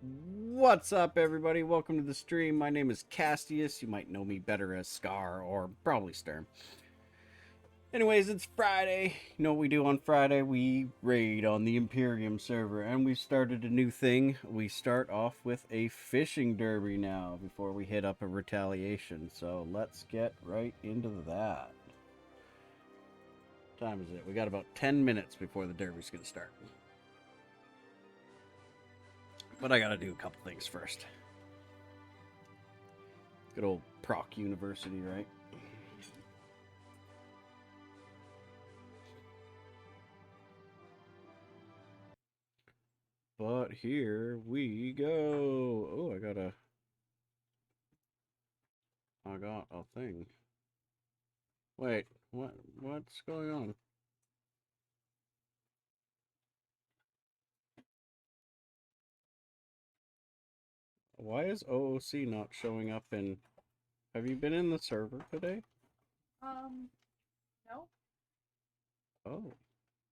What's up, everybody? Welcome to the stream. My name is Castius. You might know me better as Scar or probably Sturm. Anyways, it's Friday. You know what we do on Friday? We raid on the Imperium server, and we started a new thing. We start off with a fishing derby now before we hit up a retaliation. So let's get right into that. What time is it? We got about 10 minutes before the derby's gonna start. But I gotta do a couple things first. Good old Proc University, right? But here we go. Oh, I got a thing. Wait, what's going on? Why is OOC not showing up in... Have you been in the server today? Um, no. Oh,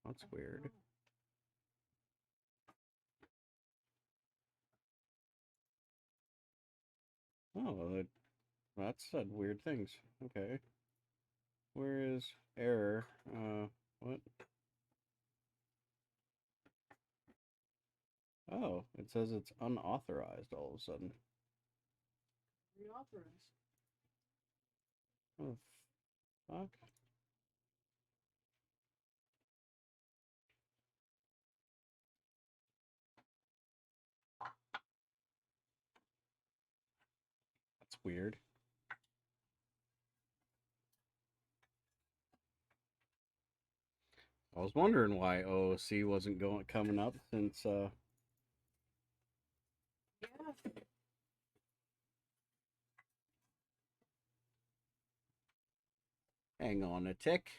that's weird. Oh, that said weird things. Okay. Where is error? What? Oh, it says it's unauthorized all of a sudden. Reauthorize. Oh, fuck. That's weird. I was wondering why OOC wasn't coming up since Yeah. hang on a tick.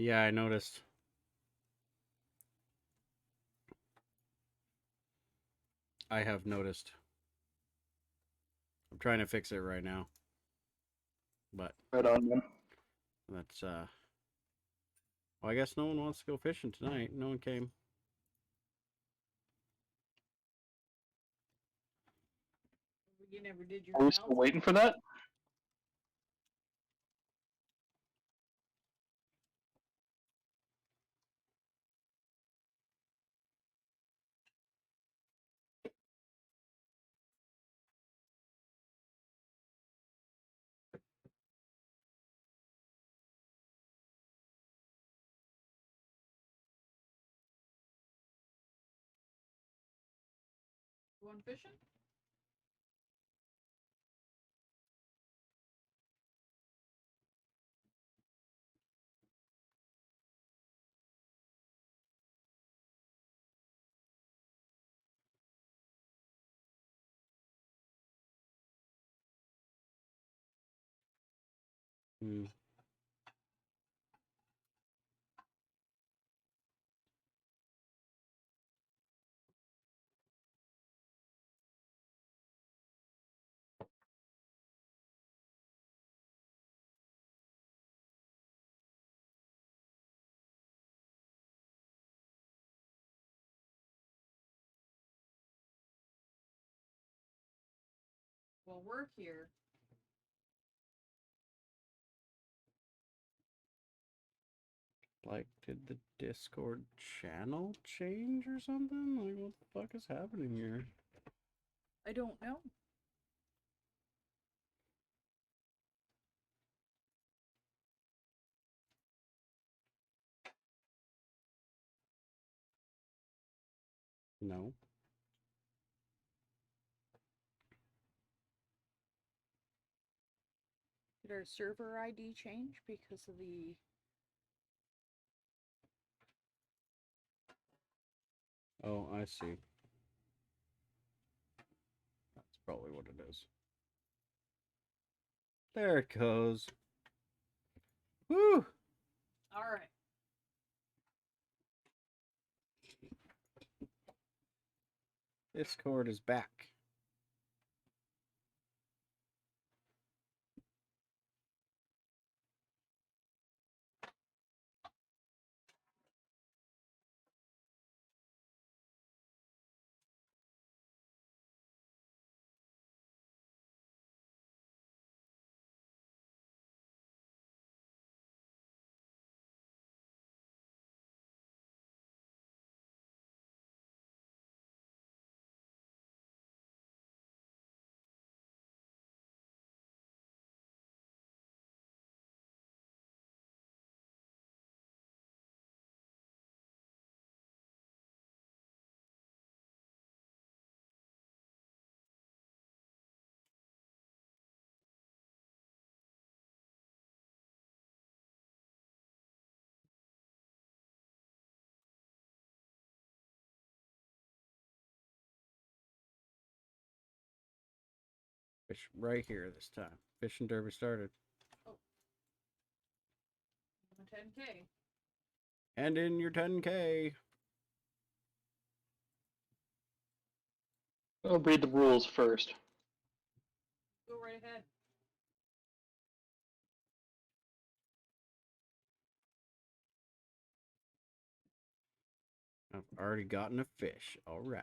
Yeah, I noticed. I have noticed. I'm trying to fix it right now, but Right on, man. that's well, I guess no one wants to go fishing tonight. No one came. You never did your Are we still announcement. waiting for that? Going fishing? Hmm. Well, we're here. Like, did the Discord channel change or something? Like, what the fuck is happening here? I don't know. No. Did our server ID change because of the... Oh, I see. That's probably what it is. There it goes. Woo! Alright. Discord is back. Fish right here this time. Fishing derby started. Oh. 10K. And in your 10K. I'll read the rules first. Go right ahead. I've already gotten a fish. All right.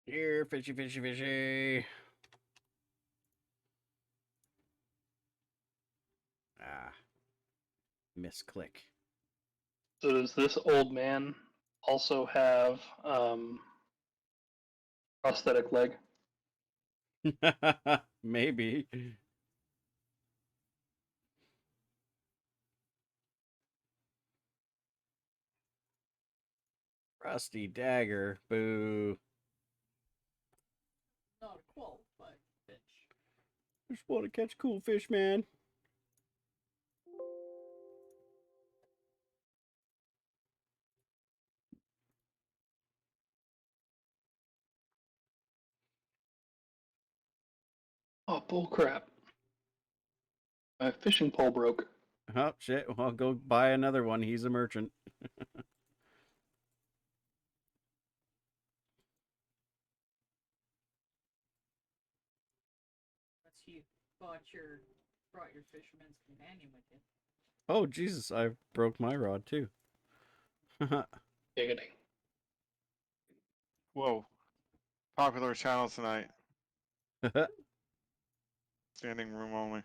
Here, fishy, fishy, fishy. Ah, misclick. So does this old man also have prosthetic leg? Maybe. Rusty dagger. Boo. Not a qualified fish. Just want to catch cool fish, man. Oh, bullcrap. My fishing pole broke. Oh, shit. Well, go buy another one. He's a merchant. Unless you brought your fisherman's companion with you. Oh, Jesus. I broke my rod, too. Giggity. Whoa. Popular channel tonight. Standing room only.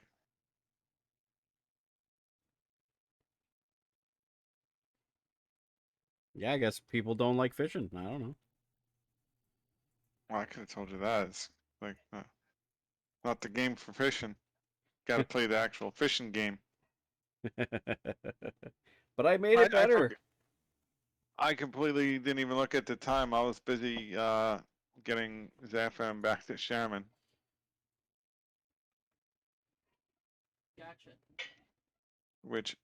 Yeah, I guess people don't like fishing. I don't know. Well, I could have told you that. It's like not the game for fishing. Got to play the actual fishing game. But I made it better. I completely didn't even look at the time. I was busy getting Zafam back to Shaman. Gotcha. Which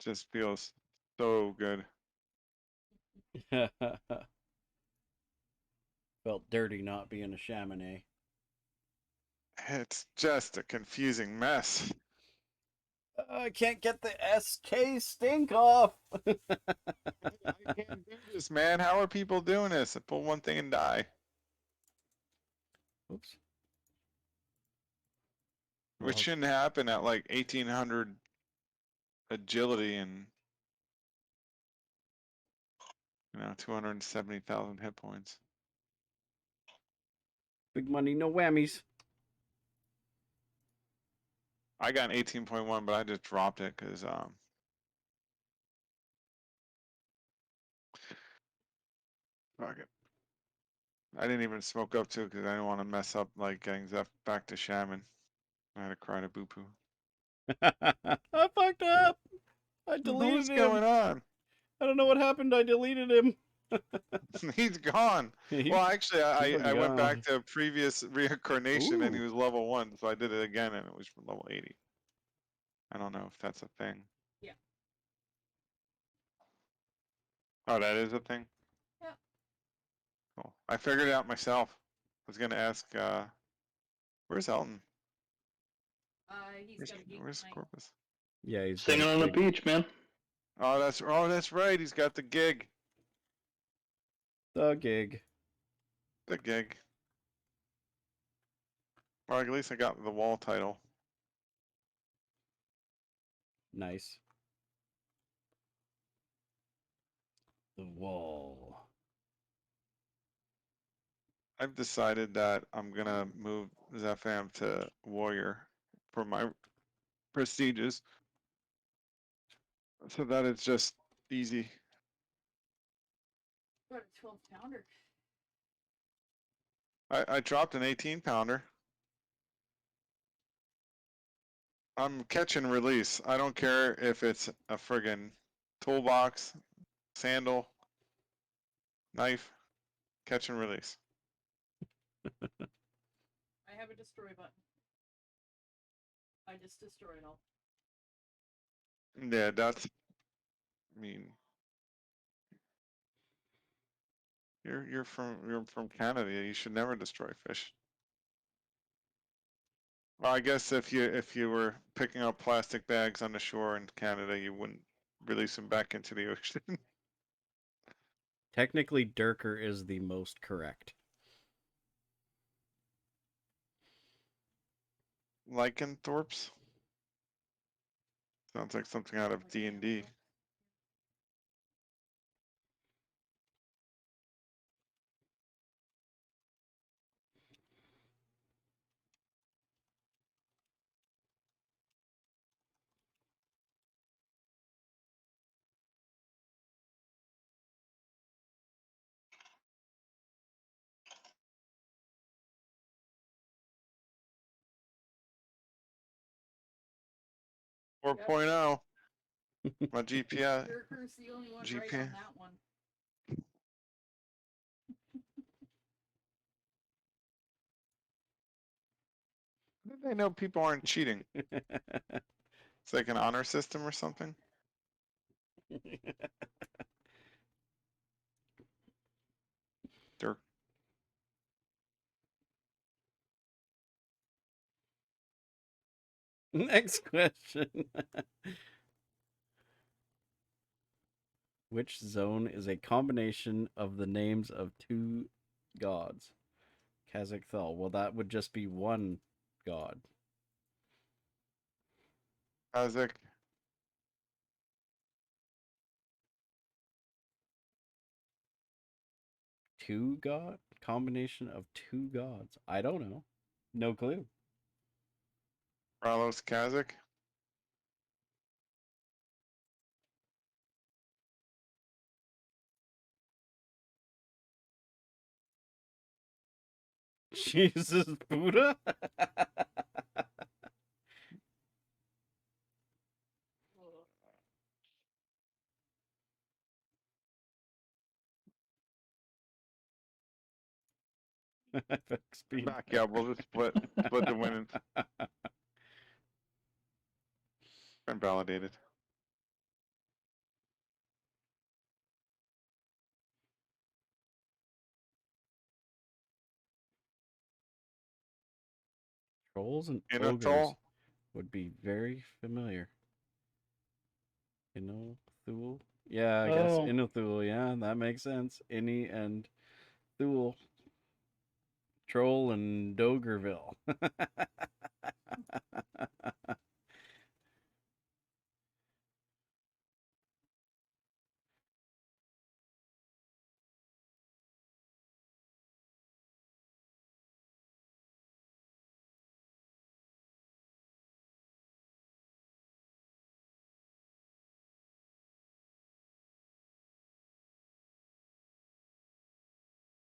just feels so good. Felt dirty not being a Chamonix. It's just a confusing mess. I can't get the SK stink off. I can't do this, man. How are people doing this? I pull one thing and die. Oops. Which Well, shouldn't happen at like 1800 agility and 270,000 hit points. big money, no whammies. I got an 18.1, but I just dropped it because fuck it. I didn't even smoke up to it because I didn't want to mess up like getting Zeph back to Shaman. I had to cry to Boo Poo. I fucked up. I deleted What's him. going on? I don't know what happened. I deleted him. He's gone. Well, actually, I went back to previous reincarnation and he Ooh. was level 1, so I did it again and it was from level 80. I don't know if that's a thing. Yeah. Oh, that is a thing? Yeah. Cool. I figured it out myself. I was gonna ask, where's Elton? He's got a gig Where's tonight. Corpus? Yeah, he's Singing on the beach, man. Oh, that's right. He's got the gig. The gig. The gig. Well, at least I got the wall title. Nice. The wall. I've decided that I'm gonna move Zepham to warrior for my prestiges, so that it's just easy. Got a 12-pounder. I dropped an 18-pounder. I'm catch and release. I don't care if it's a friggin' toolbox, sandal, knife, catch and release. I have a destroy button. I just destroyed all. Yeah, that's. I mean, you're from Canada. You should never destroy fish. Well, I guess if you were picking up plastic bags on the shore in Canada, you wouldn't release them back into the ocean. Technically, Durker is the most correct. Lycanthropes. Sounds like something out of D&D. 4.0. My GPS. Dirker's the only one right GP. on that one. How did they know people aren't cheating? It's like an honor system or something. Dirk. Next question. Which zone is a combination of the names of two gods? Kazakh Thal. Well, that would just be one god. Isaac. Two god? Combination of two gods. I don't know. No clue. Ralos Kazakh. Jesus Buddha? FXP. Back, yeah, we'll just split the winnings. Been validated. Trolls and In a ogres toll. would be very familiar. Thul? Yeah, I guess Oh. Inuthul, yeah, that makes sense. Inni and Thul. Troll and Dogerville.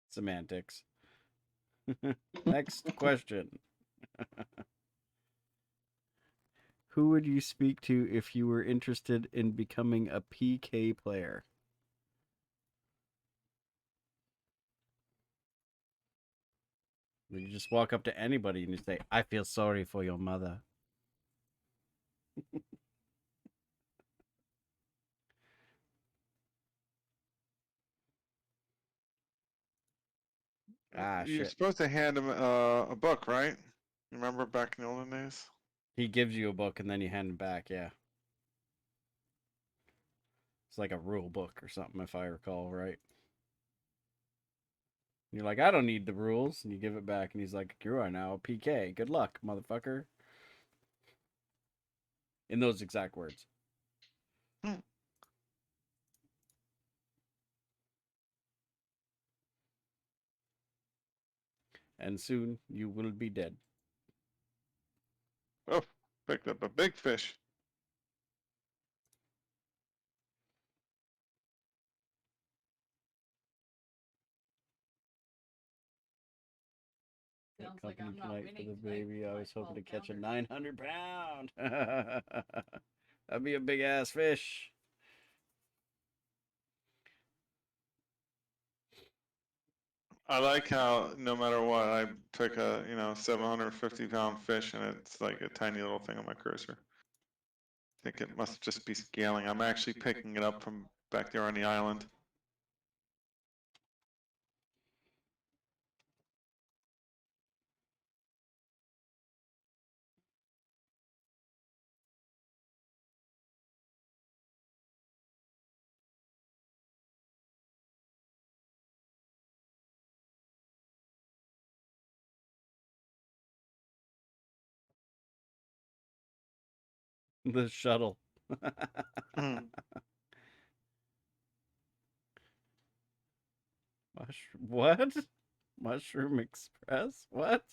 Semantics. Next question. Who would you speak to if you were interested in becoming a PK player? You just walk up to anybody and you say, I feel sorry for your mother. Ah, You're shit. supposed to hand him a book, right? Remember back in the olden days? He gives you a book and then you hand it back, yeah. It's like a rule book or something, if I recall right. You're like, I don't need the rules. And you give it back, and he's like, you are now a PK. Good luck, motherfucker. In those exact words. And soon you will be dead. Oh, picked up a big fish. Sounds like I'm not flight winning for the tonight baby. with I my was hoping to 12 catch a pounder. 900-pound. That'd be a big ass fish. I like how no matter what, I pick a 750-pound fish and it's like a tiny little thing on my cursor. I think it must just be scaling. I'm actually picking it up from back there on the island. The shuttle. What? Mushroom Express? What?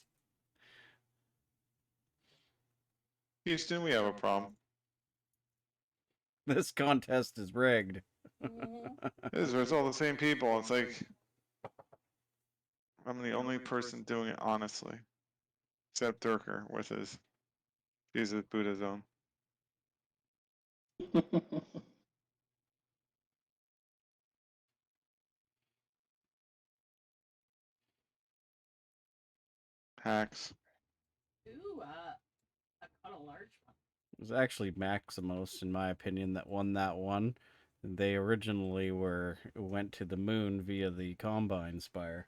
Houston, we have a problem. This contest is rigged. It's all the same people. It's like I'm the only person doing it honestly, except Durker with his Jesus Buddha zone. Hacks. Ooh, I caught a large one. It was actually Maximos, in my opinion, that won that one. They originally went to the moon via the Combine Spire.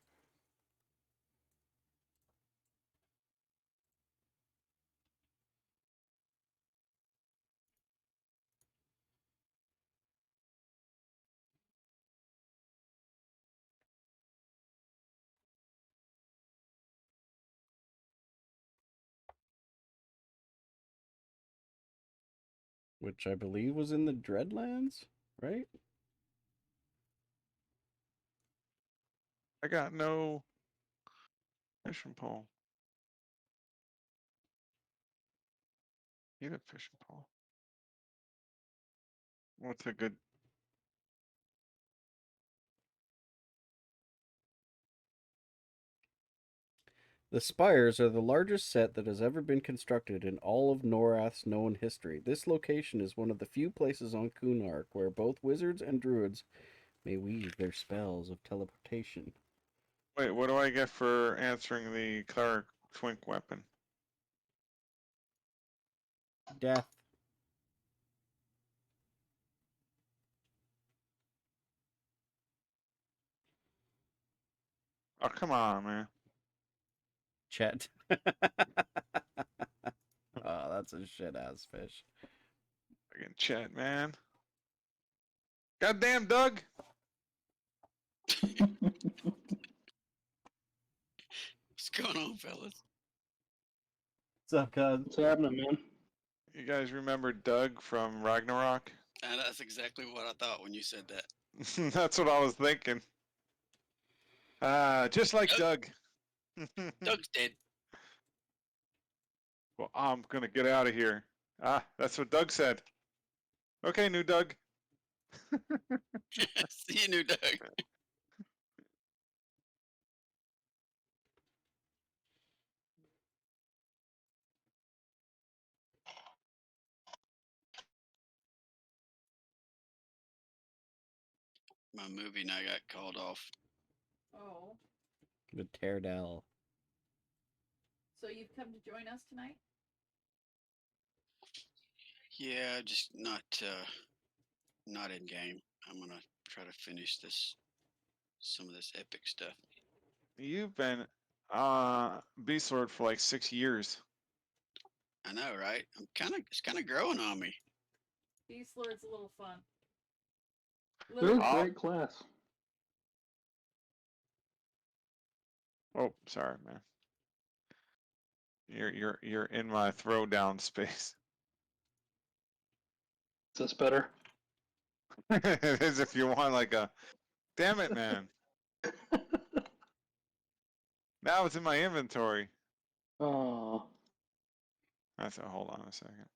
Which I believe was in the Dreadlands, right? I got no fishing pole. Need a fishing pole. What's a good? The spires are the largest set that has ever been constructed in all of Norath's known history. This location is one of the few places on Kunark where both wizards and druids may weave their spells of teleportation. Wait, what do I get for answering the cleric twink weapon? Death. Oh, come on, man. Chet. Oh, that's a shit ass fish. Friggin' chat, man. Goddamn, Doug. What's going on, fellas? What's up, cuz? What's happening, man? You guys remember Doug from Ragnarok? And that's exactly what I thought when you said that. That's what I was thinking. Just like Doug. Doug's dead. Well, I'm gonna get out of here. That's what Doug said. Okay, new Doug. See you, new Doug. My movie night got called off. Oh, The Teardell. so you've come to join us tonight? Yeah, just not in game. I'm gonna try to finish some of this epic stuff. You've been Beast Lord for like 6 years. I know, right? It's kind of growing on me. Beast Lord's a little fun. They're a I'll- great class. Oh, sorry, man. You're in my throwdown space. Is this better? It is if you want like a. Damn it, man. Now it's in my inventory. Oh, That's a hold on a second.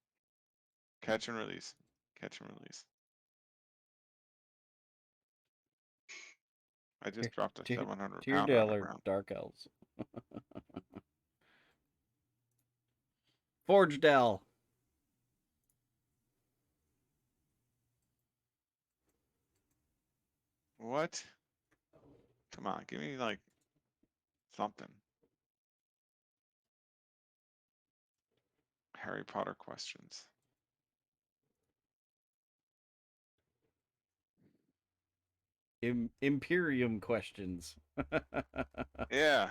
Catch and release. Catch and release. I just dropped a 700 pounder on Teardell the or ground. Dark Elves. Forge Dell. What? Come on, give me like something. Harry Potter questions. Imperium questions. Yeah.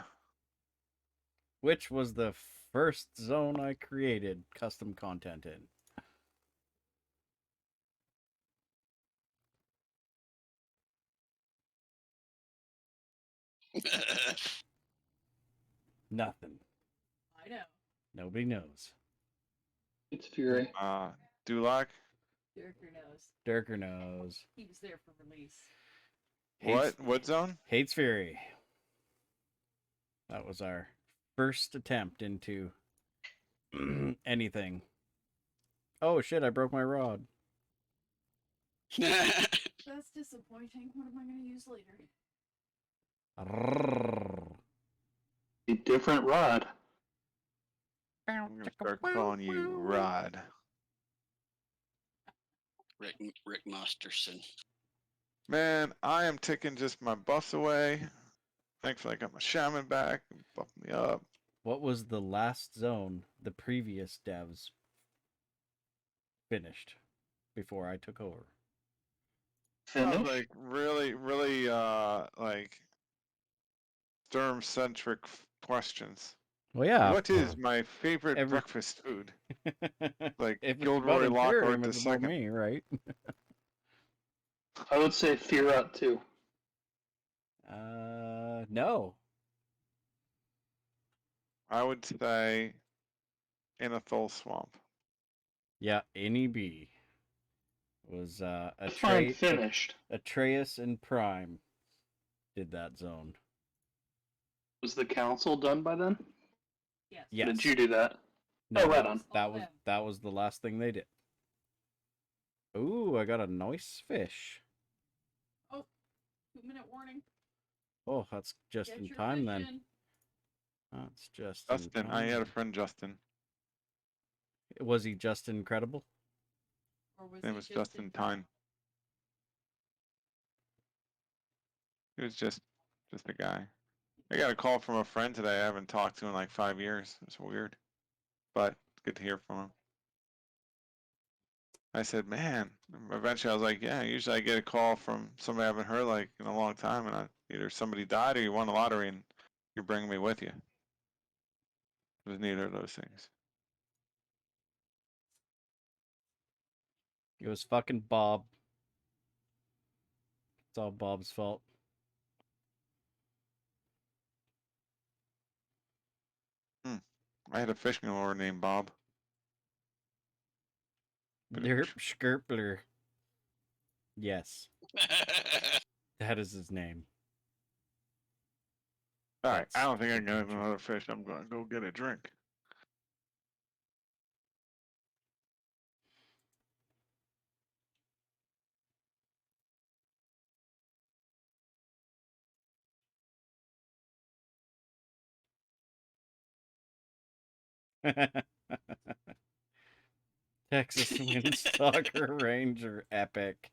Which was the first zone I created custom content in? Nothing. I know. Nobody knows. it's Fury. Dulac. Dirker knows. Dirker knows. He was there for release. Hates, What zone? Hates Fury. That was our first attempt into anything. Oh shit, I broke my rod. That's disappointing. What am I going to use later? A different rod. I'm gonna start calling you Rod. Rick Masterson. Man, I am taking just my buffs away. Thankfully, I got my shaman back. Buffed me up. What was the last zone the previous devs finished before I took over? That was Finish? like really like Sturm-centric questions. Well, yeah. What is my favorite Every- breakfast food? Like If it's Gilderoy about Imperium, Lockhart the it's about second. me, right? I would say Firat too. No. I would say Inethol Swamp. Yeah, NEB was Fine, finished. Atreus and Prime did that zone. Was the council done by then? Yes. Yes. Did you do that? No, Oh, right on. that was the last thing they did. Ooh, I got a nice fish. Oh, 2-minute warning. Oh, that's just Get in your time fish then. in. That's just Justin. in time. I had a friend Justin. Was he just incredible? Or was His name he was just Justin in Tyne. He was just a guy. I got a call from a friend today I haven't talked to in like 5 years. It's weird. But it's good to hear from him. I said, man, eventually I was like, yeah, usually I get a call from somebody I haven't heard like in a long time, and either somebody died or you won the lottery and you're bringing me with you. It was neither of those things. It was fucking Bob. It's all Bob's fault. I had a fishing lure named Bob. Derp Skirpler. Yes, that is his name. All right, I That's don't think I the can get creature. another fish. I'm going to go get a drink. Texas Windstalker Ranger epic.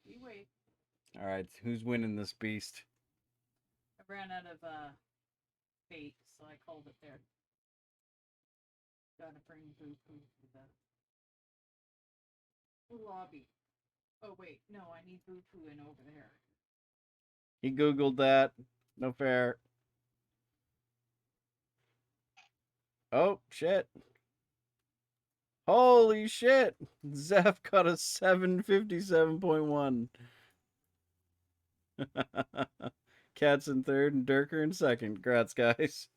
You wait. All right, who's winning this beast? I ran out of bait, so I called it there. Gotta bring Boo Boo to the lobby. Oh wait, no, I need Boo Boo in over there. He googled that. No fair. Oh shit! Holy shit! Zeph got a 757.1. Cat's in third and Durker in second. Congrats, guys.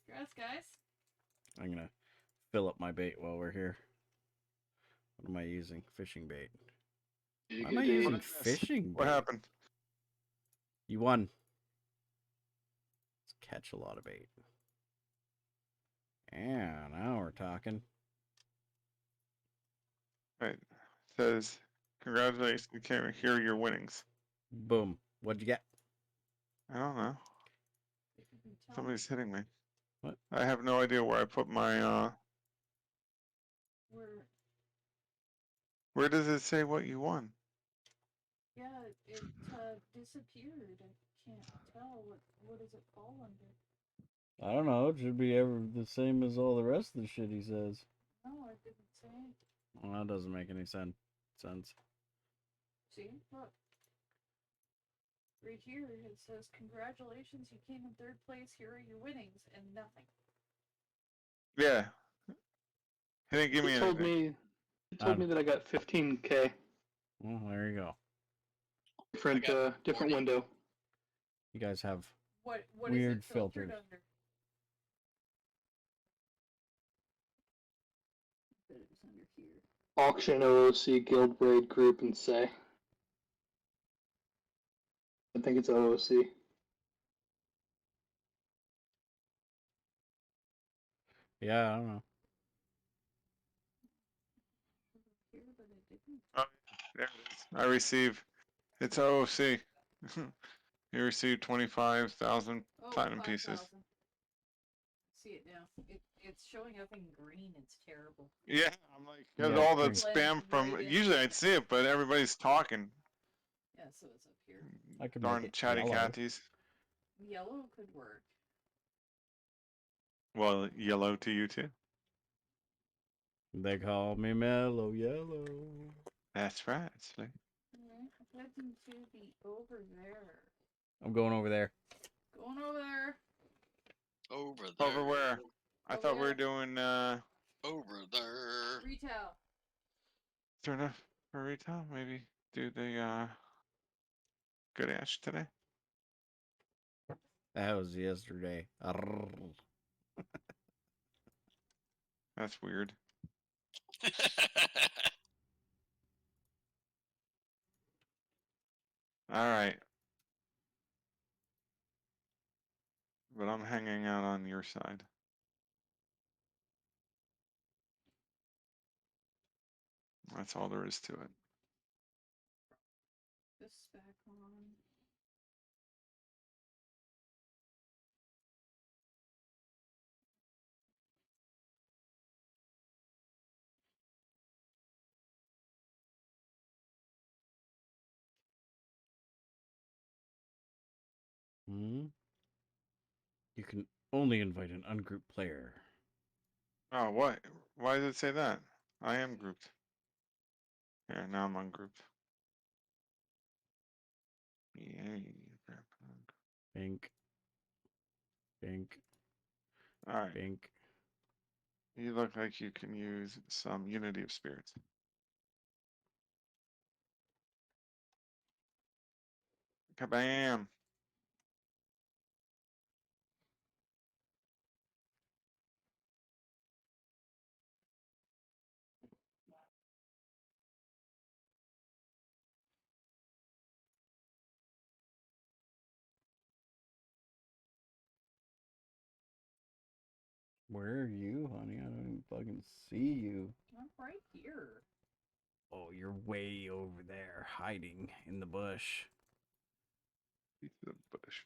Congrats, guys. I'm gonna fill up my bait while we're here. What am I using? Fishing bait. Why am I using What is this? fishing bait? What happened? You won. Let's catch a lot of bait. Yeah, now we're talking. Right. It says, congratulations, we can't hear your winnings. Boom. What'd you get? I don't know. If you can tell Somebody's hitting me. What? I have no idea where I put my, where, where does it say what you won? yeah, it disappeared. I can't tell what does it fall under. I don't know. It should be ever the same as all the rest of the shit he says. No, it didn't say. Well, that doesn't make any sense. See, look. Right here, it says, congratulations, you came in third place, here are your winnings, and nothing. Yeah. He didn't give me He told anything. me. He told me that I got 15K. Well, there you go. Different, I got different 40. window. You guys have What Weird is it filtered filters. under? I bet it was under here. Auction OOC Guild Raid Group and say. I think it's OOC. Yeah, I don't know. Here, but it didn't. Oh, there it is. I receive. It's OOC. You received 25,000 Oh, platinum pieces. 5,000. see it now. It's showing up in green. It's terrible. Yeah, I'm like, because Yeah, all the green. spam from, Blends right in. usually I'd see it, but everybody's talking. Yeah, so it's up here. I could Darn make it chatty yellow. catties. Yellow could work. Well, yellow to you too. They call me Mellow Yellow. That's right, Slick. Heading to the over there. I'm going over there. Going over there. Over there. Over where? I Over thought we were there. doing, Over there. Retail. is there enough for retail? Maybe do the, good ash today? That was yesterday. Arrrr. That's weird. Alright. But I'm hanging out on your side. That's all there is to it. This back on. Hmm? You can only invite an ungrouped player. Oh, what? Why does it say that? I am grouped. Here, now I'm ungrouped. Yay. Bink. Bink. Alright. Bink. You look like you can use some unity of spirits. Kabam! Where are you, honey? I don't even fucking see you. I'm right here. Oh, you're way over there, hiding in the bush. Piece of bush.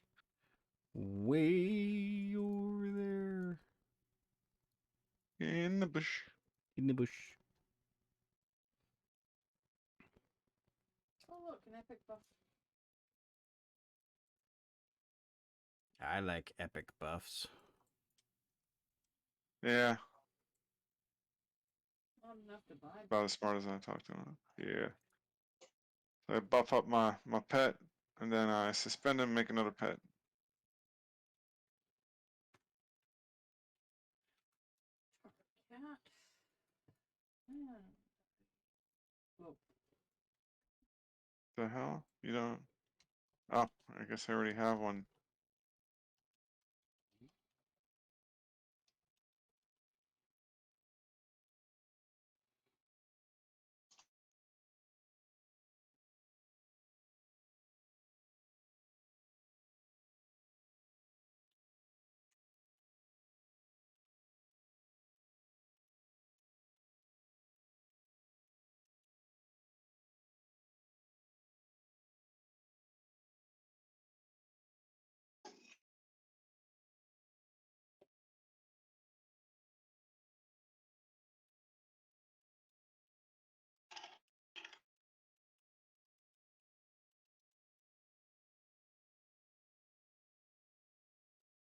Way over there. In the bush. In the bush. Oh look, an epic buff. I like epic buffs. Yeah, Not enough to buy. about as smart as I talk to him. Yeah. So I buff up my pet, and then I suspend him, make another pet. Cat. Man. Whoa. The hell? You don't? Oh, I guess I already have one.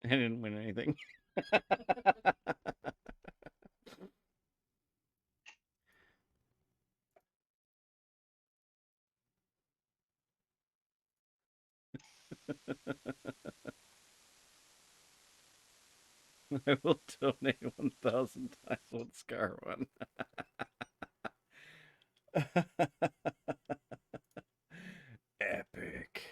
I didn't win anything. I will donate 1,000 times what Scar won. Epic.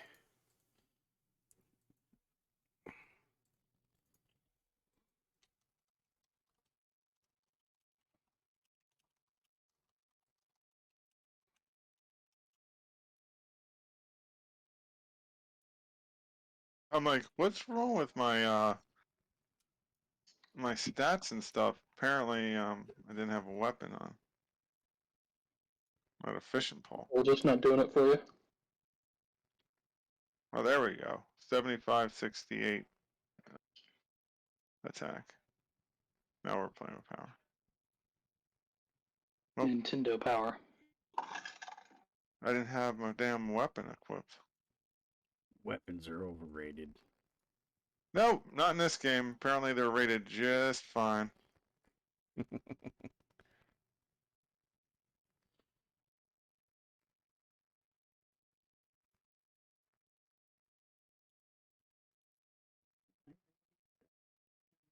I'm like, what's wrong with my stats and stuff? Apparently, I didn't have a weapon on. I had a fishing pole. We're just not doing it for you. Oh, there we go. 75, 68 attack. Now we're playing with power. Oh. Nintendo Power. I didn't have my damn weapon equipped. Weapons are overrated. No, not in this game. Apparently they're rated just fine.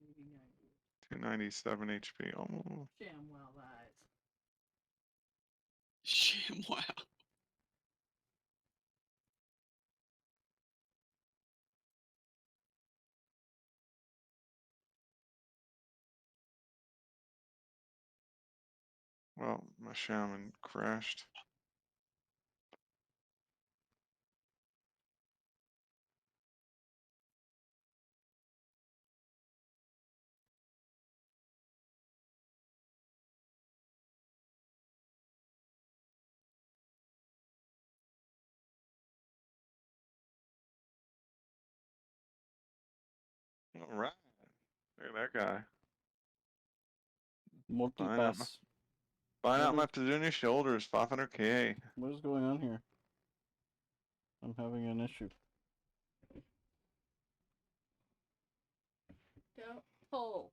Maybe I do. 297 HP. Oh, Shamwell that. Wow. well, my shaman crashed. All right. Look at that guy. Multipass. Buying out What my is- Pezunia shoulders, 500k. What is going on here? I'm having an issue. Don't pull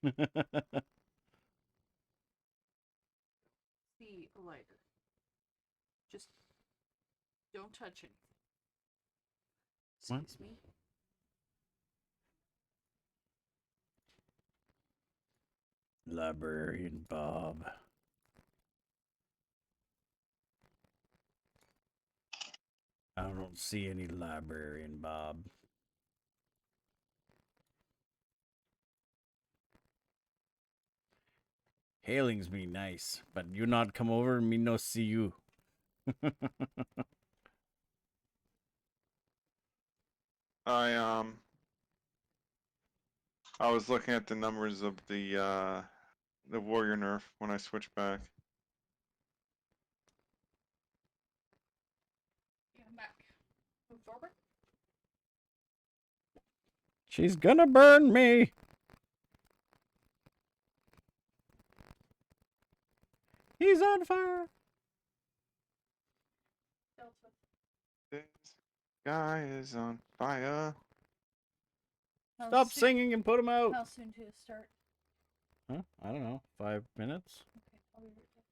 the lighter. Just don't touch anything. What? Excuse me. Librarian Bob. I don't see any librarian Bob. Hailings me nice, but you not come over, me no see you. I was looking at the numbers of the warrior nerf when I switched back. Yeah, I'm back. Move forward. She's gonna burn me. He's on fire. Delta. This guy is on fire. How Stop soon- singing and put him out. How soon to start? Huh? I don't know. 5 minutes? Okay, I'll be right back.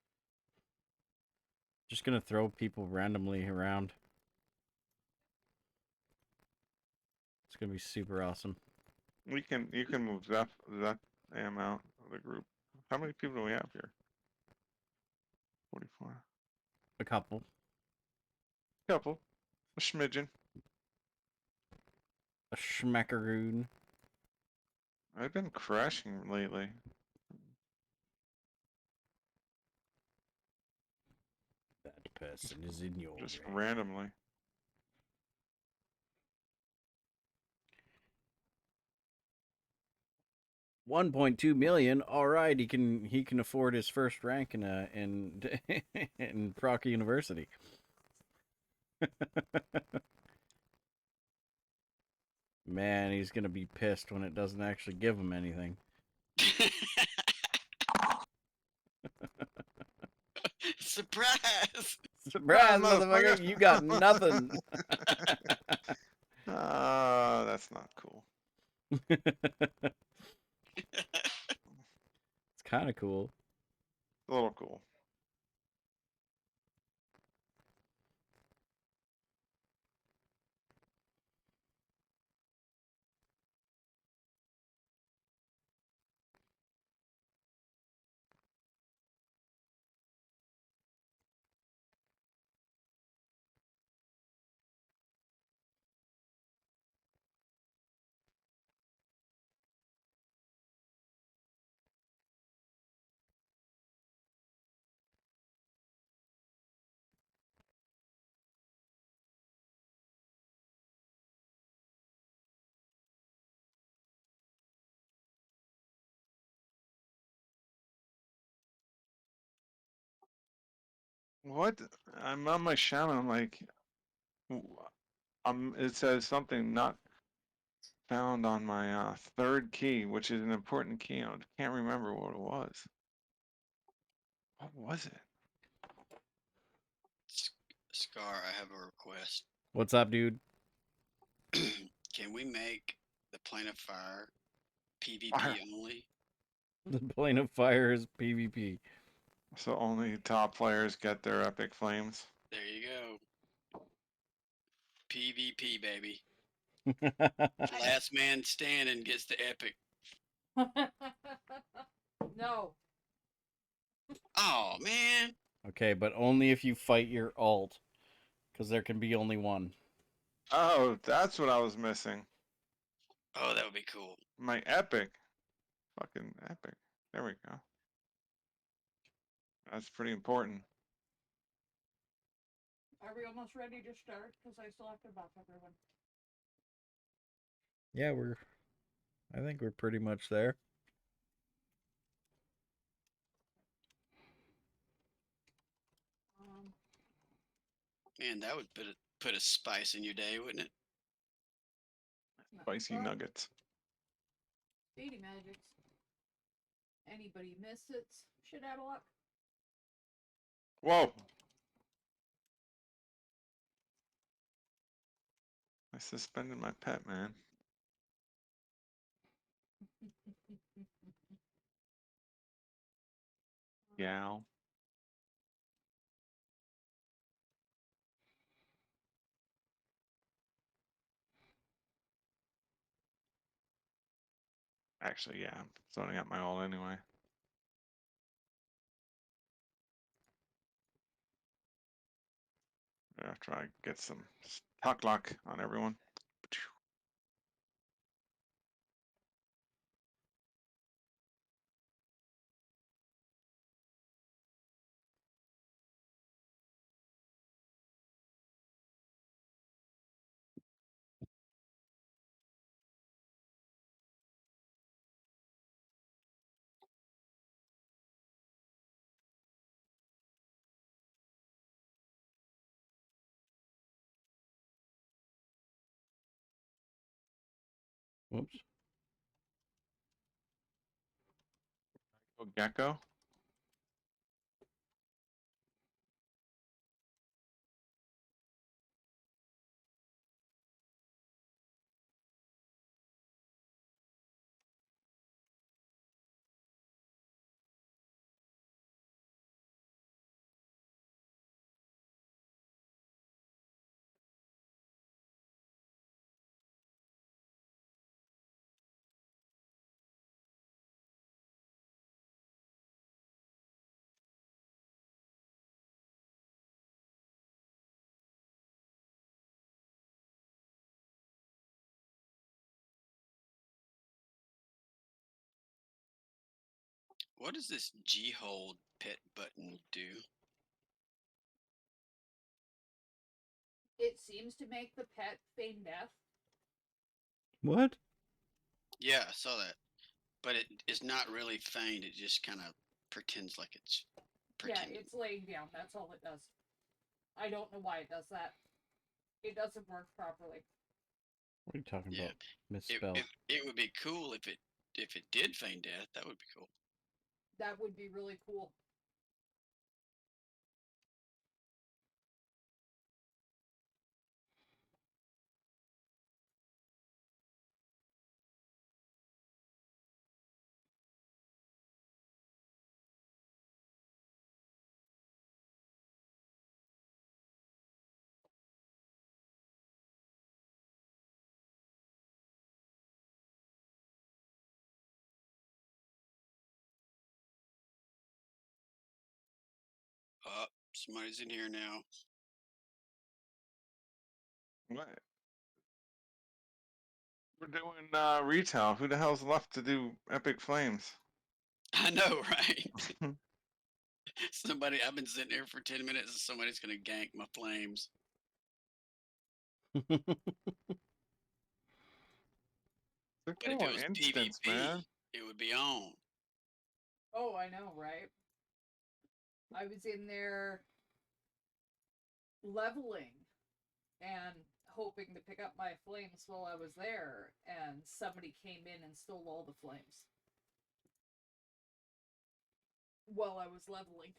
Just gonna throw people randomly around. It's gonna be super awesome. You can move that am out of the group. How many people do we have here? 44. A couple. Couple. A smidgen. A schmackaroon. I've been crashing lately. That person is in your Just range. randomly. $1.2 million. All right, he can afford his first rank in in Proc University. Man, he's gonna be pissed when it doesn't actually give him anything. Surprise! Surprise, motherfucker. motherfucker! You got nothing. That's not cool. It's kind of cool. A little cool. What? I'm on my shaman. I'm like, it says something not found on my third key, which is an important key. I can't remember what it was. What was it? Scar, I have a request. What's up, dude? Can we make the Plane of Fire PvP Fire. only? The plane of fire is PvP. So only top players get their epic flames. There you go. PvP, baby. Last man standing gets the epic. No. Oh, man. Okay, but only if you fight your alt, because there can be only one. Oh, that's what I was missing. Oh, that would be cool. My epic. Fucking epic. There we go. That's pretty important. Are we almost ready to start? Because I still have to buff everyone. Yeah, I think we're pretty much there. Man, that would put a spice in your day, wouldn't it? Spicy Well, nuggets. Speedy magics. Anybody miss it? Shit out of luck. Whoa! I suspended my pet, man. Gal. Actually, yeah, I'm zoning out my ult anyway. After I get some talk lock on everyone. Whoops. Go Gecko. What does this G-hold pet button do? It seems to make the pet feign death. What? Yeah, I saw that. But it is not really feigned. It just kind of pretends like it's pretending. Yeah, it's laying down. That's all it does. I don't know why it does that. It doesn't work properly. What are you talking Yeah. about? Misspell. It would be cool if it did feign death. That would be cool. That would be really cool. Oh, somebody's in here now. What? We're doing retail. Who the hell's left to do epic flames? I know, right? I've been sitting here for 10 minutes and somebody's going to gank my flames. They're But if it killing was instants, PvP, man. it would be on. Oh, I know, right? I was in there leveling, and hoping to pick up my flames while I was there, and somebody came in and stole all the flames while I was leveling.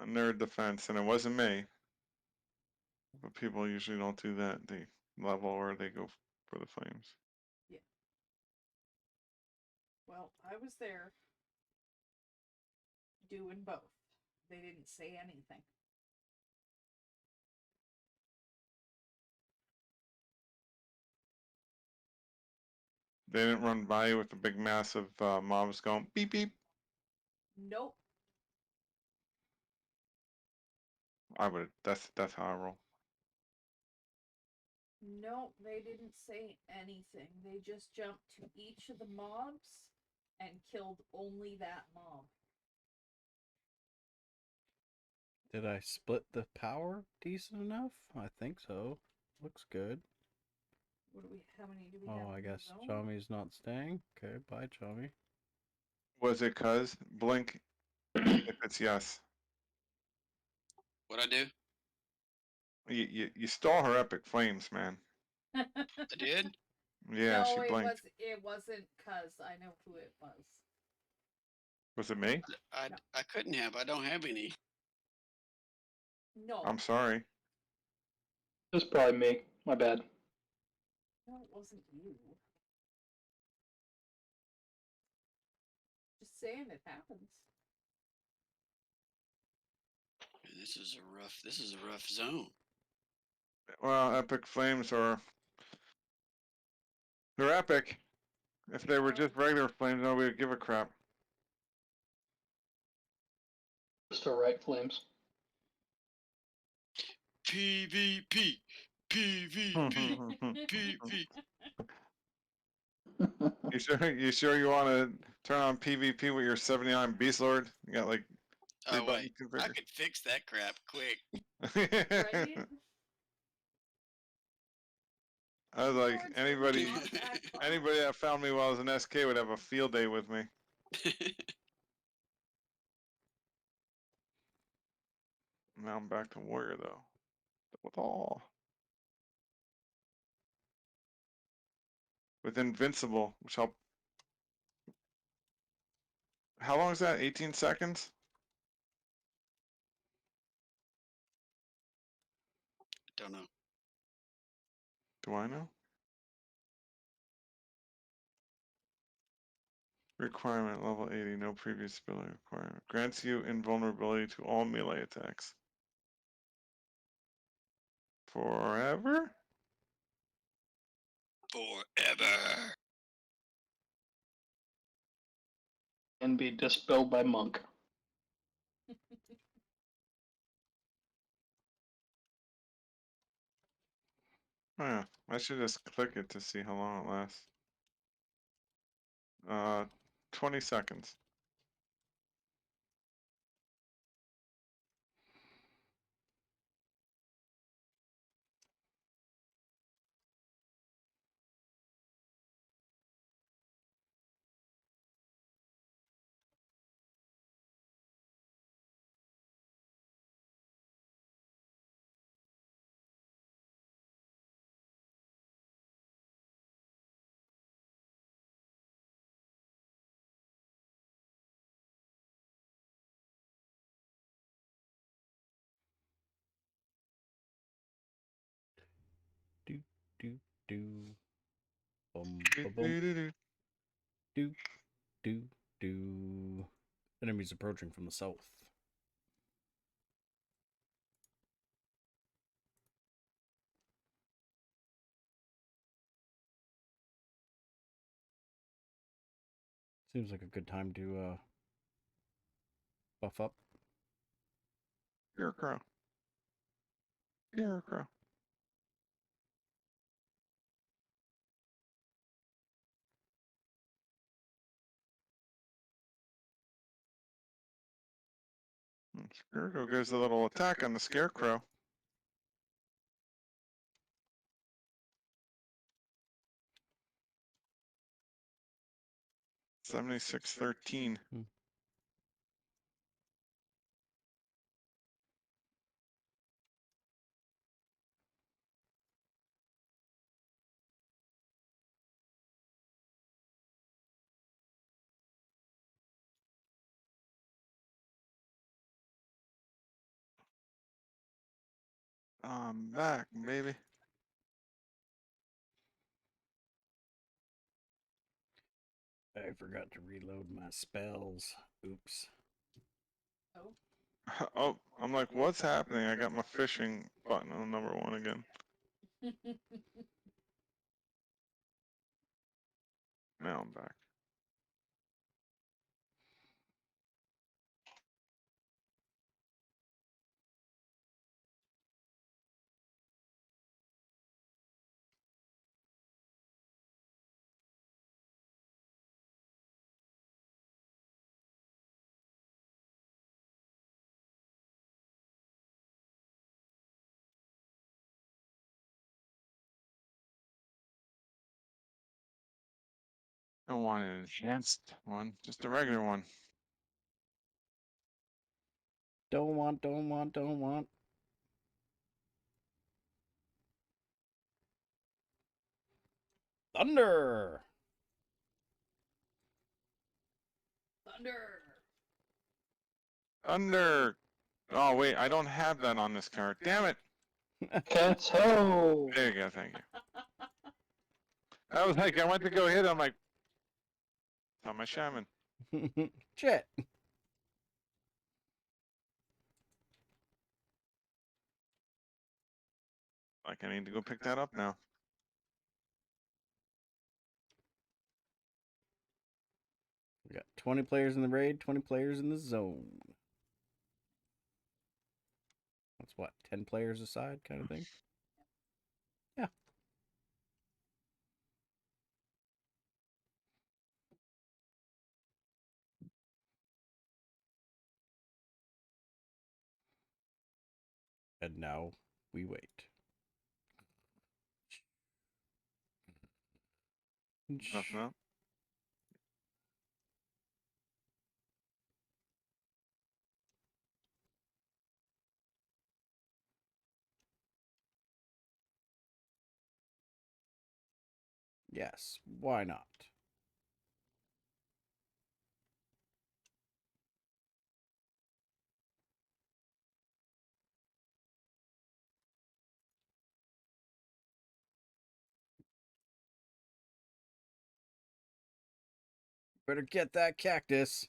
A nerd defense, and it wasn't me. But people usually don't do that. They level or they go for the flames. Yeah. Well, I was there doing both. They didn't say anything. They didn't run by you with the big massive mobs going beep beep. Nope. I would. That's how I roll. Nope, they didn't say anything. They just jumped to each of the mobs and killed only that mob. Did I split the power decent enough? I think so. Looks good. What do we? How many do we have? Oh, I in the guess zone? Chami's not staying. Okay, bye, Chami. Was it cuz? Blink if it's yes. What I do? You stole her epic flames, man. I did. Yeah, no, she blinked. it wasn't cuz I know who it was. Was it me? No. I couldn't have. I don't have any. No. I'm sorry. It was probably me. My bad. No, it wasn't you. Just saying it happens. Man, this is a rough. This is a rough zone. Well, epic flames are they're epic. If they were just regular flames, nobody would give a crap. Just to right flames. PvP. PvP. PvP. You sure you want to turn on PvP with your 79 Beast Lord? You got like 3 Oh buttons wait, I could fix that crap quick. Right? I was like, Unfortunately, not that far. anybody that found me while I was in SK would have a field day with me. Now I'm back to warrior though. With all. With invincible, which I'll. How long is that? 18 seconds? Don't know. Do I know? Requirement level 80, no previous ability requirement. Grants you invulnerability to all melee attacks. Forever? Forever. And be dispelled by monk. Oh yeah, I should just click it to see how long it lasts. 20 seconds. Do, do, do. Bum, Do, ba, bum. do, do, do. Do, do, do. Enemies approaching from the south. Seems like a good time to buff up. Scarecrow. Scarecrow. Scarecrow gives a little attack on the Scarecrow. 76-13. I'm back, baby. I forgot to reload my spells. Oops. Oh, Oh, I'm like, what's happening? I got my fishing button on number 1 again. Now I'm back. I don't want an enhanced one, just a regular one. Don't want, don't want, don't want. Thunder! thunder! Under. Oh wait, I don't have that on this card. Damn it! Cats ho! There you go. Thank you. I was like, I went to go hit. I'm like, not my shaman. Shit. Like, I need to go pick that up now. We got 20 players in the raid, 20 players in the zone. That's what, 10 players a side kind of thing? Yeah. And now we wait. Nothing up. Yes, why not? Better get that cactus.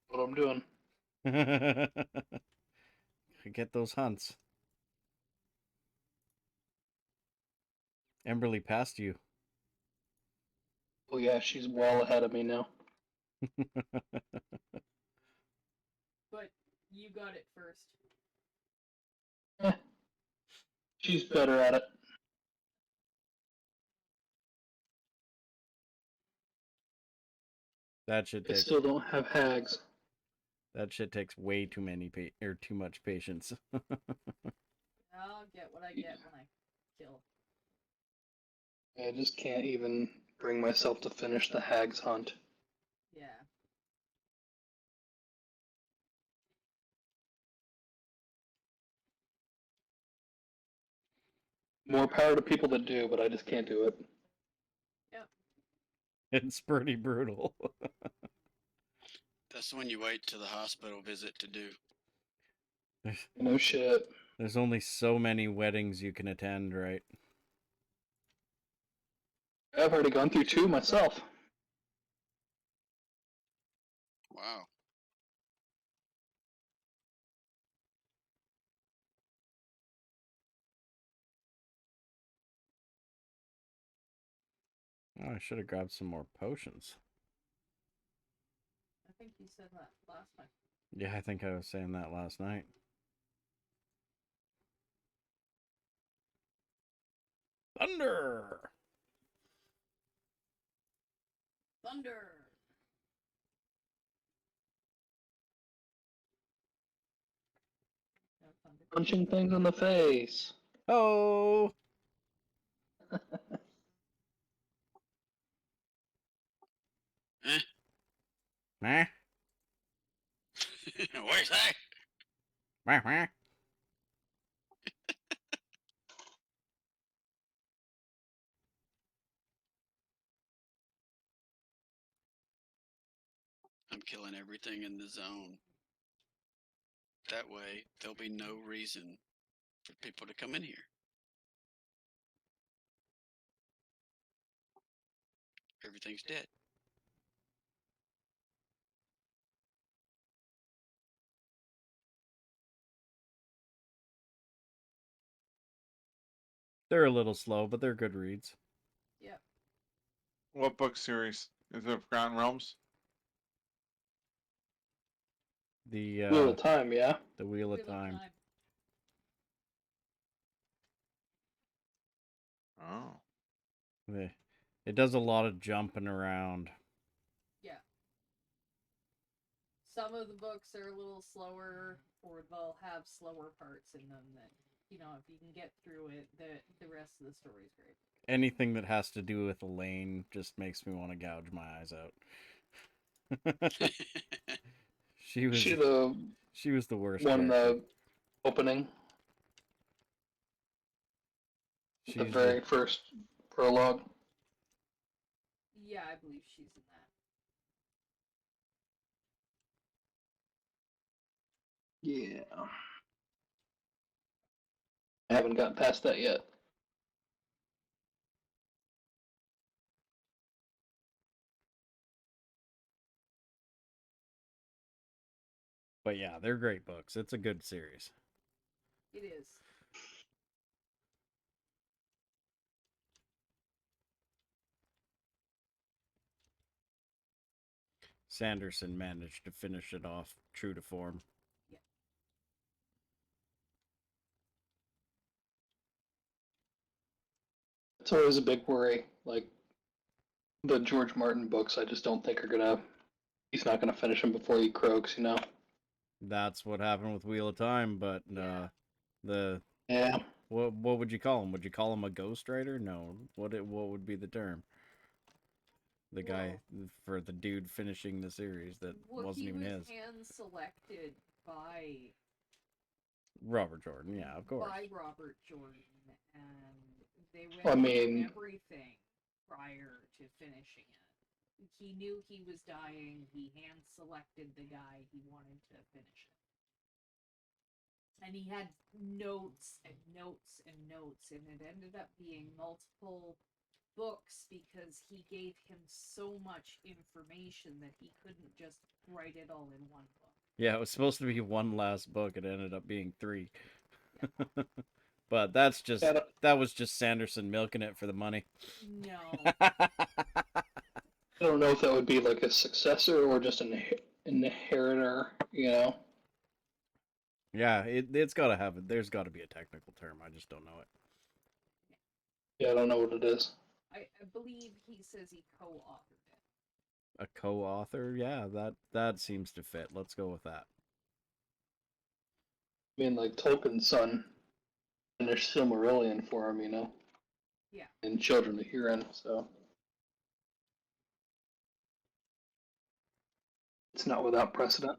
What I'm doing. Get those hunts. Emberly passed you. Oh yeah, she's well ahead of me now. But you got it first. Eh, she's better at it. That shit I takes still don't have hags. way too many or too much patience. I'll get what I get when I kill. I just can't even bring myself to finish the hags hunt. Yeah. More power to people that do, but I just can't do it. It's pretty brutal. That's the one you wait to the hospital visit to do. No shit. There's only so many weddings you can attend, right? I've already gone through 2 myself. Wow. Oh, I should have grabbed some more potions. I think you said that last time. Yeah, I think I was saying that last night. Thunder! Thunder! No thunder. Punching things in the face. Oh! Eh? Meh? Where's that? Meh, meh. I'm killing everything in the zone. That way, there'll be no reason for people to come in here. Everything's dead. They're a little slow, but they're good reads. Yep. What book series? Is it Forgotten Realms? The Wheel of Time, yeah. the Wheel of Time. Oh. It does a lot of jumping around. Yeah. Some of the books are a little slower, or they'll have slower parts in them that, you know, if you can get through it, the rest of the story's great. Anything that has to do with Elaine just makes me want to gouge my eyes out. she was She the the worst one character. opening, the She's very first prologue. Yeah, I believe she's in that. Yeah. I haven't gotten past that yet. But yeah, they're great books. It's a good series. It is. Sanderson managed to finish it off true to form. Yeah. It's always a big worry. Like the George Martin books, I just don't think are gonna. He's not gonna finish them before he croaks, you know. That's what happened with Wheel of Time, but Yeah. the Yeah. what would you call him? Would you call him a ghostwriter? No. What would be the term? The guy for the dude finishing the series that wasn't even his. He was hand selected by Robert Jordan, yeah, of course. By Robert Jordan, and they went I through mean- everything prior to finishing it. He knew he was dying. He hand selected the guy he wanted to finish it. And he had notes and notes and notes, and it ended up being multiple books because he gave him so much information that he couldn't just write it all in one book. Yeah, it was supposed to be one last book. It ended up being 3. But that was just Sanderson milking it for the money. No. I don't know if that would be like a successor or just an inheritor, you know. Yeah, it's got to have it. There's got to be a technical term. I just don't know it. Yeah, I don't know what it is. I believe he says he co-authored it. A co-author? Yeah, that seems to fit. Let's go with that. I mean, like Tolkien's son finished Silmarillion for him, you know. Yeah. And Children of Hurin, so it's not without precedent.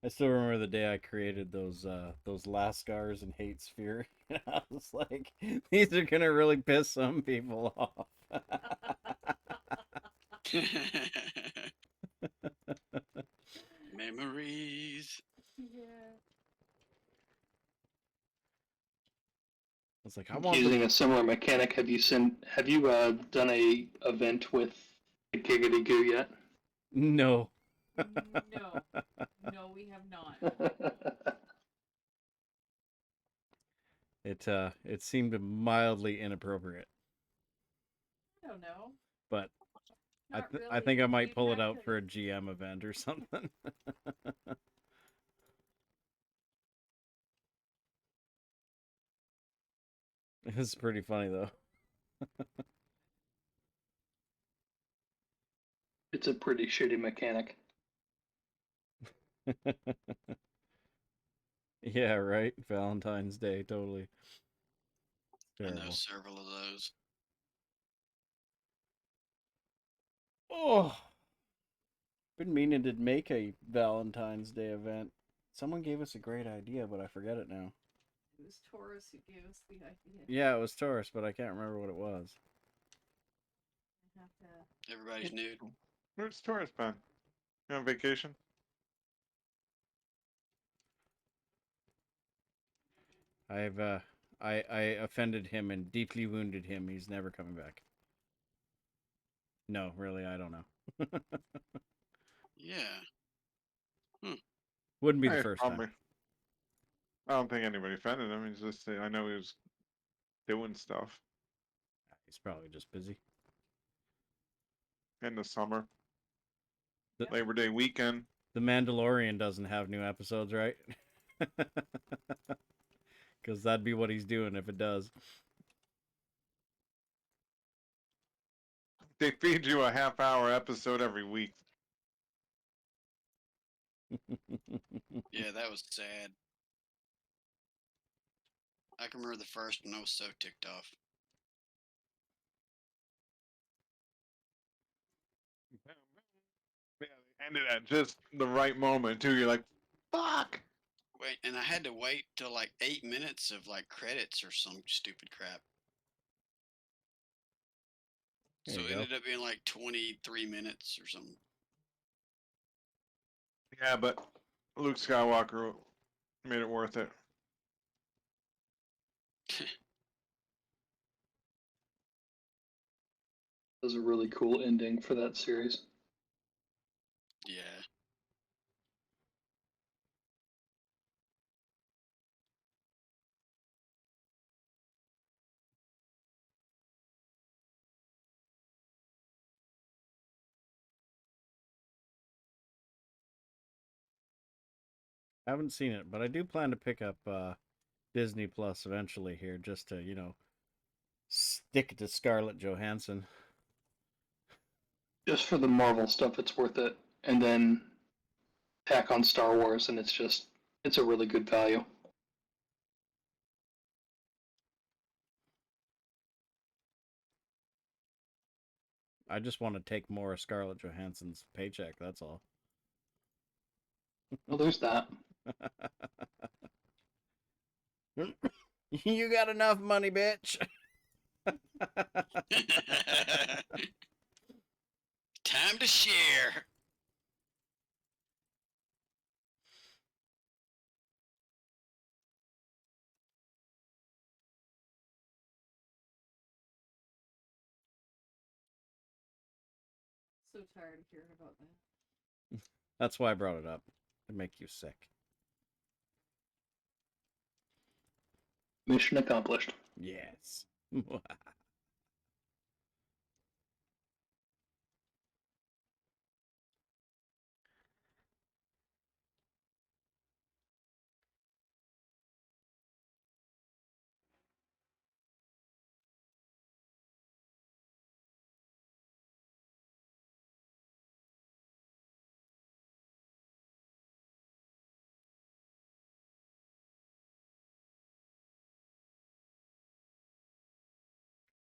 I still remember the day I created those Lascars and Hate Sphere. I was like, these are gonna really piss some people off. Memories. Yeah. I was like, I want Using them. a similar mechanic, have you done a event with Giggity Goo yet? No. No. No, we have not. It seemed mildly inappropriate, I don't know. but Not I really. think I might We've pull it had out to- for a GM event or something. It's pretty funny though. It's a pretty shitty mechanic. Yeah, right. Valentine's Day, totally. I know Terrible. several of those. Oh, been meaning to make a Valentine's Day event. Someone gave us a great idea, but I forget it now. It was Taurus who gave us the idea. Yeah, it was Taurus, but I can't remember what it was. I have to. Everybody's nude. Where's tourist been? You on vacation? I offended him and deeply wounded him. He's never coming back. No, really, I don't know. Yeah. Wouldn't be the Hey, first probably. time. I don't think anybody offended him. He's just, I know he was doing stuff He's probably just busy. in the summer, The, Labor Day weekend. the Mandalorian doesn't have new episodes, right? Because that'd be what he's doing if it does. They feed you a half-hour episode every week. Yeah, that was sad. I can remember the first one. I was so ticked off. Yeah, they ended at just the right moment too. You're like, fuck. Wait, and I had to wait till like 8 minutes of like credits or some stupid crap. There So you it go. ended up being like 23 minutes or something. Yeah, but Luke Skywalker made it worth it. It was a really cool ending for that series. Yeah. I haven't seen it, but I do plan to pick up Disney Plus eventually here, just to stick to Scarlett Johansson. Just for the Marvel stuff, it's worth it. And then tack on Star Wars, and it's a really good value. I just want to take more of Scarlett Johansson's paycheck. That's all. Well, there's that. You got enough money, bitch. Time to share. So tired of hearing about that. That's why I brought it up, to make you sick. Mission accomplished. Yes.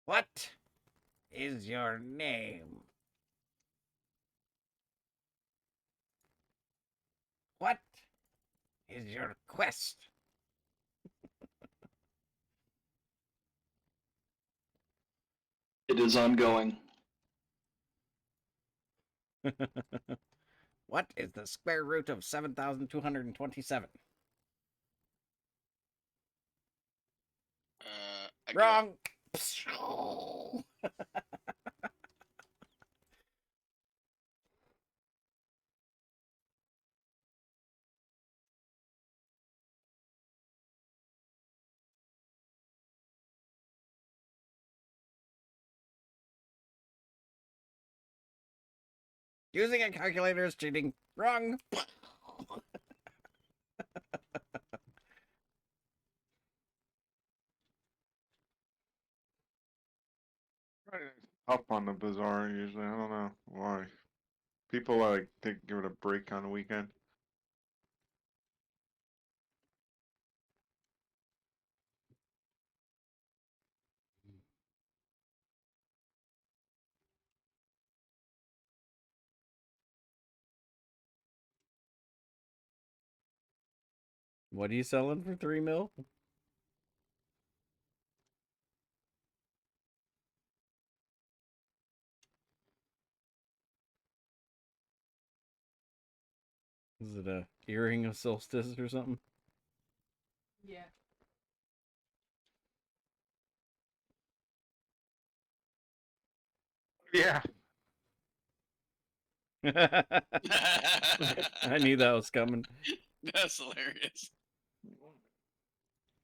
What is your name? What is your quest? It is ongoing. What is the square root of 7,227? I give up. Wrong. Using a calculator is cheating. Wrong. Up on the bazaar usually. I don't know why. People like to give it a break on the weekend. What are you selling for 3 mil? Is it a earring of solstice or something? Yeah. Yeah. I knew that was coming. That's hilarious.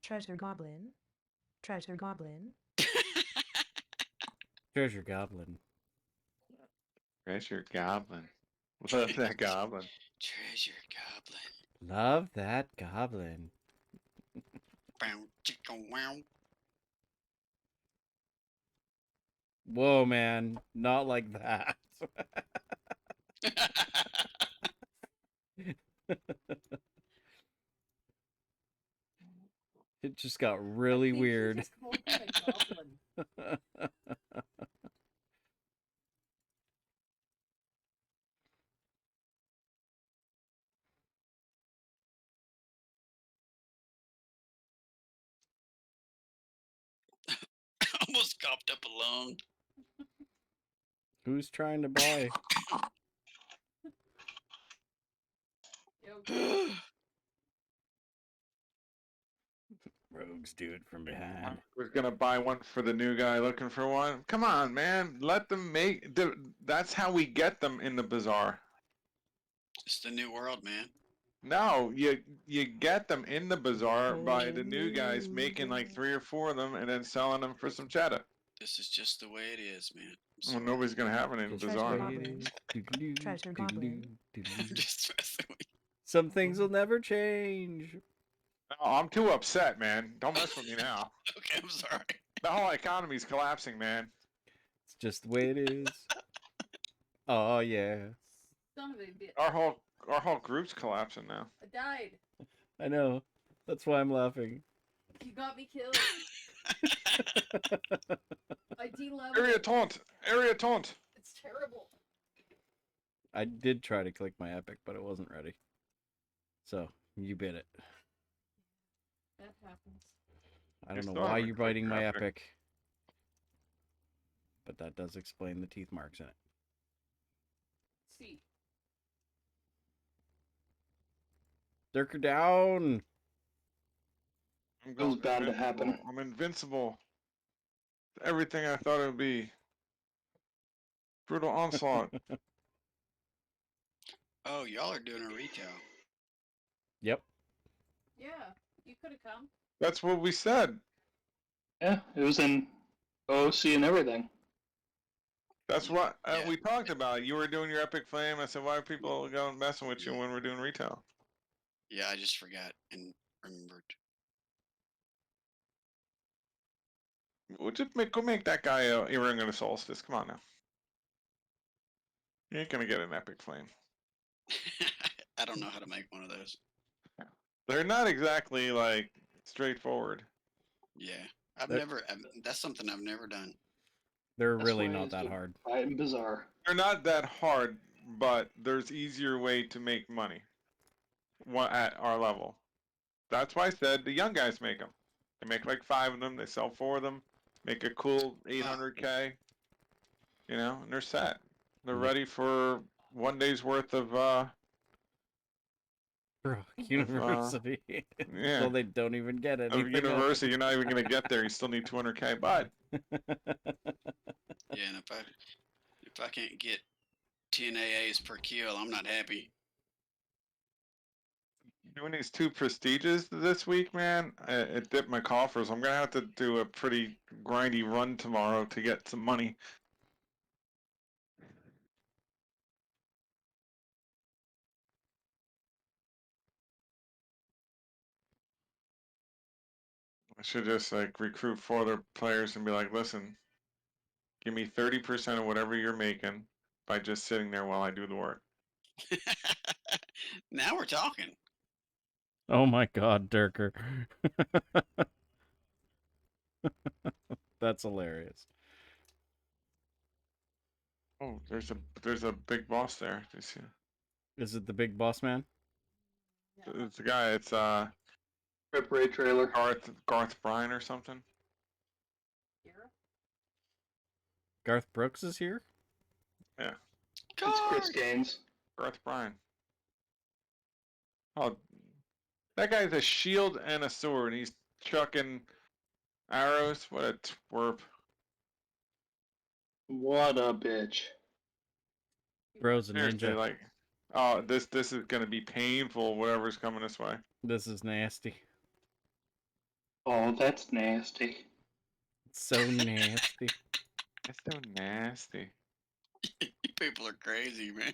Treasure Goblin. Treasure Goblin. Treasure Goblin. Treasure Goblin. Love that goblin. Treasure Goblin. Love that goblin. Bow, chicka, wow. Whoa, man. Not like that. It just got really I think weird. He just called him a goblin. Almost coughed up a lung. Who's trying to buy? Yo, Rogues do it from behind. Was gonna buy one for the new guy looking for one. Come on, man. Let them make. That's how we get them in the bazaar. It's the new world, man. No, you get them in the bazaar by the new guys making like 3 or 4 of them and then selling them for some cheddar. This is just the way it is, man. I'm Well, sorry. nobody's gonna have it in the Just Treasure bazaar. wait. Goblin. Doodaloo, Treasure doodaloo, Goblin. doodaloo. I'm just messing with you. Some things will never change. No, I'm too upset, man. Don't mess with me now. Okay, I'm sorry. The whole economy's collapsing, man. It's just the way it is. Oh, yeah. son of a bitch. Our whole group's collapsing now. I died. I know. That's why I'm laughing. You got me killed. I de-leveled. Area taunt! Area taunt! It's terrible. I did try to click my epic, but it wasn't ready. So, you bit it. That happens. I You don't know still why haven't you're clicked biting your my epic. epic. But that does explain the teeth marks in it. See. Dirker down! I'm It was bound to invincible. happen. I'm invincible. Everything I thought it would be. Brutal onslaught. Oh, y'all are doing a retail. Yep. Yeah, you could have come. That's what we said. Yeah, it was in OC and everything. That's what Yeah. we talked about. You were doing your epic flame. I said, why are people going messing with you when we're doing retail? Yeah, I just forgot and remembered. We'll just go make that guy a earring of the solstice. Come on now. You ain't gonna get an epic flame. I don't know how to make one of those. They're not exactly like straightforward. Yeah, I've That- never. That's something I've never done. They're That's really why not it's that to hard. Buy it in Bazaar. They're not that hard, but there's easier way to make money. At our level. That's why I said the young guys make them. They make like 5 of them. They sell 4 of them. Make a cool 800K. You know, and they're set. They're Yeah. ready for 1 day's worth of Rock University. yeah. So they don't even get of anything university. You're not even gonna get there. You still need 200K. But Yeah, and if I can't get 10 AAs per kill, I'm not happy. doing these 2 prestiges this week, man, it dipped my coffers. I'm gonna have to do a pretty grindy run tomorrow to get some money. I should just like recruit 4 other players and be like, listen, give me 30% of whatever you're making. by just sitting there while I do the work. Now we're talking. Oh my God, Durker. That's hilarious. Oh, there's a big boss there. Do you see? Is it the big boss man? It's the guy. It's Rip Ray trailer. Garth Bryan or something. Gareth? Garth Brooks is here? Yeah, It's Chris Card! Gaines. Garth Bryan. Oh, that guy's a shield and a sword. And he's chucking arrows. What a twerp. What a bitch. Bro's a Seriously, ninja. like, oh, this is gonna be painful. Whatever's coming this way. This is nasty. Oh, that's nasty. It's so nasty. It's so nasty. You people are crazy, man.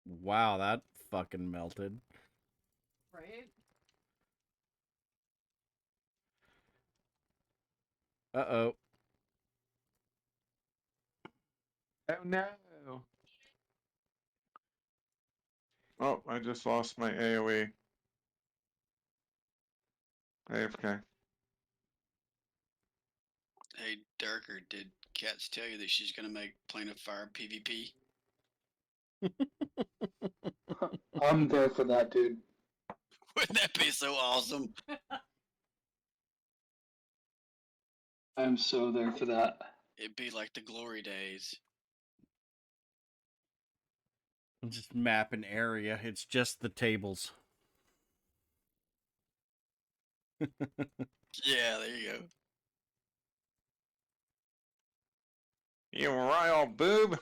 Wow, that fucking melted. Right? Uh-oh. Oh no. Oh, I just lost my AoE. AFK. Hey, Darker, did Cats tell you that she's gonna make Plane of Fire PvP? I'm there for that, dude. Wouldn't that be so awesome? I'm so there for that. It'd be like the glory days. Just map an area. It's just the tables. Yeah, there you go. You right, old boob.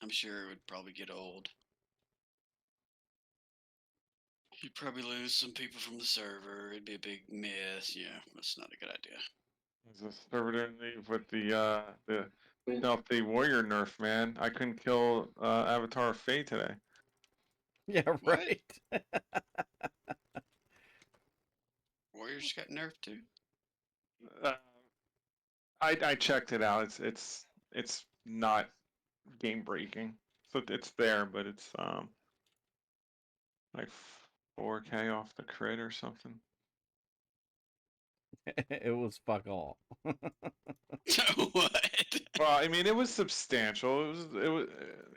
I'm sure it would probably get old. You'd probably lose some people from the server. It'd be a big mess. Yeah, that's not a good idea. There's a server didn't leave with the stealthy warrior nerf, man. I couldn't kill Avatar of Fate today. Yeah, What? right. Warriors got nerfed too. Uh, I checked it out. It's not game breaking. So it's there, but it's like 4K off the crit or something. It was fuck all. What? Well, I mean, it was substantial. It was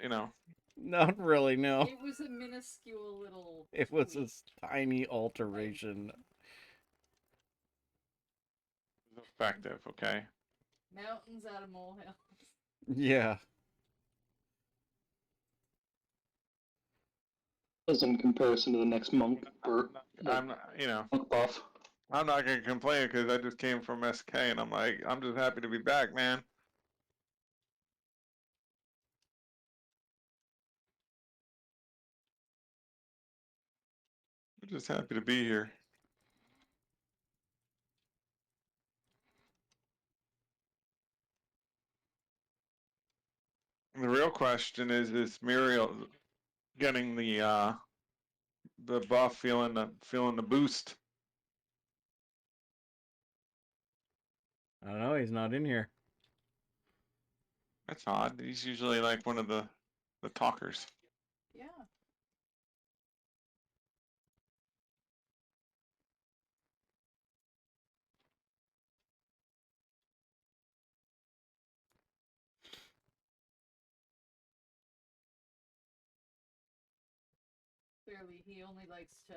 you know, Not really, no. It was a minuscule little. It was tweak. a tiny alteration. effective. Okay. Mountains out of molehills. Yeah. As in comparison to the next monk I'm not, you know, monk buff. I'm not gonna complain because I just came from SK and I'm like, I'm just happy to be back, man. I'm just happy to be here. The real question is Muriel getting the buff, feeling the boost? I don't know, he's not in here. That's odd. He's usually like one of the talkers. Yeah. Clearly, he only likes to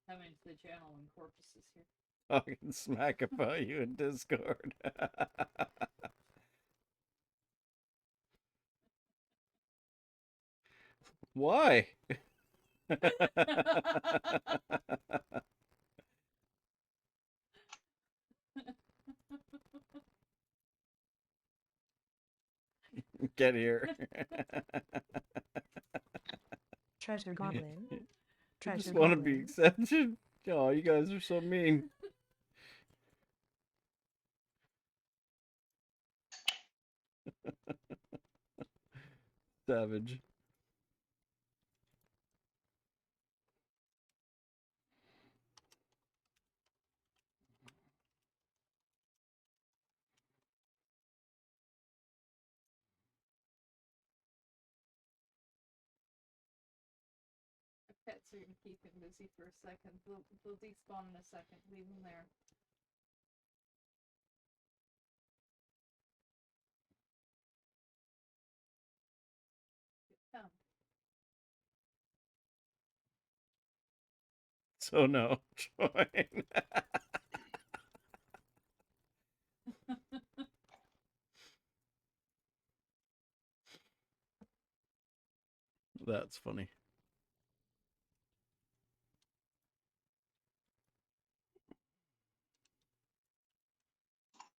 come into the channel when Corpus is here. Talking smack about you in Discord. Why? Get here. Treasure Goblin. I Treasure just want to be Goblin. accepted. Oh, you guys are so mean. Savage. Pets are gonna keep him busy for a second. They'll despawn in a second. Leave him there. Come. So no. Join. That's funny.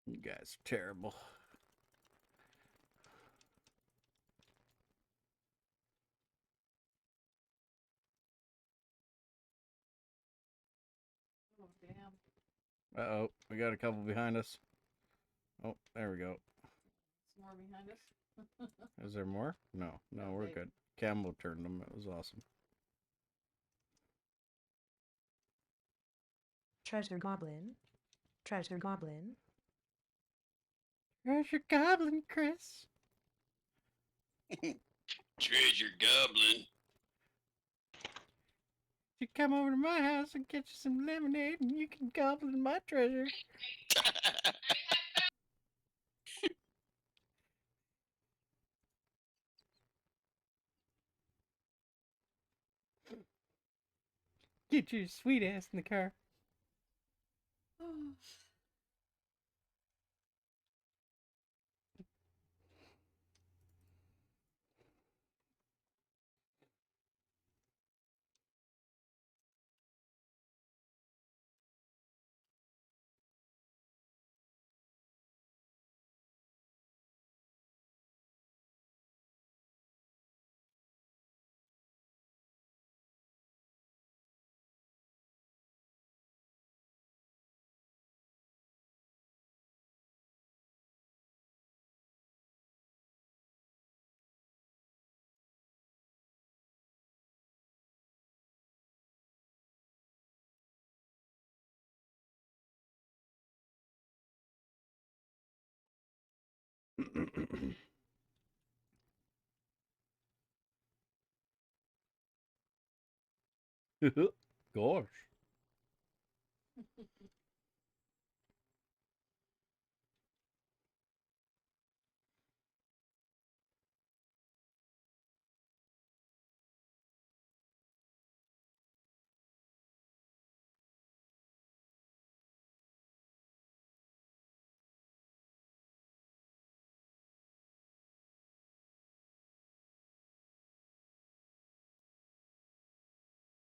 You guys are terrible. Oh damn. Uh-oh. We got a couple behind us. Oh, there we go. Some more behind us. Is there more? No. No, we're Okay. good. Cambo turned them. It was awesome. Treasure Goblin. Treasure Goblin. There's your goblin, Chris. Treasure goblin. You come over to my house and get you some lemonade and you can goblin my treasure. Get your sweet ass in the car. Gosh.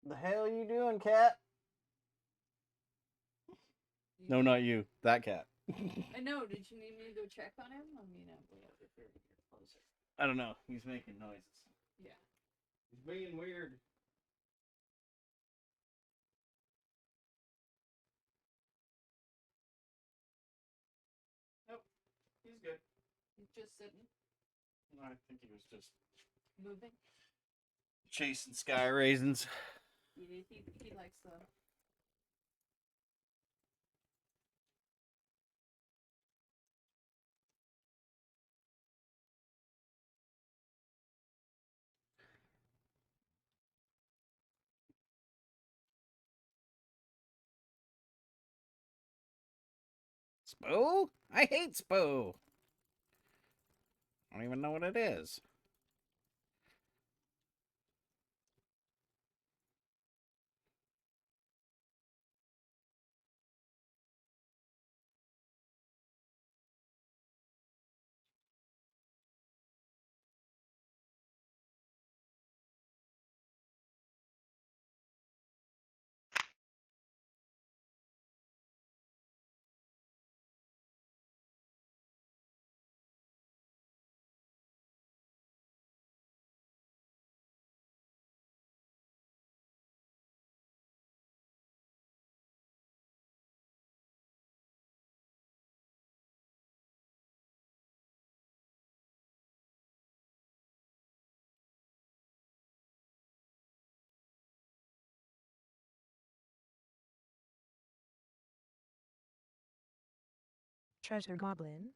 The hell you doing, cat? No, not you. That cat. I know. Did you need me to go check on him? I mean, whatever. If you're closer. I don't know. He's making noises. Yeah. He's being weird. Nope. He's good. He's just sitting, I think he was just moving. chasing sky raisins. He likes the. Spo? I hate Spo. I don't even know what it is. Treasure Goblin.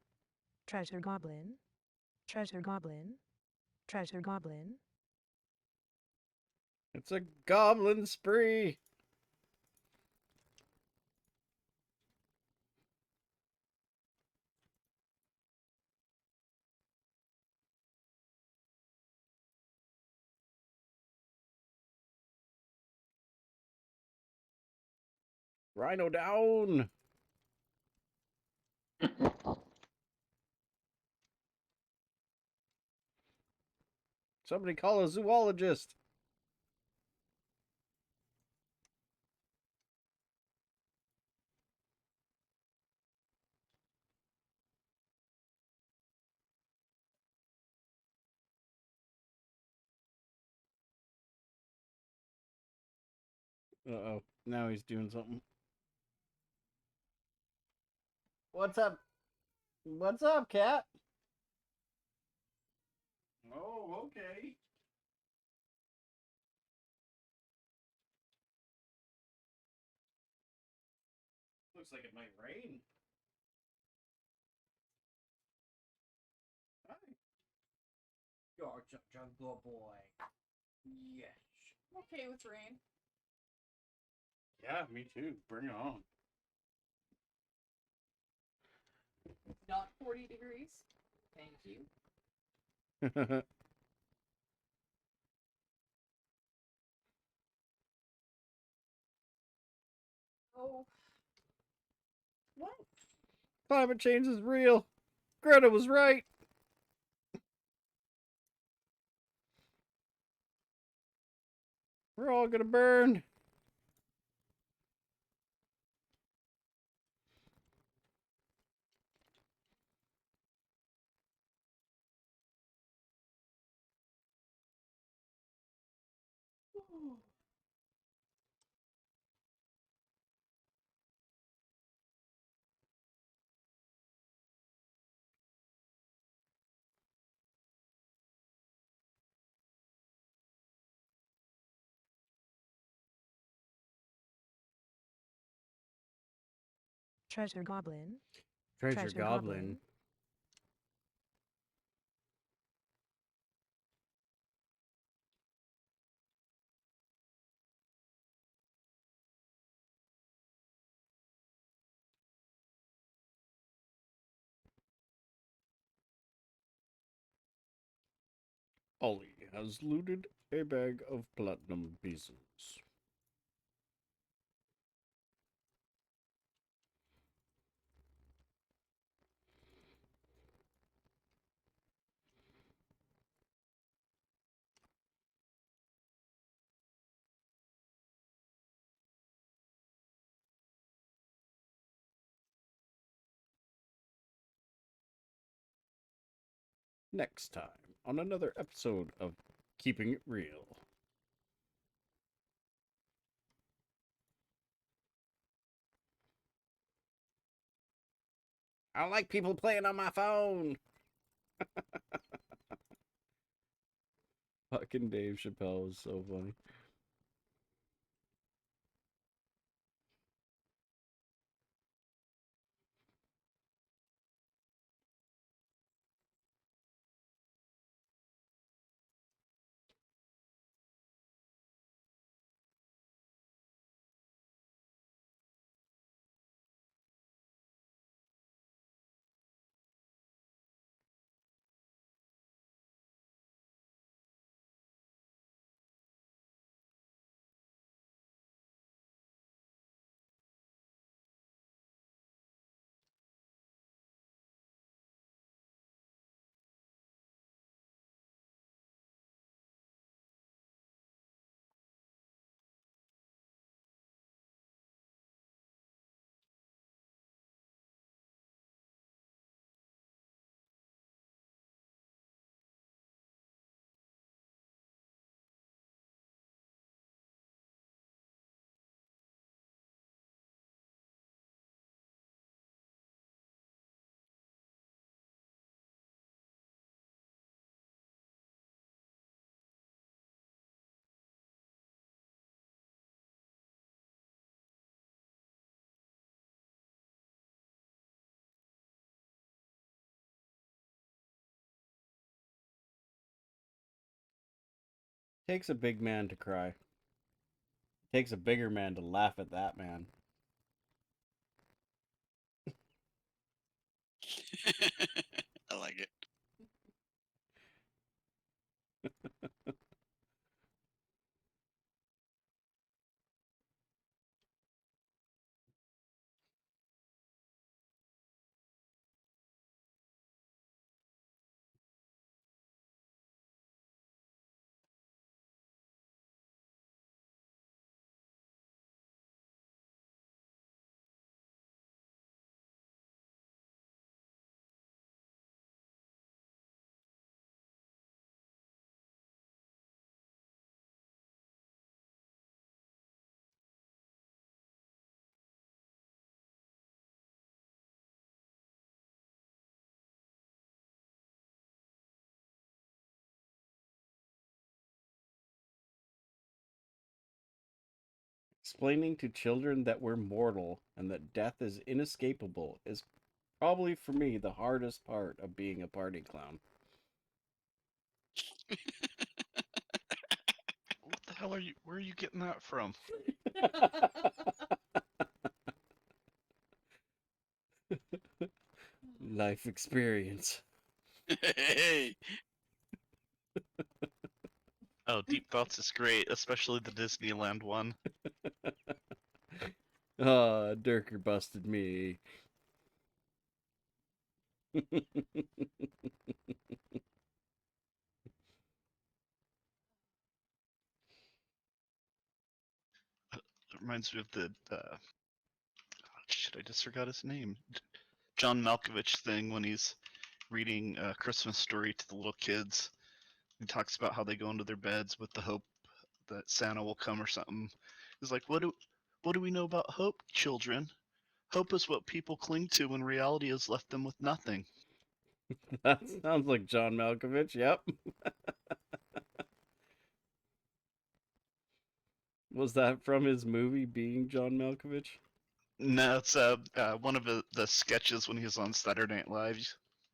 Treasure Goblin. Treasure Goblin. Treasure Goblin. It's a goblin spree. Rhino down. Somebody call a zoologist. Uh-oh. Now he's doing something. What's up? What's up, cat? Oh, okay. Looks like it might rain. Hi. You're such a good boy. Yes. I'm okay with rain. Yeah, me too. Bring it on. Not 40 degrees. Thank you. Oh. What? Climate change is real. Greta was right. We're all gonna burn. Treasure Goblin. Treasure Treasure goblin. Goblin. Ollie has looted a bag of platinum pieces. Next time on another episode of Keeping It Real. I don't like people playing on my phone. Fucking Dave Chappelle is so funny. Takes a big man to cry. Takes a bigger man to laugh at that man. I like it. Explaining to children that we're mortal and that death is inescapable is probably for me the hardest part of being a party clown. What the hell are you? Where are you getting that from? Life experience. Hey, Oh, Deep Thoughts is great, especially the Disneyland one. Ah, Durker busted me. It reminds me of the shit. I just forgot his name. John Malkovich thing when he's reading a Christmas Story to the little kids. He talks about how they go into their beds with the hope that Santa will come or something. He's like, what do we know about hope, children? Hope is what people cling to when reality has left them with nothing. That sounds like John Malkovich. Yep. Was that from his movie Being John Malkovich? No, it's one of the sketches when he was on Saturday Night Live.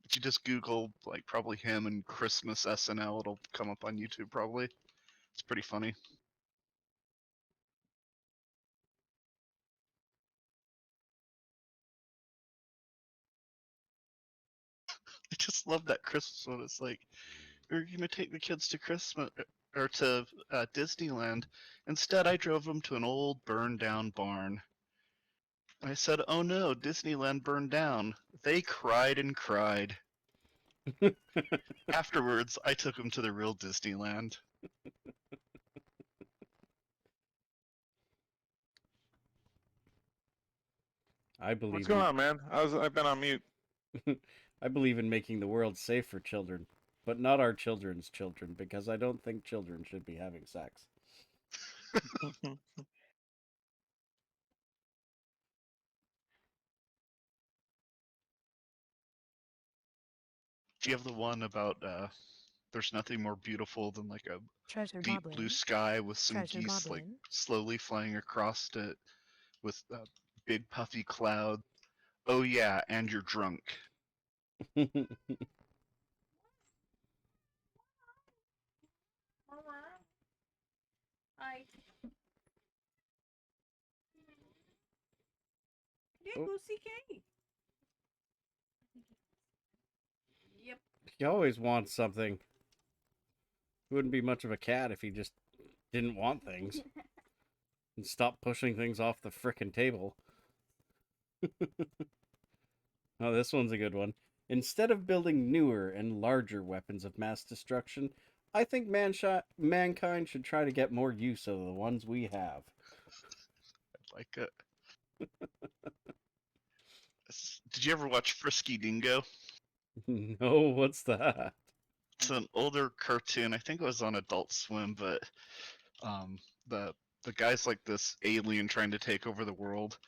If you just Google like probably him and Christmas SNL, it'll come up on YouTube probably. It's pretty funny. I just love that Christmas one. It's like we're gonna take the kids to Christmas or to Disneyland. Instead, I drove them to an old burned down barn. I said, "Oh no, Disneyland burned down." They cried and cried. Afterwards, I took them to the real Disneyland. I What's believe going in on, man? I've been on mute. I believe in making the world safe for children, but not our children's children because I don't think children should be having sex. Do you have the one about there's nothing more beautiful than like a Treasure deep blue Goblin. sky with some Treasure geese like Goblin. slowly flying across it with a big puffy cloud. Oh yeah, and you're drunk. I yeah, Oh. go see Kate. Yep. He always wants something. He wouldn't be much of a cat if he just didn't want things and stopped pushing things off the frickin' table. Oh, this one's a good one. Instead of building newer and larger weapons of mass destruction, I think mankind should try to get more use out of the ones we have. I like it. Did you ever watch Frisky Dingo? No, what's that? It's an older cartoon. I think it was on Adult Swim, but um, the the guy's like this alien trying to take over the world,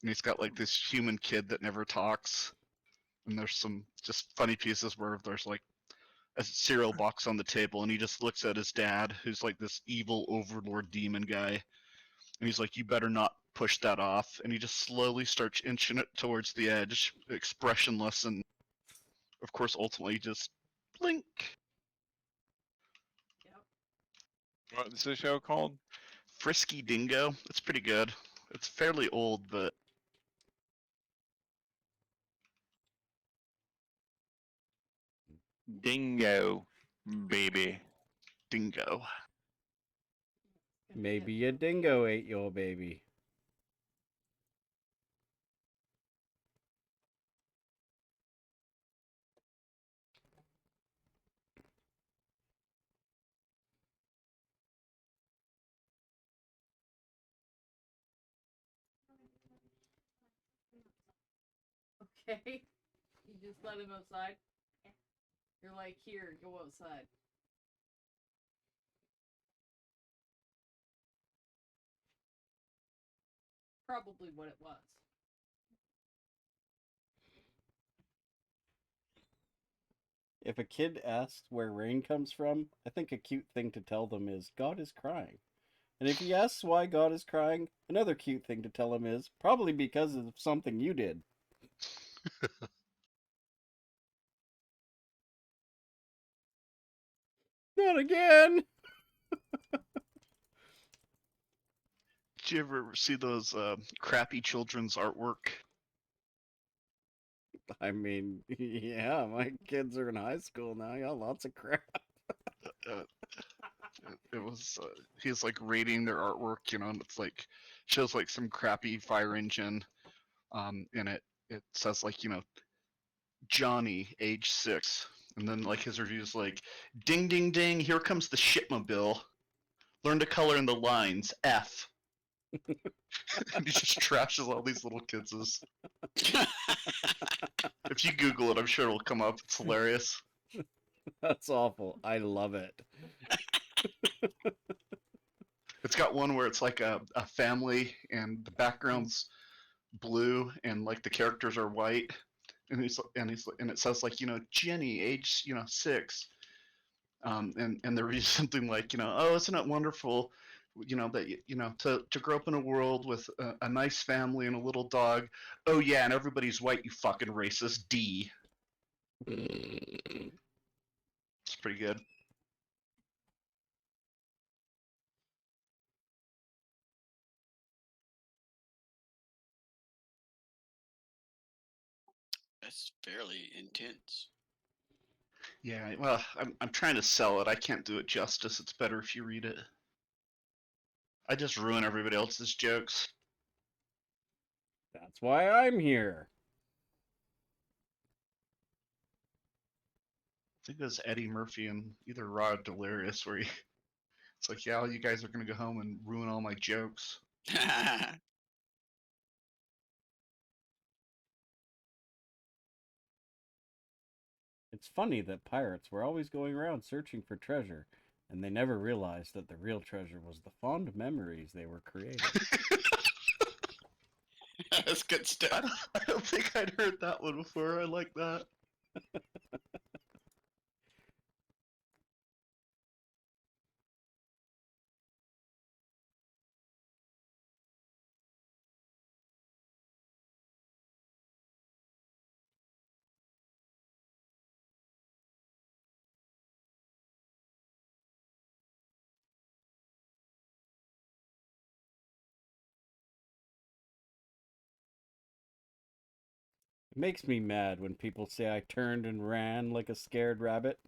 and he's got like this human kid that never talks. And there's some just funny pieces where there's like a cereal box on the table, and he just looks at his dad, who's like this evil overlord demon guy, and he's like, "You better not push that off." And he just slowly starts inching it towards the edge, expressionless, and of course, ultimately just blink. Yep. What's the show called? Frisky Dingo. It's pretty good. It's fairly old, but Dingo, baby. Dingo. Maybe a dingo ate your baby. Okay. You just let him outside. You're like, here, go outside. Probably what it was. If a kid asks where rain comes from, I think a cute thing to tell them is God is crying. And if he asks why God is crying, another cute thing to tell him is probably because of something you did. Not again! Did you ever see those crappy children's artwork? I mean, yeah, my kids are in high school now. I got lots of crap. Uh, it was he's like rating their artwork, and it's like shows like some crappy fire engine, and it says like Johnny, age 6, and then like his reviews like, ding ding ding, here comes the shipmobile. Learn to color in the lines. F. And he just trashes all these little kids'. If you Google it, I'm sure it'll come up. It's hilarious. That's awful. I love it. It's got one where it's like a family and the background's blue and like the characters are white, and and it says like Jenny, age 6, and there is something like oh, isn't it wonderful, that to grow up in a world with a nice family and a little dog. Oh yeah, and everybody's white, you fucking racist. D. It's pretty good. That's fairly intense. Yeah, well, I'm trying to sell it. I can't do it justice. It's better if you read it. I just ruin everybody else's jokes. That's why I'm here. I think it was Eddie Murphy and either Rod Delirious where it's like, yeah, you guys are gonna go home and ruin all my jokes. It's funny that pirates were always going around searching for treasure, and they never realized that the real treasure was the fond memories they were creating. That's good I stuff. don't, I don't think I'd heard that one before. I like that. It makes me mad when people say I turned and ran like a scared rabbit.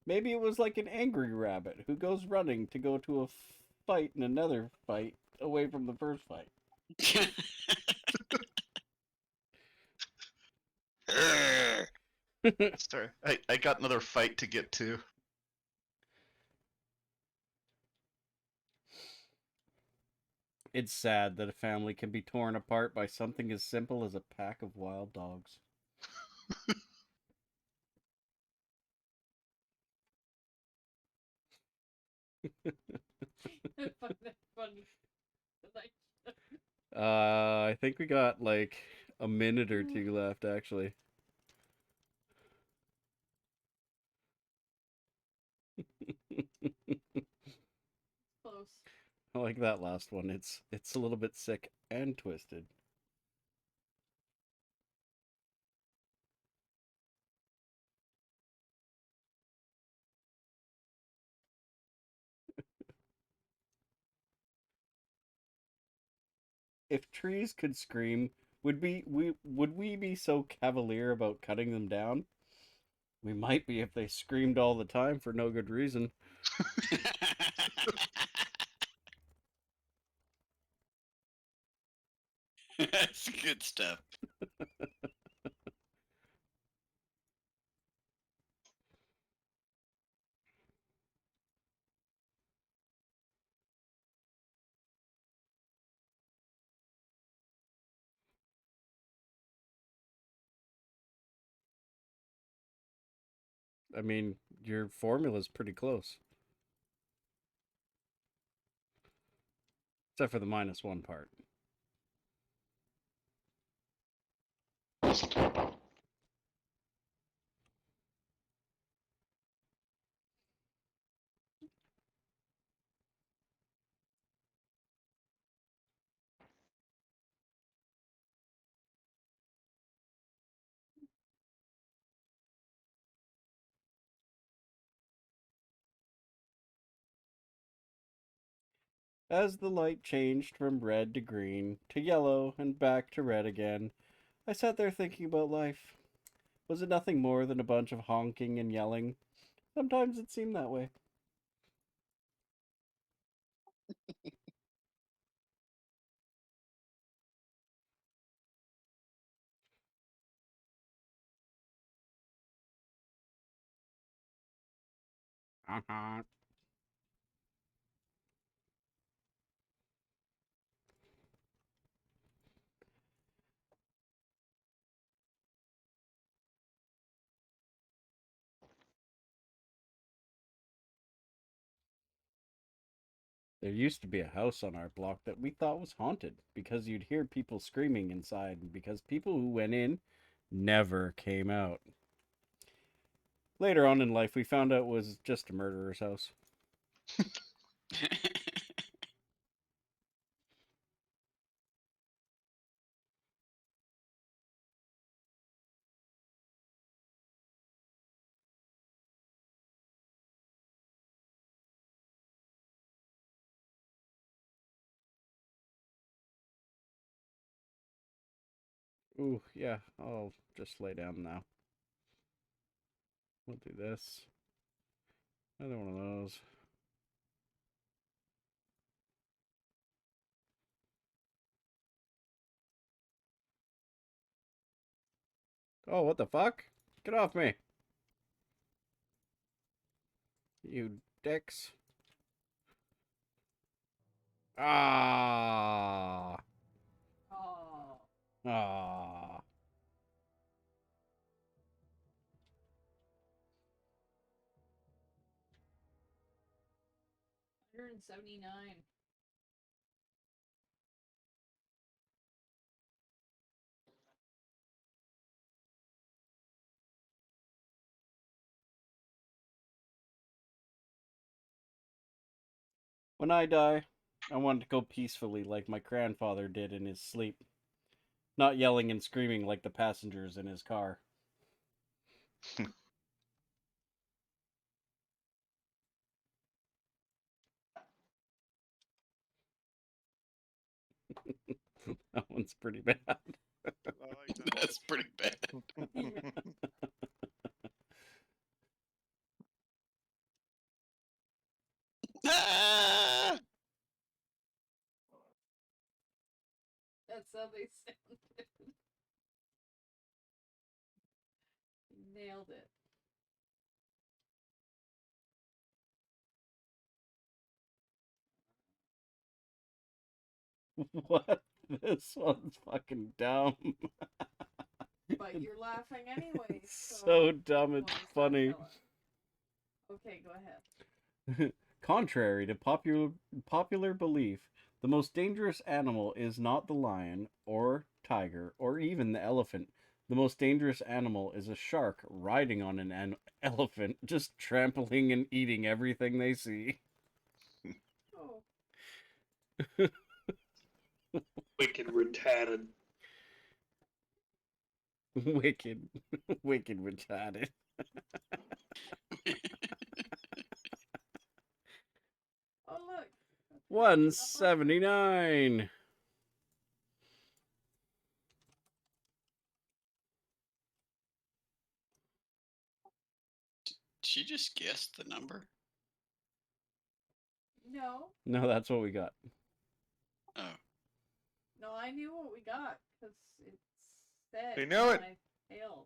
Maybe it was like an angry rabbit who goes running to go to a fight in another fight away from the first fight. Sorry, I got another fight to get to. It's sad that a family can be torn apart by something as simple as a pack of wild dogs. I find that funny. Like, I think we got like a minute or two left, actually. close. I like that last one. It's a little bit sick and twisted. if trees could scream, would we be so cavalier about cutting them down? We might be if they screamed all the time for no good reason. That's good stuff. I mean, your formula's pretty close. Except for the -1 part. As the light changed from red to green to yellow and back to red again, I sat there thinking about life. Was it nothing more than a bunch of honking and yelling? Sometimes it seemed that way. Uh-huh. There used to be a house on our block that we thought was haunted because you'd hear people screaming inside and because people who went in never came out. Later on in life, we found out it was just a murderer's house. Ooh, yeah, I'll just lay down now. We'll do this. Another one of those. Oh, what the fuck? Get off me! You dicks. Ah! Oh, Ah! 179. When I die, I want to go peacefully like my grandfather did in his sleep, not yelling and screaming like the passengers in his car. That one's pretty bad. I like that. That's pretty bad. Ah! That's how they sounded. Nailed it. What? This one's fucking dumb. But you're laughing anyway. So dumb, what it's does that funny. tell us? Okay, go ahead. Contrary to popular belief, the most dangerous animal is not the lion or tiger or even the elephant. The most dangerous animal is a shark riding on an elephant, just trampling and eating everything they see. Oh, Wicked retarded. Wicked, wicked retarded. oh look. 179. she just guess the number? No, No, that's what we got. Oh, no, I knew what we got because it said We know it. I failed.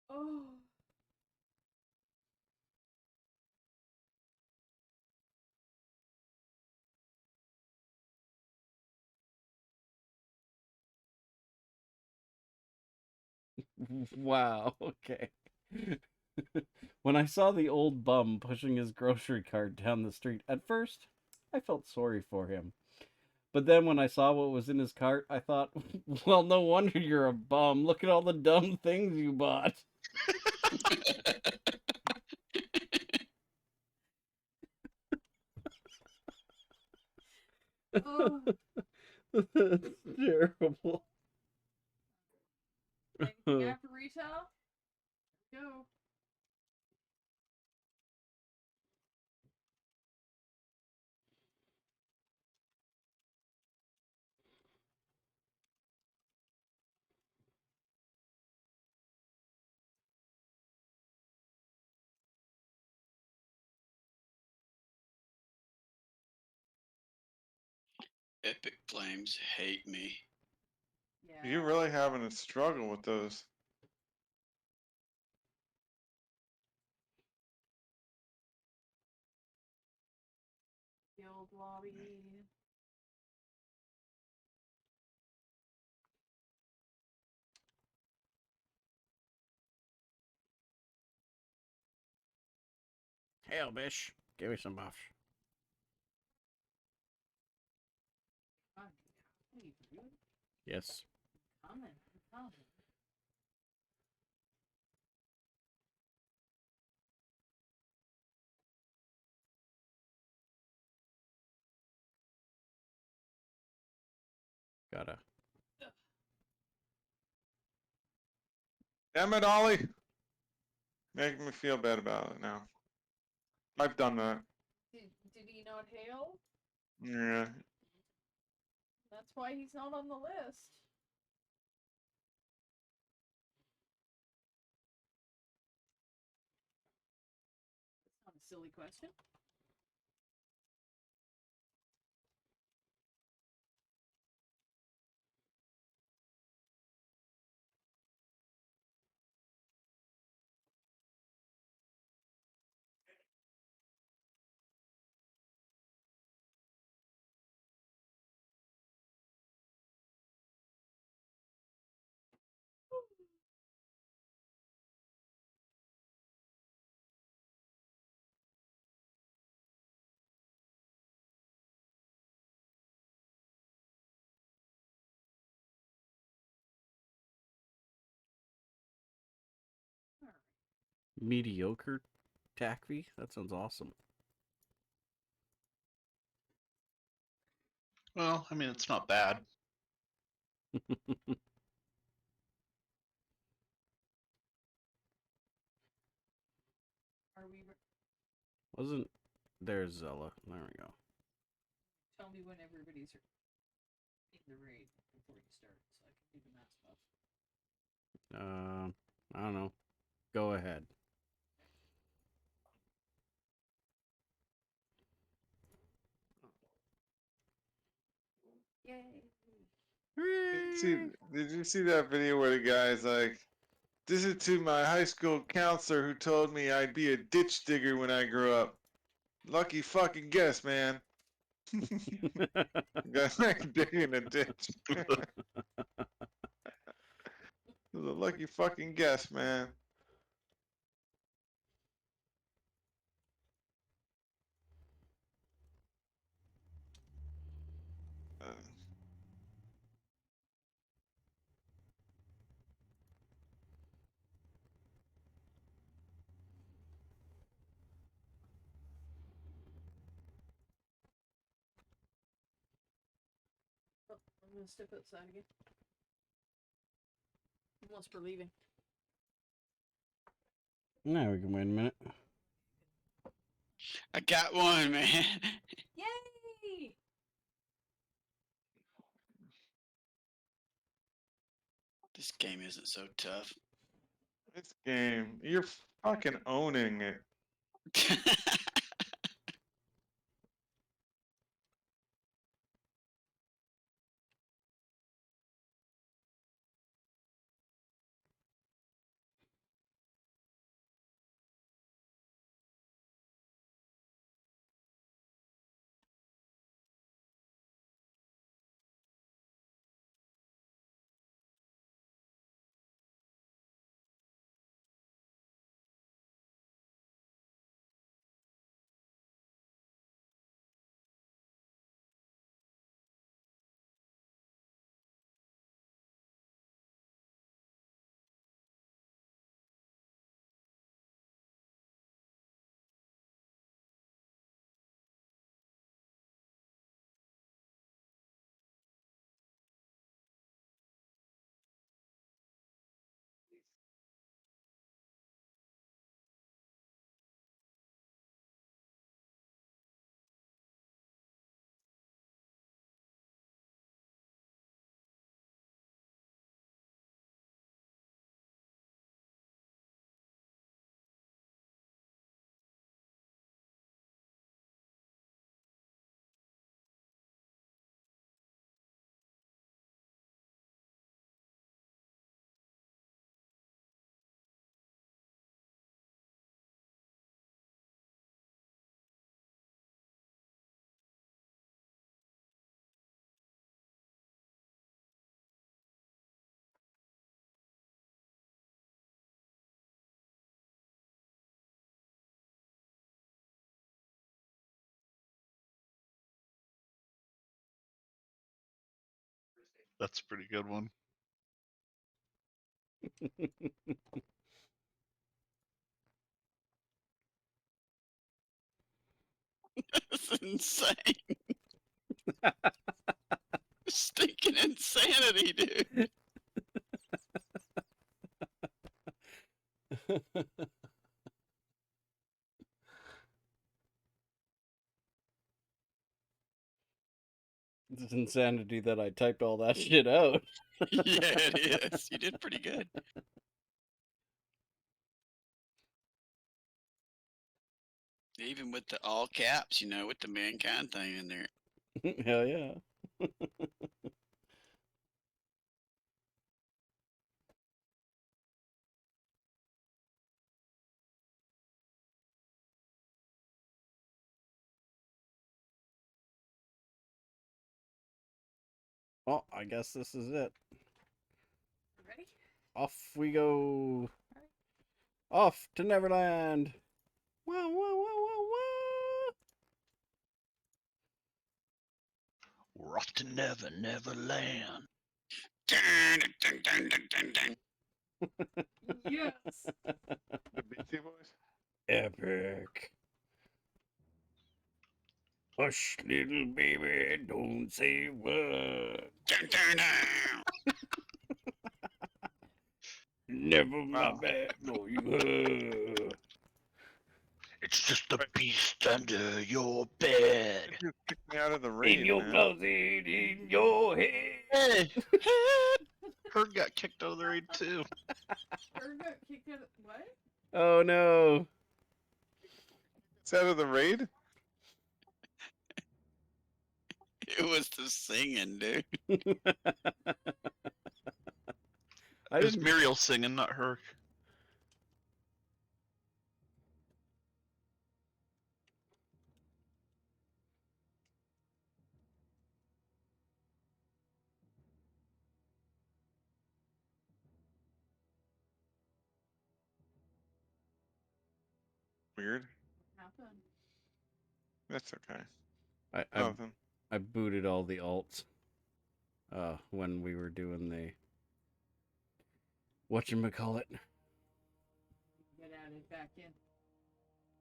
Oh. Wow, okay. When I saw the old bum pushing his grocery cart down the street, at first, I felt sorry for him. But then when I saw what was in his cart, I thought, well, no wonder you're a bum. Look at all the dumb things you bought. Oh. That's terrible. Anything after retail? Go. Epic Flames hate me. Yeah. You're really having a struggle with those. Guild lobby. Hell, bish. Give me some buffs. God, you rude. Yes. Coming. Coming. Gotta. Damn it, Ollie. Making me feel bad about it now. I've done that. Did he not hail? Yeah. That's why he's not on the list. That's not a silly question. Alright. Mediocre Takvi? That sounds awesome. Well, I mean, it's not bad. Are we? Wasn't there Zella? There we go. Tell me when everybody's in the raid before you start, so I can do the math stuff. I don't know. Go ahead. Yay! Did you see that video where the guy's like, this is to my high school counselor who told me I'd be a ditch digger when I grew up. Lucky fucking guess, man. Guy's like digging a ditch. It was a lucky fucking guess, man. Uh, Oh, I'm gonna step outside again. Unless we're leaving. Now we can wait a minute. I got one, man. Yay! This game isn't so tough. This game, you're fucking owning it. That's a pretty good one. It's insane. Stinking insanity, dude. It's insanity that I typed all that shit out. Yeah, it is. You did pretty good. Even with the all caps, with the mankind thing in there. Hell yeah. Well, I guess this is it. Ready? Off we go. Off to Neverland. Wow, wow, wow, wow, wow. We're off to Neverland. Dun, dun, dun, dun, dun, dun. Yes. The Beastie Boys? Epic. Hush, little baby, don't say a word. Dun, dun, dun. Never my Wow. bad, no you heard. It's just the beast under your bed. You kicked me out of the In raid, your man. closet, in your head. Hey! Herb got kicked out of the raid too. Bird got kicked out of what? Oh no. It's out of the raid? It was the singing, dude. I It was didn't. Muriel singing, not her. Weird. Happened. That's okay. I Nothing. I booted all the alts. When we were doing the whatchamacallit. Get added back in.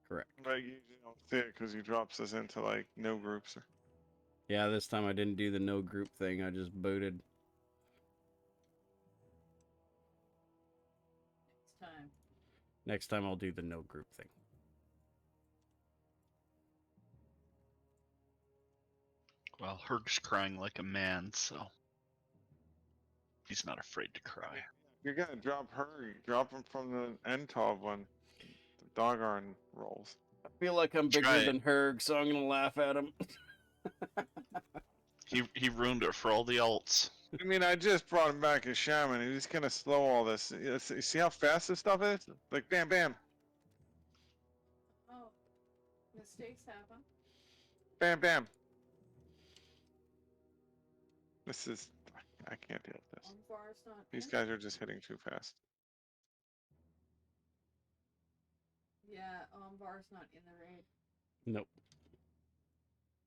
Correct. I usually don't see it because he drops us into like no groups. Yeah, this time I didn't do the no group thing. I just booted. Next time. Next time I'll do the no group thing. Well, Herc's crying like a man, so he's not afraid to cry. You're gonna drop her. Drop him from the NTOB when the dog arm rolls. I feel like I'm bigger Try it. than Herg, so I'm gonna laugh at him. He ruined it for all the alts. I mean, I just brought him back as shaman. He's gonna slow all this. You see how fast this stuff is? Like bam, bam, Oh, mistakes happen. bam, bam. This is. I can't deal with this. Umvar's not These in. guys are just hitting too fast. Yeah, Umvar's not in the raid. Nope.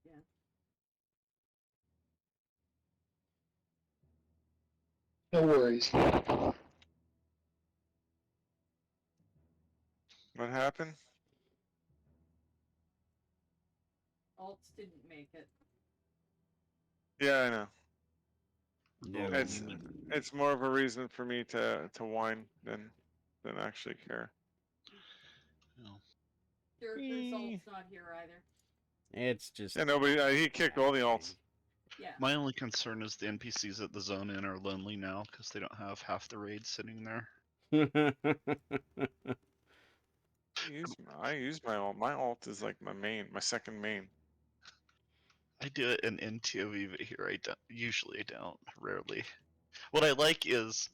Yeah. No worries. What happened? Alts didn't make it. Yeah, I know. No. It's more of a reason for me to whine than actually care. No. Your result's not here either. It's just. Yeah, nobody. He kicked all the alts. Yeah. My only concern is the NPCs at the zone in are lonely now because they don't have half the raid sitting there. I use my alt. My alt is like my main, my second main. I do it in NTOV, but here I don't. Usually I don't. Rarely. What I like is,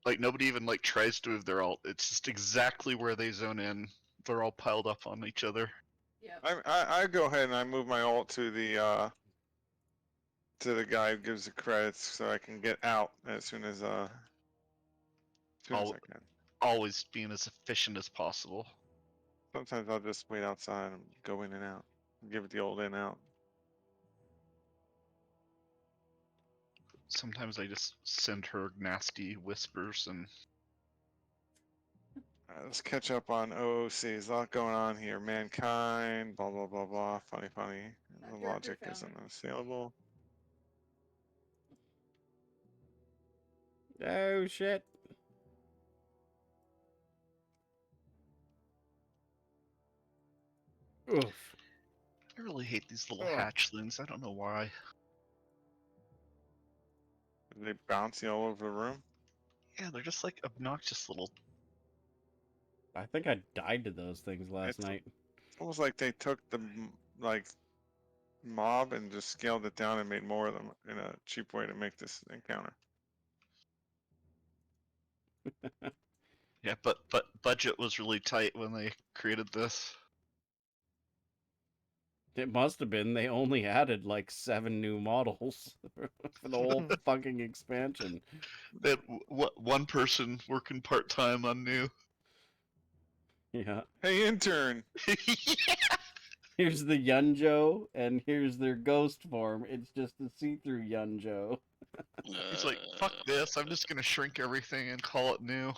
like, nobody even like tries to move their alt. It's just exactly where they zone in. They're all piled up on each other. Yep. I go ahead and I move my alt to the guy who gives the credits so I can get out as soon as I can. Always being as efficient as possible. Sometimes I'll just wait outside and go in and out. Give it the old in out. Sometimes I just send her nasty whispers and Alright, let's catch up on OOC. There's a lot going on here. Mankind, blah blah blah blah. Funny. The Director logic found isn't it. unassailable. Oh shit. Oof. I really hate these little Ugh. hatchlings. I don't know why. Are they bouncy all over the room? Yeah, they're just like obnoxious little. I think I died to those things last It's- night. It's almost like they took the like mob and just scaled it down and made more of them in a cheap way to make this encounter. Yeah, but budget was really tight when they created this. It must have been. They only added like 7 new models for the whole fucking expansion. They had one person working part time on new. Yeah. Hey intern! Here's the Yunjo, and here's their ghost form. It's just a see-through Yunjo. He's like, fuck this, I'm just gonna shrink everything and call it new.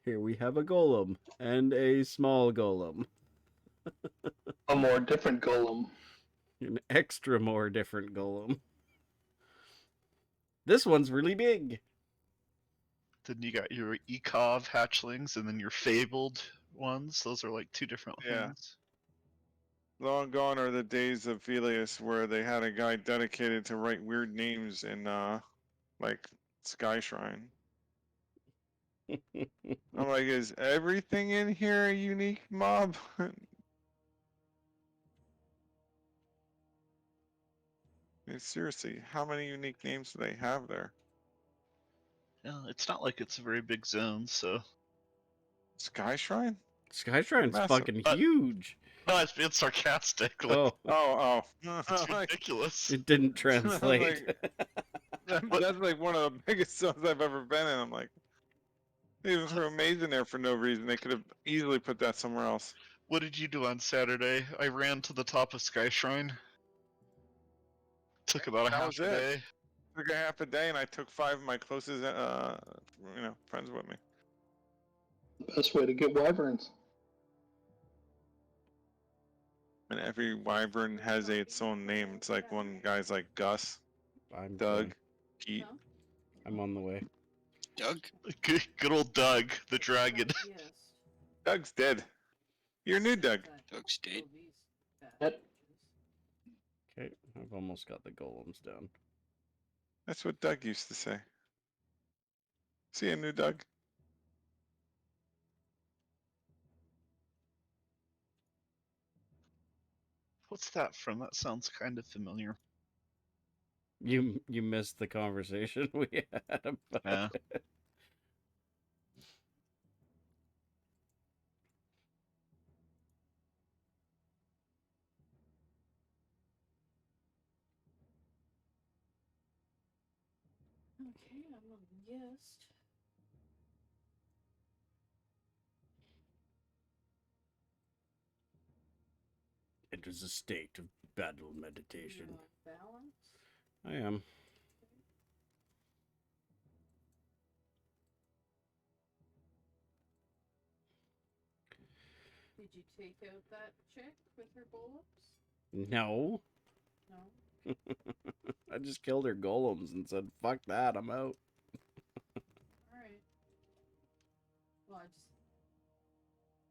Here we have a golem and a small golem. A more different golem. An extra more different golem. This one's really big. Then you got your Ekov hatchlings and then your fabled ones. Those are like two different Yeah. things. Long gone are the days of Velius where they had a guy dedicated to write weird names in like Sky Shrine. I'm like, is everything in here a unique mob? I mean, seriously, how many unique names do they have there? Yeah, it's not like it's a very big zone, so. Sky Shrine? Sky Shrine's Massive. fucking huge. No, it's being sarcastic. Like, Oh, Oh. it's ridiculous. it didn't translate. That's like one of the biggest zones I've ever been in. I'm like, they even threw a maze in there for no reason. They could have easily put that somewhere else. What did you do on Saturday? I ran to the top of Sky Shrine. Took about a That half was a it. day. Took a half a day, and I took 5 of my closest, friends with me. The best way to get wyverns. And every wyvern has its own name. It's like one guy's like Gus, I'm Doug, coming. Pete. No? I'm on the way. Doug? Good old Doug, the dragon. Yes. Doug's dead. You're new, Doug. Doug's dead. Yep. Okay, I've almost got the golems down. That's what Doug used to say. See you, new Doug. What's that from? That sounds kind of familiar. You missed the conversation we had about Yeah. it. Okay, I'm on yes. Enters a state of battle meditation. Balance. I am. Did you take out that chick with her bullets? No. No. I just killed her golems and said, fuck that, I'm out. Alright. Well, I just,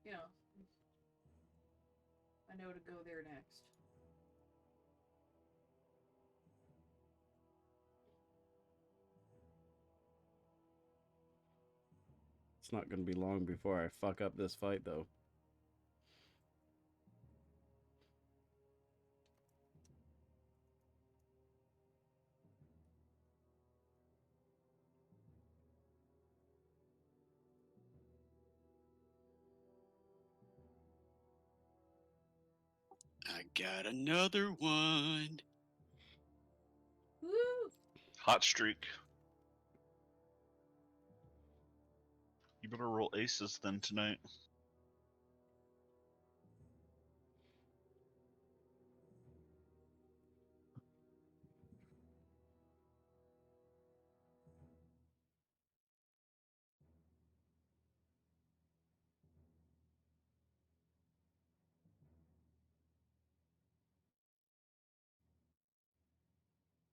you know, I know to go there next. It's not going to be long before I fuck up this fight, though. I got another one. Woo! Hot streak. You better roll aces then tonight.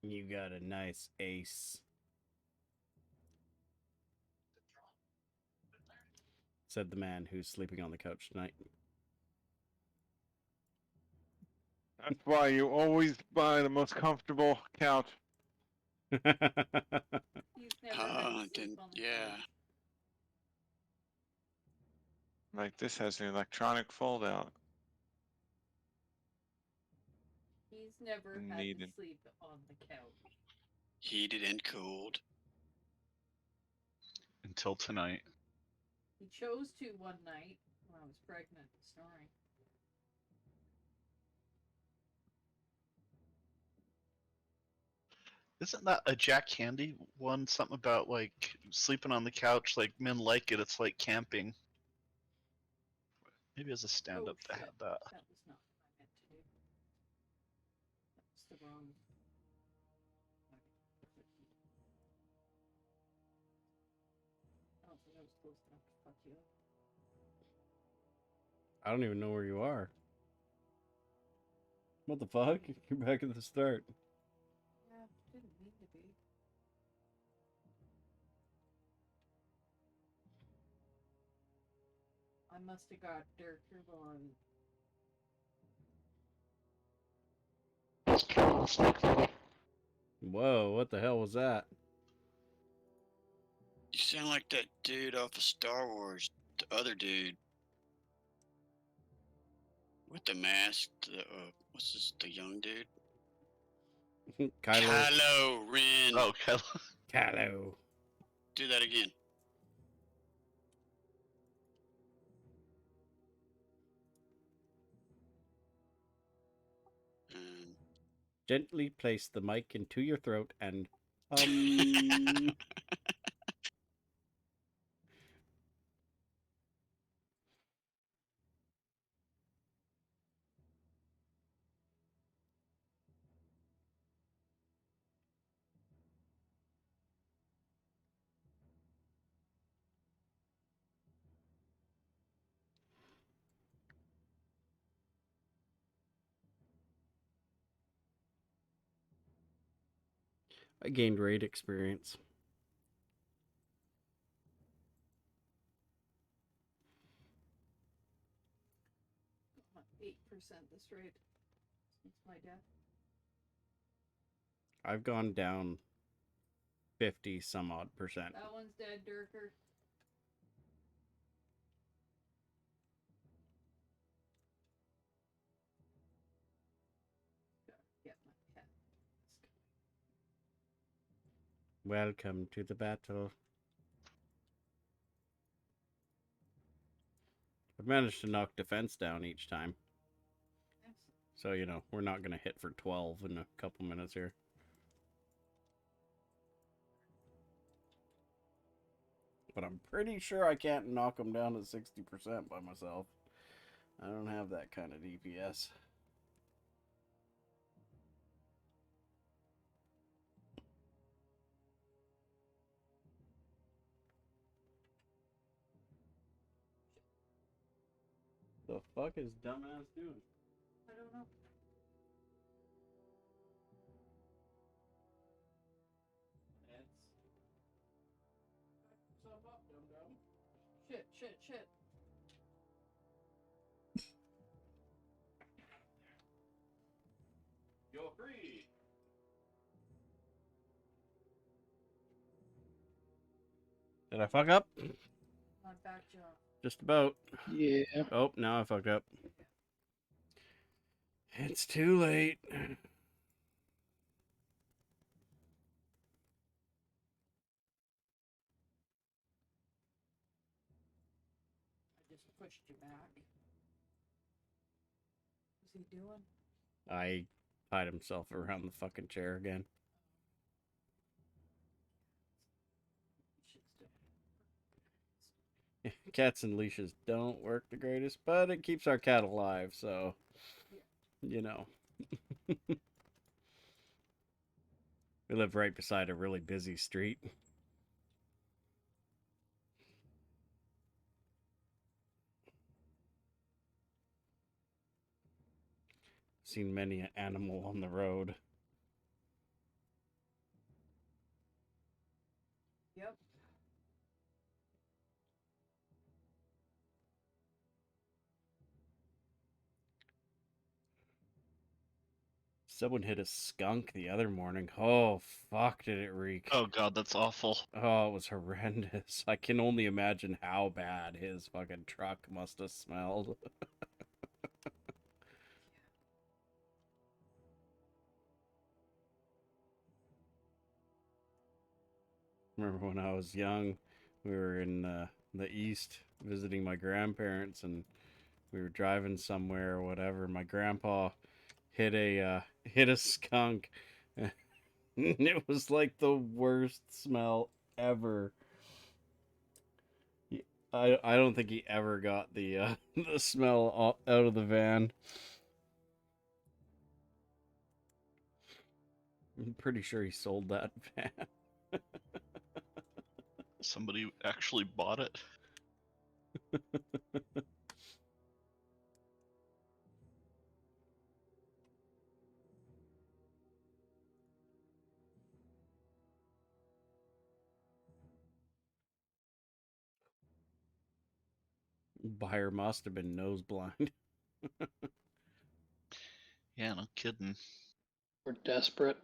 You got a nice ace. Said the man who's sleeping on the couch tonight. That's why you always buy the most comfortable couch. He's never had to sleep Then, on the yeah. couch. Like this has an electronic fold out. He's never had Needed. to sleep on the couch. Heated and cooled. Until tonight. He chose to one night when I was pregnant and snoring. Isn't that a Jack Candy one? Something about like sleeping on the couch, like men like it. It's like camping. Maybe as a stand-up Oh, that shit. had that. That was not what I meant to do. That was the wrong. I don't think I was close enough to fuck you up. I don't even know where you are. What the fuck? You're back at the start. Yeah, didn't mean to be. I must have got Dirk Von. Whoa, what the hell was that? You sound like that dude off of Star Wars. The other dude. With the mask. What's this? The young dude? Kylo. Kylo Ren. Oh, Kylo. Do that again. Um, Gently place the mic into your throat and I gained raid experience. this raid since my death. I've gone down 50 some odd percent. That one's dead, Durker. Gotta get my pet. Welcome to the battle. I've managed to knock defense down each time. Excellent. So, you know, we're not going to hit for 12 in a couple minutes here. But I'm pretty sure I can't knock them down to 60% by myself. I don't have that kind of DPS. The fuck is dumbass doing? I don't know. Up, dum-dum. Shit. You're free. Did I fuck up? My back jaw. Just about. Yeah. Oh, now I fucked up. It's too late. I just pushed you back. What's he doing? I tied himself around the fucking chair again. Shit's still. Cats and leashes don't work the greatest, but it keeps our cat alive, so, you know. We live right beside a really busy street. Seen many an animal on the road. Yep. Someone hit a skunk the other morning. Oh, fuck, did it reek. Oh god, that's awful. Oh, it was horrendous. I can only imagine how bad his fucking truck must have smelled. Remember when I was young, we were in the east visiting my grandparents, and we were driving somewhere or whatever. My grandpa hit a skunk, and it was like the worst smell ever. I don't think he ever got the the smell out of the van. I'm pretty sure he sold that van. Somebody actually bought it. Buyer must have been nose blind. Yeah, no kidding. We're desperate.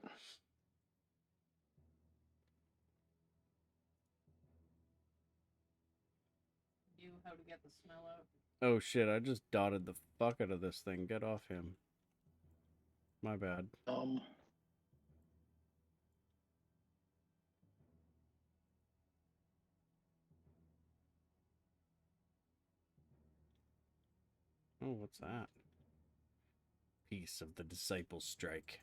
Knew how to get the smell out. Oh shit, I just dotted the fuck out of this thing. Get off him. My bad. Oh, what's that? Piece of the Disciples' Strike.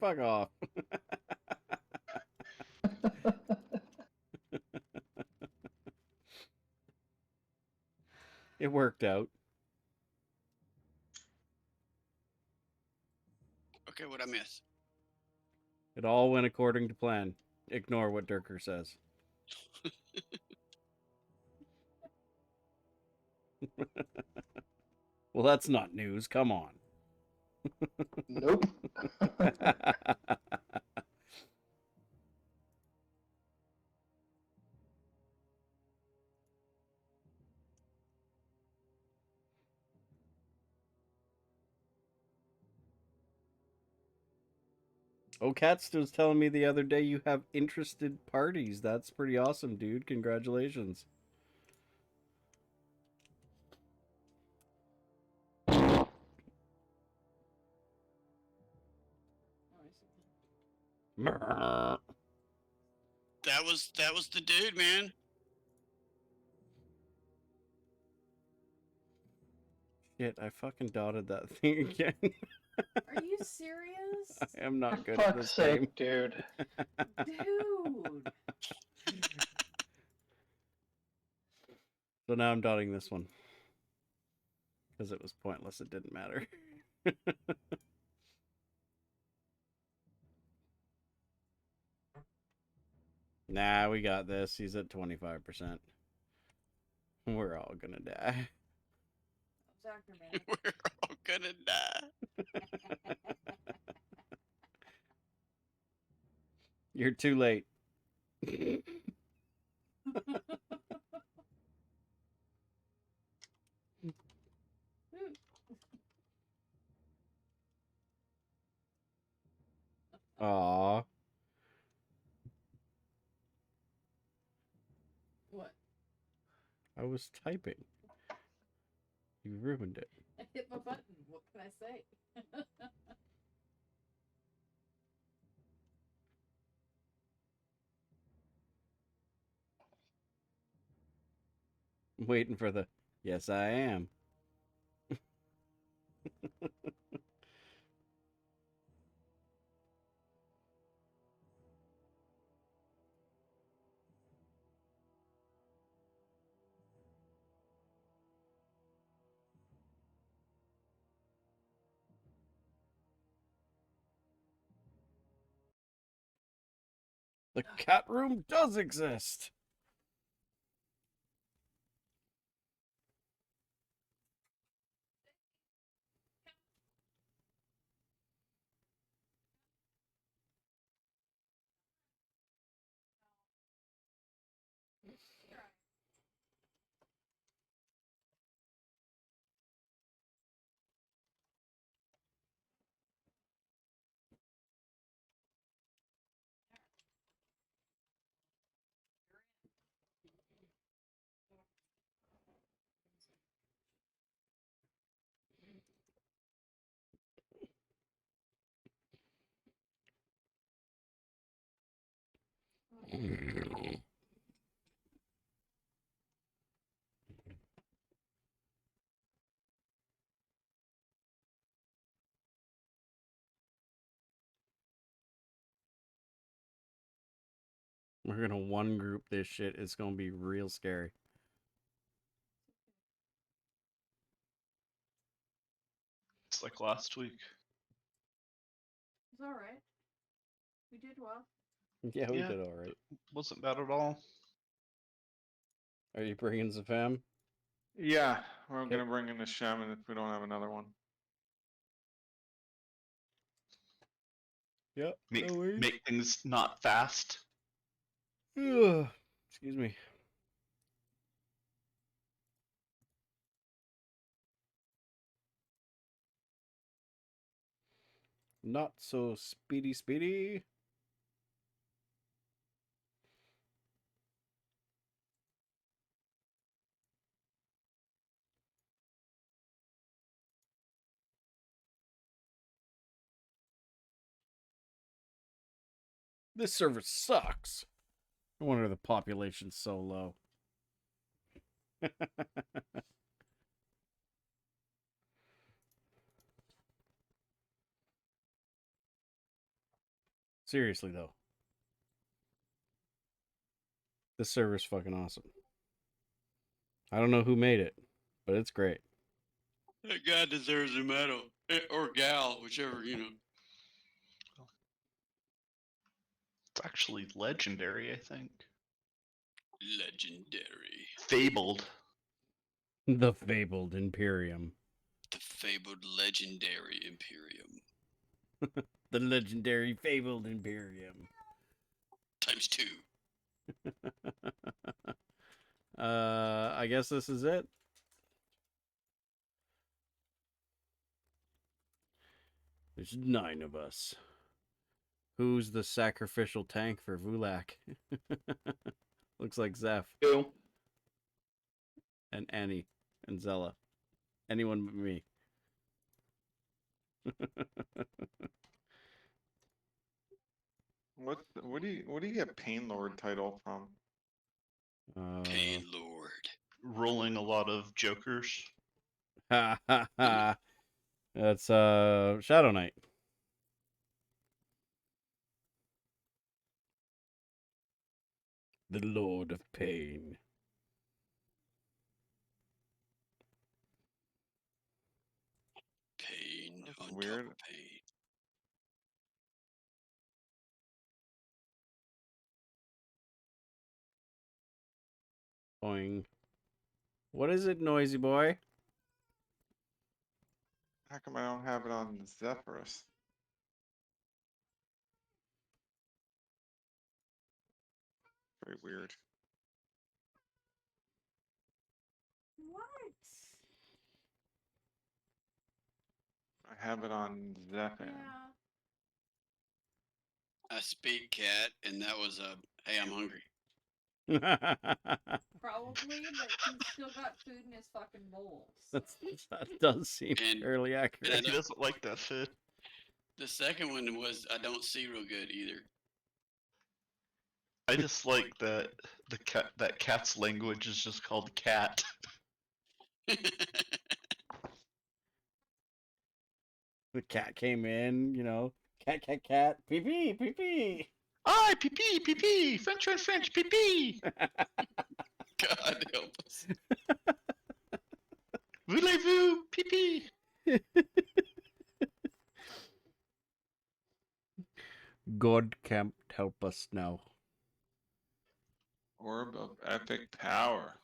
Fuck off. It worked out. Okay, what I miss? It all went according to plan. Ignore what Durker says. Well, that's not news. Come on. Nope. Oh, Katz was telling me the other day you have interested parties. That's pretty awesome, dude. Congratulations. Shit, That was the dude, man. I fucking dotted that thing again. Are you serious? I am not For good at fuck's this sake, game. dude. Dude. So now I'm dotting this one. Because it was pointless. It didn't matter. Nah, we got this. He's at 25%. We're all gonna die. Dr. Man. We're all gonna die. You're too late. Aw. What? I was typing. You ruined it. I hit my button. What can I say? I'm waiting for the yes, I am. The cat room does exist. We're gonna one group this shit. It's gonna be real scary. It's like last week. It's alright. We did well. Yeah, we Yeah. did all right. Wasn't bad at all. Are you bringing Zafam? Yeah, we're Okay. gonna bring in the shaman if we don't have another one. Yep. Make No worries. make things not fast. Excuse me. Not so speedy. This server sucks. No wonder the population's so low. Seriously though. This server's fucking awesome. I don't know who made it, but it's great. That guy deserves a medal. Or gal, whichever, you know. It's actually legendary, I think. Legendary. Fabled. The fabled Imperium. The fabled legendary Imperium. The legendary fabled Imperium. ×2. I guess this is it. There's 9 of us. Who's the sacrificial tank for Vulak? Looks like Zeph Two. and Annie and Zella. Anyone but me. What do you get Pain Lord title from? Pain Lord. Rolling a lot of jokers. Ha ha ha. That's Shadow Knight. The Lord of Pain. Pain That's on weird. top of pain. Boing. What is it, noisy boy? How come I don't have it on Zephyrus? Very weird. What? I have it on Zephyr. Yeah. A speed cat, and that was a, hey, I'm hungry. Probably, but he's still got food in his fucking bowl. So. That does seem And- fairly accurate. and He doesn't like that shit. The second one was I don't see real good either. I just like that that cat's language is just called cat. The cat came in, you know, cat, cat, cat, pee pee, pee pee. Aye, pee pee, pee pee, French, French, French, pee pee. God help us. Voulez-vous, pee pee. God can't help us now. Orb of Epic Power.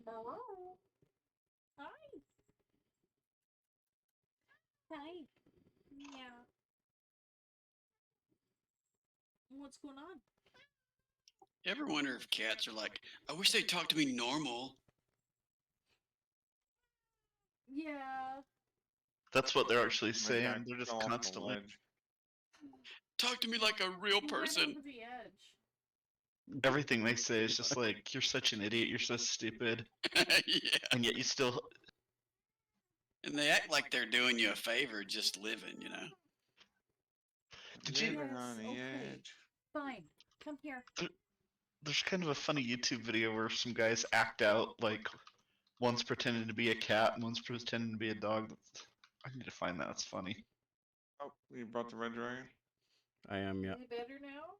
Hello. Hi. Hi. Yeah. What's going on? You ever wonder if cats are like, I wish they'd talk to me normal? Yeah. That's what they're actually My saying. guy They're just fell off the constantly. ledge. Talk to me like a real He went person. over the edge. Everything they say is just like, you're such an idiot, you're so stupid, Yeah. and yet you still. And they act like they're doing you a favor just living, you know? Did you- Living on Yes, the okay. edge. Fine. Come here. There's kind of a funny YouTube video where some guys act out like one's pretending to be a cat and one's pretending to be a dog. I need to find that. It's funny. Oh, you brought the red dragon? I am, yeah. Is it better now?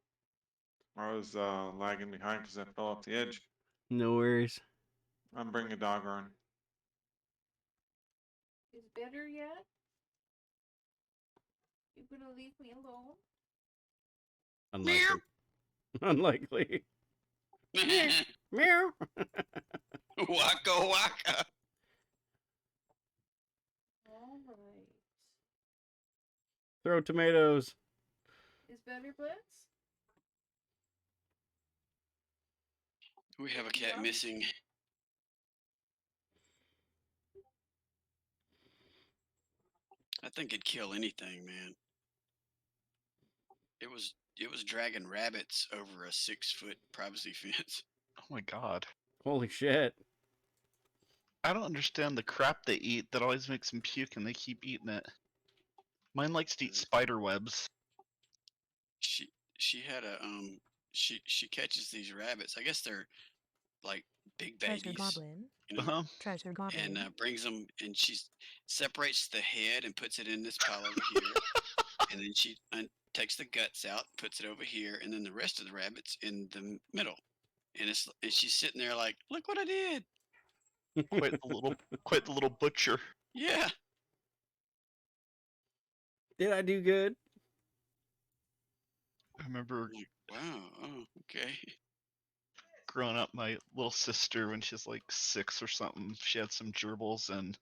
I was lagging behind because I fell off the edge. No worries. I'm bringing a dog on. Is it better yet? You gonna leave me alone? Unlikely. Unlikely. Meow. Waka waka. Alright. Throw tomatoes. Is better, Blitz? We have a cat missing. I think it'd kill anything, man. It was dragging rabbits over a 6-foot privacy fence. Oh my god. Holy shit. I don't understand the crap they eat that always makes them puke and they keep eating it. Mine likes to eat spider webs. She had a she catches these rabbits. I guess they're like big Treasure babies, Goblin. you know, Uh-huh. Treasure Goblin. and brings them, and she separates the head and puts it in this pile over here, and then she takes the guts out, puts it over here, and then the rest of the rabbits in the middle. And she's sitting there like, look what I did. Quite the little butcher. Yeah. Did I do good? I remember I'm like, wow. Oh, okay. growing up, my little sister, when she's like 6 or something, she had some gerbils, and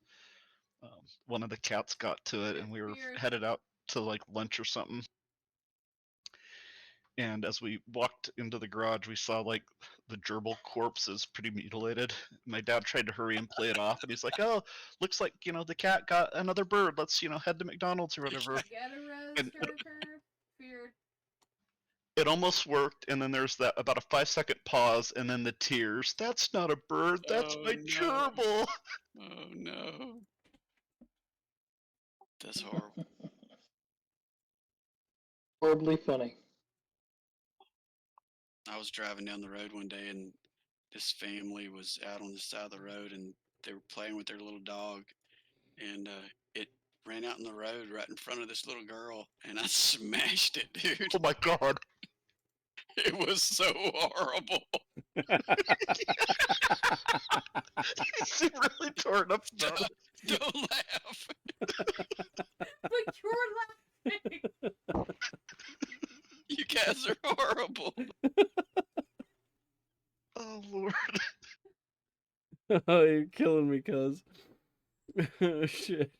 one of the cats got to it, and we were Weird. headed out to like lunch or something. And as we walked into the garage, we saw like the gerbil corpse is pretty mutilated. My dad tried to hurry and play it off, and he's like, "Oh, looks like the cat got another bird. Let's head to McDonald's or whatever." Get a rose, And Turker. Weird. it almost worked, and then there's that about a 5-second pause, and then the tears. That's not a bird. That's Oh, my no. gerbil. Oh no. That's horrible. Horribly funny. I was driving down the road one day and this family was out on the side of the road and they were playing with their little dog and it ran out in the road right in front of this little girl and I smashed it, dude. Oh my god. It was so horrible. He really tore it up about it. Don't laugh. But you're laughing. You guys are horrible. Oh lord. Oh, you're killing me, cuz. Oh, shit.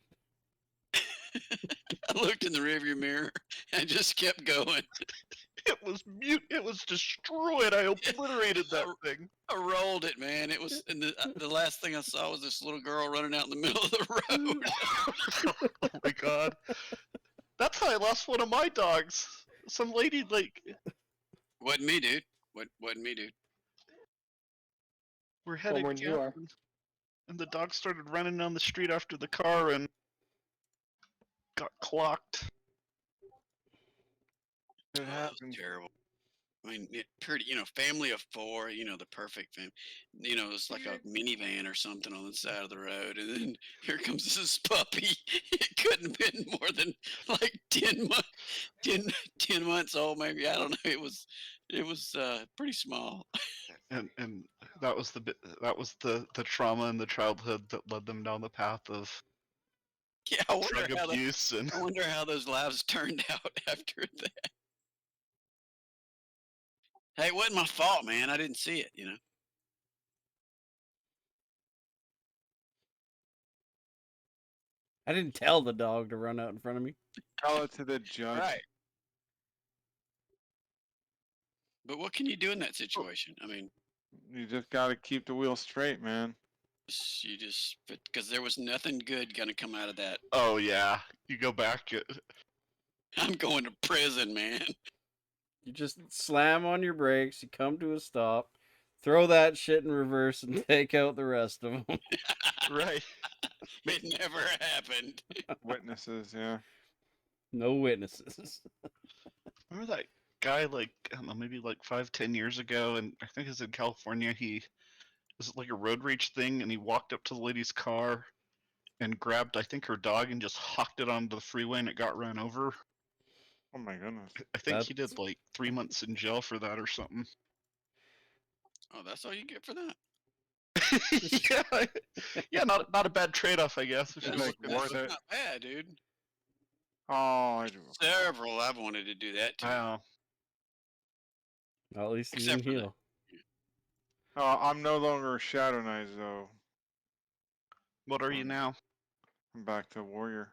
I looked in the rearview mirror and just kept going. It was mute. It was destroyed. I obliterated that thing. I rolled it, man. It was, and the last thing I saw was this little girl running out in the middle of the road. Oh my god. That's how I lost one of my dogs. Some lady Wasn't me, dude. Wasn't me, dude. we're headed Somewhere you are. and the dog started running down the street after the car and got clocked. It Oh, that was happens. terrible. I mean, pretty, family of four, the perfect family. It's like a minivan or something on the side of the road, and then here comes this puppy. It couldn't have been more than like 10 months old, maybe. I don't know. It was pretty small. And that was the trauma in the childhood that led them down the path of Yeah, I wonder drug abuse and I wonder how those lives turned out after that. Hey, it wasn't my fault, man. I didn't see it, I didn't tell the dog to run out in front of me. Tell it to the judge. Right. But what can you do in that situation? I mean, You just got to keep the wheel straight, man. because there was nothing good gonna come out of that. oh yeah, you go back. I'm going to prison, man. You just slam on your brakes, you come to a stop, throw that shit in reverse, and take out the rest of them. Right. It never happened. Witnesses, yeah. No witnesses. Remember that guy I don't know, maybe like 5-10 years ago, and I think it's in California. He was like a road rage thing, and he walked up to the lady's car and grabbed, I think, her dog and just hocked it onto the freeway, and it got run over. Oh my goodness. I think he did like 3 months in jail for that or something. Oh, that's all you get for that? yeah, not a bad trade-off, I guess. It's It's just like like, worth That's it. not bad, dude. Oh, I do. Several I've wanted to do that too. wow. Well, at least he Except didn't for heal. I'm no longer a Shadow Knight, though. What are you now? I'm back to Warrior.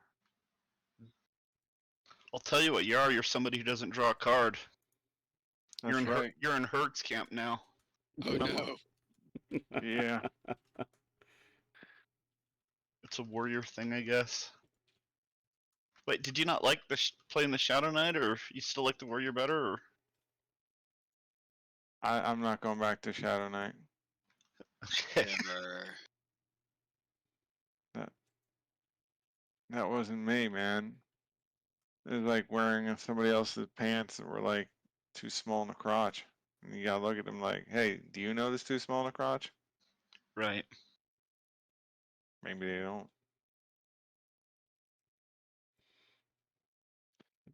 I'll tell you what you are. You're somebody who doesn't draw a card. That's right. You're in Herc's camp now. Oh no. Yeah. It's a warrior thing, I guess. Wait, did you not like playing the Shadow Knight, or you still like the warrior better? Or? I'm not going back to Shadow Knight. Okay. Never. That wasn't me, man. It was like wearing somebody else's pants that were like too small in the crotch. And you gotta look at them like, hey, do you know this too small in the crotch? Right. Maybe they don't.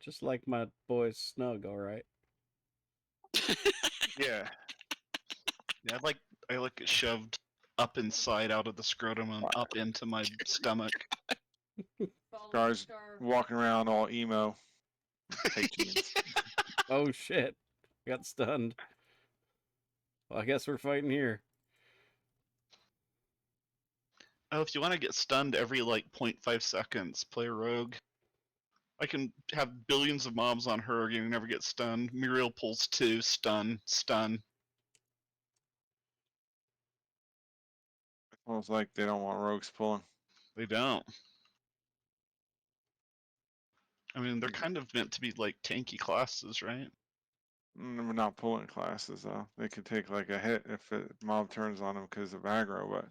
Just like my boys snug, alright? Yeah. Yeah, I like it shoved up inside out of the scrotum and up into my stomach. Guys walking around all emo. Hate jeans. Oh shit. Got stunned. Well, I guess we're fighting here. Oh, if you want to get stunned every like 0.5 seconds, play a rogue. I can have billions of mobs on her, you never get stunned. Muriel pulls 2, stun, stun. Well, it's like they don't want rogues pulling. They don't. I mean, they're kind of meant to be like tanky classes, right? We're not pulling classes though. They could take like a hit if a mob turns on them because of aggro, but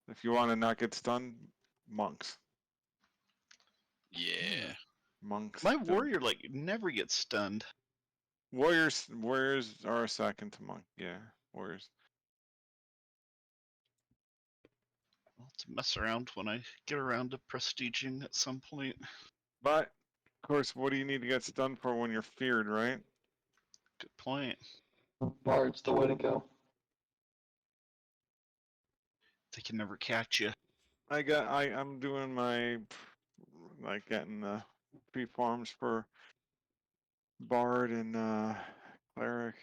if you want to not get stunned, monks. Yeah. Monks. My don't- warrior like never gets stunned. Warriors are a second to monk. Yeah, warriors. I'll have to mess around when I get around to prestiging at some point. But of course, what do you need to get stunned for when you're feared, right? Good point. Bard's the way to go. They can never catch you. I'm doing my like getting the free farms for bard and cleric.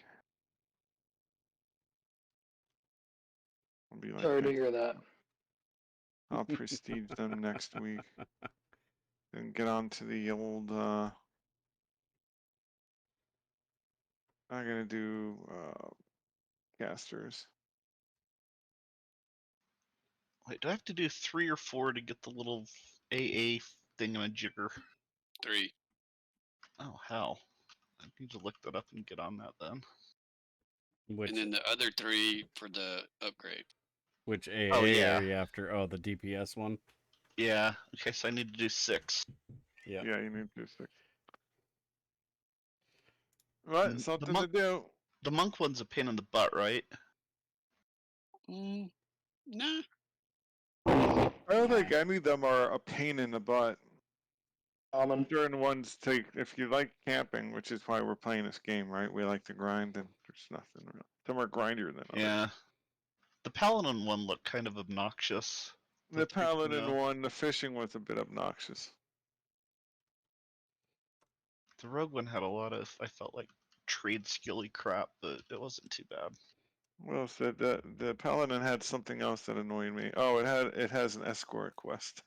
I'll be like Sorry to that. hear that. I'll prestige them next week. And get on to the old I'm gonna do casters. Wait, do I have to do 3 or 4 to get the little AA thingamajigger? 3. Oh hell. I need to look that up and get on that then. Which And then the other 3 for the upgrade. which AA Oh, yeah. are you after? Oh, the DPS one. Yeah. Okay, so I need to do 6. Yeah. Yeah, you need to do 6. What? The Something monk- to do. The monk one's a pain in the butt, right? Nah. I don't think any of them are a pain in the butt. Common. Certain ones take, if you like camping, which is why we're playing this game, right? We like to grind, and there's nothing real. Some are grindier than others. Yeah. The paladin one looked kind of obnoxious. The 3.0. paladin one, the fishing was a bit obnoxious. The rogue one had a lot of, I felt like, trade skilly crap, but it wasn't too bad. Well said. The paladin had something else that annoyed me. Oh, it has an escort quest.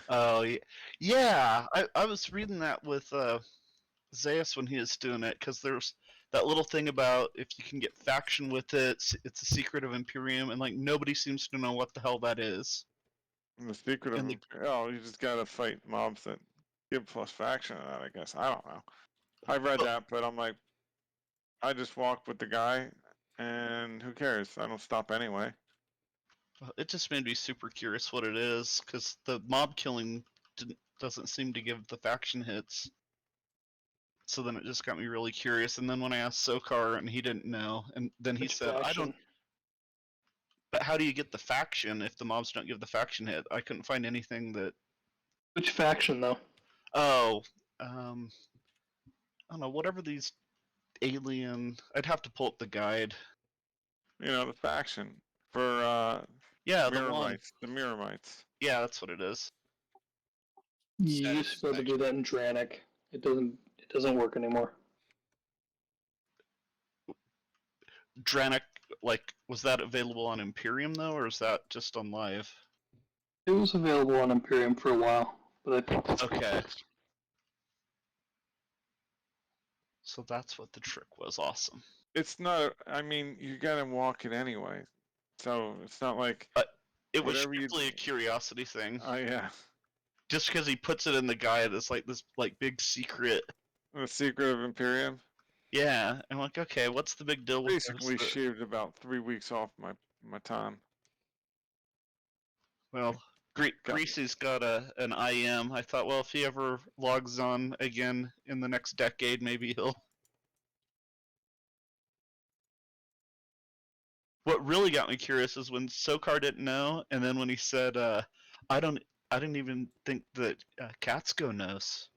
Oh yeah. I was reading that with Zayas when he was doing it, because there's that little thing about if you can get faction with it, it's a secret of Imperium, and like nobody seems to know what the hell that is. The secret of And oh, you just gotta fight mobs that give plus faction on that, I guess. I don't know. I read that, but I'm like, I just walk with the guy, and who cares? I don't stop anyway. It just made me super curious what it is, because the mob killing doesn't seem to give the faction hits. So then it just got me really curious. And then when I asked Sokar, and he didn't know, and then he Which said, "I faction? don't." But how do you get the faction if the mobs don't give the faction hit? I couldn't find anything that. Which faction though? Oh, I don't know. Whatever these alien. I'd have to pull up the guide. You know, the faction for Yeah, the one. Mirrorites. The Mirrorites. Yeah, that's what it is. You used to be able to do that in Dranic. It doesn't work anymore. Dranic, like, was that available on Imperium though, or is that just on live? It was available on Imperium for a while, but I think it's Okay. So that's what the trick was. Awesome. It's not. I mean, you gotta walk it anyway, so it's not like. It was Whatever you- strictly a curiosity thing. Yeah. Just because he puts it in the guide, it's like this like big secret. The secret of Imperium. Yeah, I'm like, okay, what's the big deal with this? Basically shaved about 3 weeks off my time. Well, Greasy's got an IM. I thought, well, if he ever logs on again in the next decade, maybe he'll. What really got me curious is when Sokar didn't know, and then when he said, I didn't even think that Katsuko knows.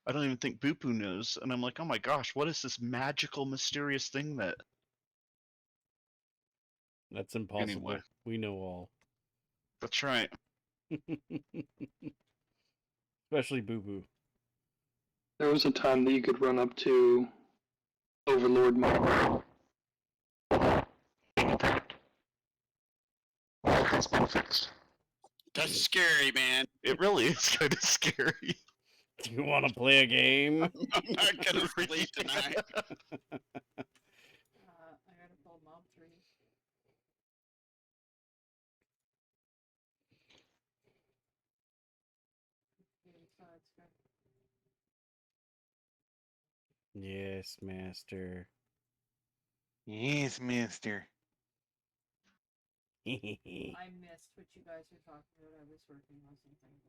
I don't even think Bupu knows. And I'm like, oh my gosh, what is this magical, mysterious thing that. That's impossible. Anyway. We know all. That's right. Especially Boo Boo. There was a time that you could run up to Overlord mode fixed. That's scary, man. It really is kind of scary. Do you want to play a game? I'm not gonna sleep tonight. I gotta pull mob 3. Okay, so it's good. Yes, master. Yes, master. I missed what you guys were talking about. I was working on some things.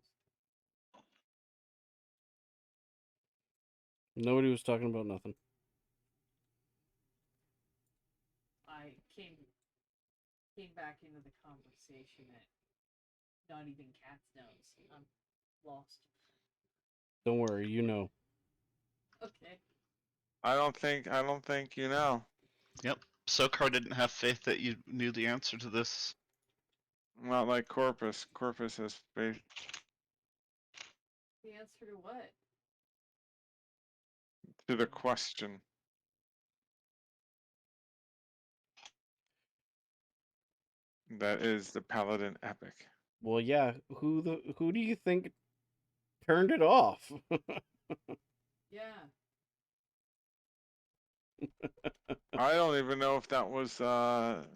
Nobody was talking about nothing. I came back into the conversation at not even Cat's nose. I'm lost. Don't worry, you know. Okay. I don't think you know. Yep. Sokar didn't have faith that you knew the answer to this. Not like Corpus. Corpus has faith. The answer to what? To the question. That is the Paladin epic. Well, yeah. Who do you think turned it off? Yeah. I don't even know if that was that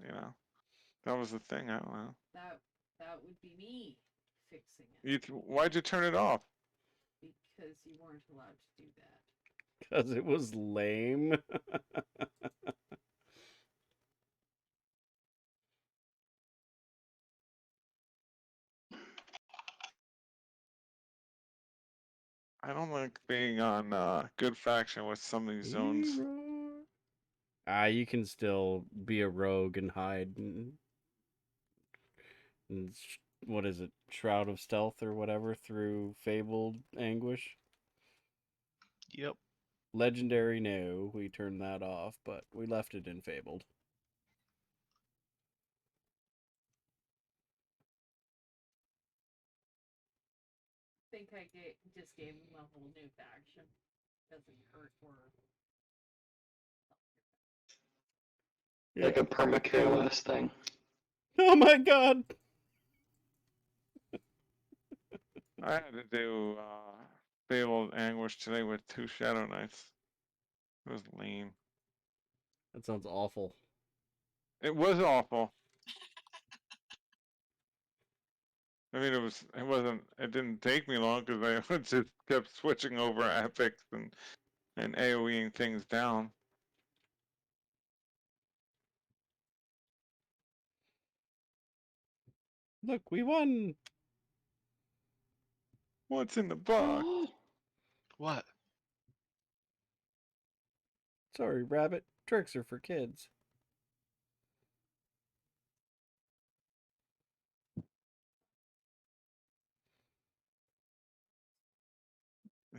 was the thing. I don't know. That would be me fixing it. Why'd you turn it off? Because you weren't allowed to do that. Because it was lame. I don't like being on good faction with some of these zones. You can still be a rogue and hide. What is it? Shroud of Stealth or whatever through Fabled Anguish? Yep. Legendary, no. We turned that off, but we left it in Fabled. I think I just gave him a whole new faction. Doesn't hurt or. Like a perma KOS thing. Oh my god! I had to do Fabled Anguish today with 2 Shadow Knights. It was lame. That sounds awful. It was awful. I mean, it didn't take me long because I just kept switching over epics and AoEing things down. Look, we won! What's in the box? What? Sorry, rabbit. Tricks are for kids.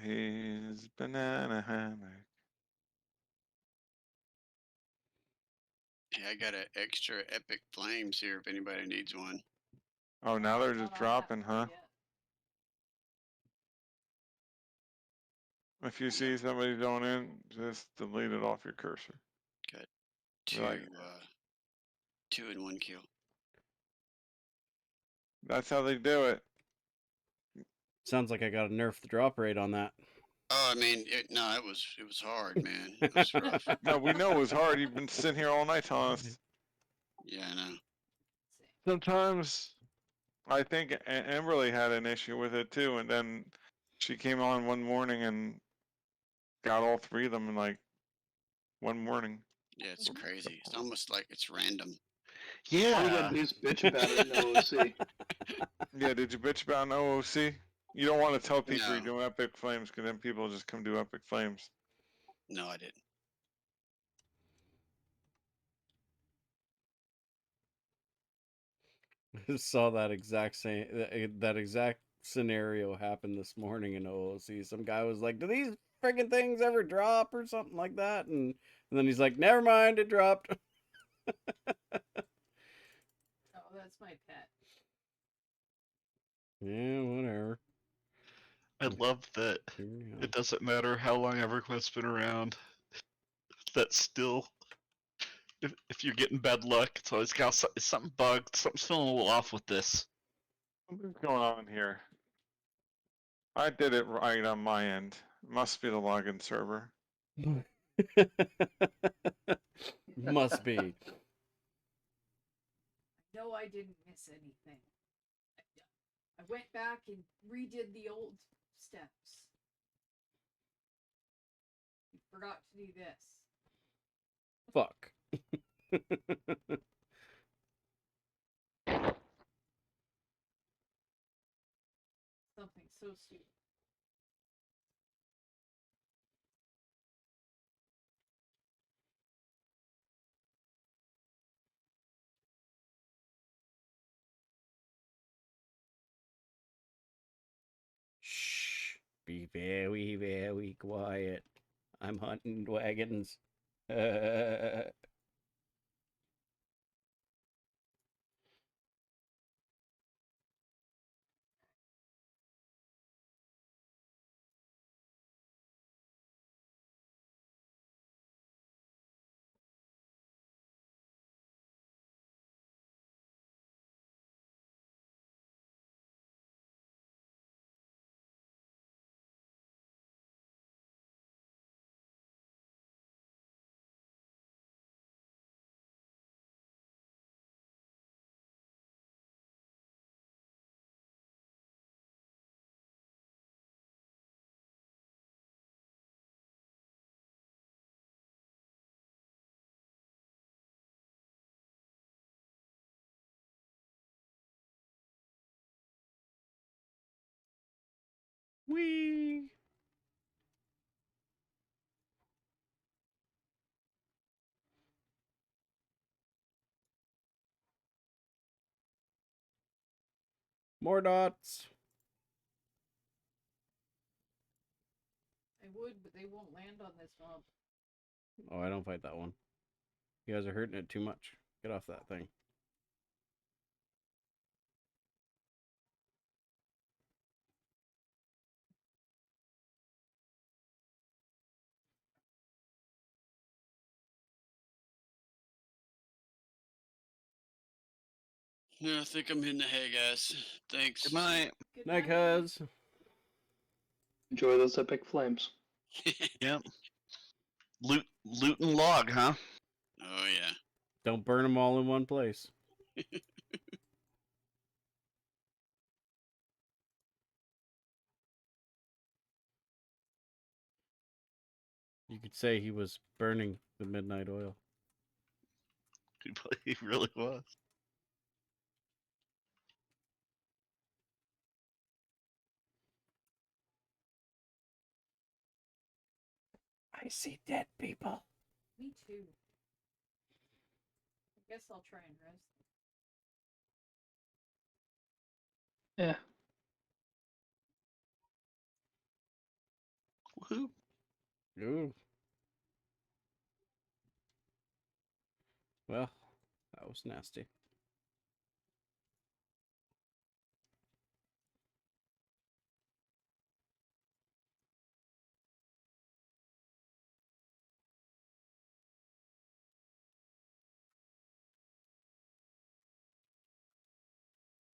His banana hammock. Yeah, I got an extra epic flames here if anybody needs one. Oh, now they're Not just on that dropping, floor huh? yet. If you see somebody going in, just delete it off your cursor. Got Be two, like, 2 and 1 kill. that's how they do it. Sounds like I got to nerf the drop rate on that. Oh, I mean, it was hard, man. It was rough. No, we know it was hard. You've been sitting here all night telling us. Yeah, I know. Sometimes I think Emberly had an issue with it too, and then she came on one morning and got all 3 of them in like one morning. Yeah, it's crazy. It's almost like it's random. All you Yeah. gotta do is bitch about it in OOC. Yeah, did you bitch about an OOC? You don't want to tell people No. you're doing Epic Flames because then people just come do Epic Flames. No, I didn't. Saw that exact scenario happen this morning in OOC. Some guy was like, "Do these friggin' things ever drop or something like that?" And then he's like, "Never mind, it dropped." Oh, that's my pet. Yeah, whatever. I love that it doesn't matter how long EverQuest's been around. That still if you're getting bad luck, it's always got something bugged. Something's feeling a little off with this. Something's going on here. I did it right on my end. Must be the login server. Must be. No, I didn't miss anything. I went back and redid the old steps. You forgot to do this. Fuck. Something so stupid. Shh. Be very, very quiet. I'm hunting wagons. Wee. More dots. I would, but they won't land on this mob. Oh, I don't fight that one. You guys are hurting it too much. Get off that thing. No, I think I'm hitting the hay, guys. Thanks. Good night. Good Night, cuz. Enjoy those epic flames. Yep. Loot and log, huh? Oh yeah. Don't burn them all in one place. You could say he was burning the midnight oil. He really was. I see dead people. Me too. I guess I'll try and rest. Yeah. Woohoo. Ooh. Well, that was nasty.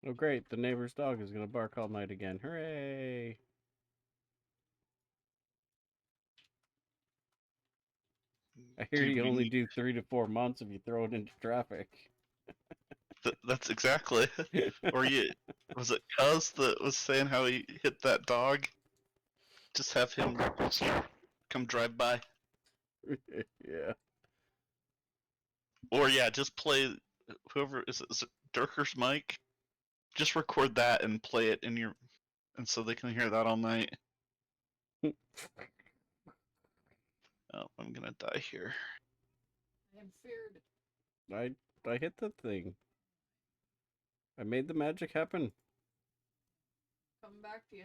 Oh, great. The neighbor's dog is going to bark all night again. Hooray. I hear Dude, you we only need. do 3 to 4 months if you throw it into traffic. That's exactly. Or you was it Cuz that was saying how he hit that dog? Just have him come drive by. Yeah. Or yeah, just play whoever is it Durker's mic? Just record that and play it in your and so they can hear that all night. Oh, I'm gonna die here. I am feared. I hit the thing. I made the magic happen. Coming back to you.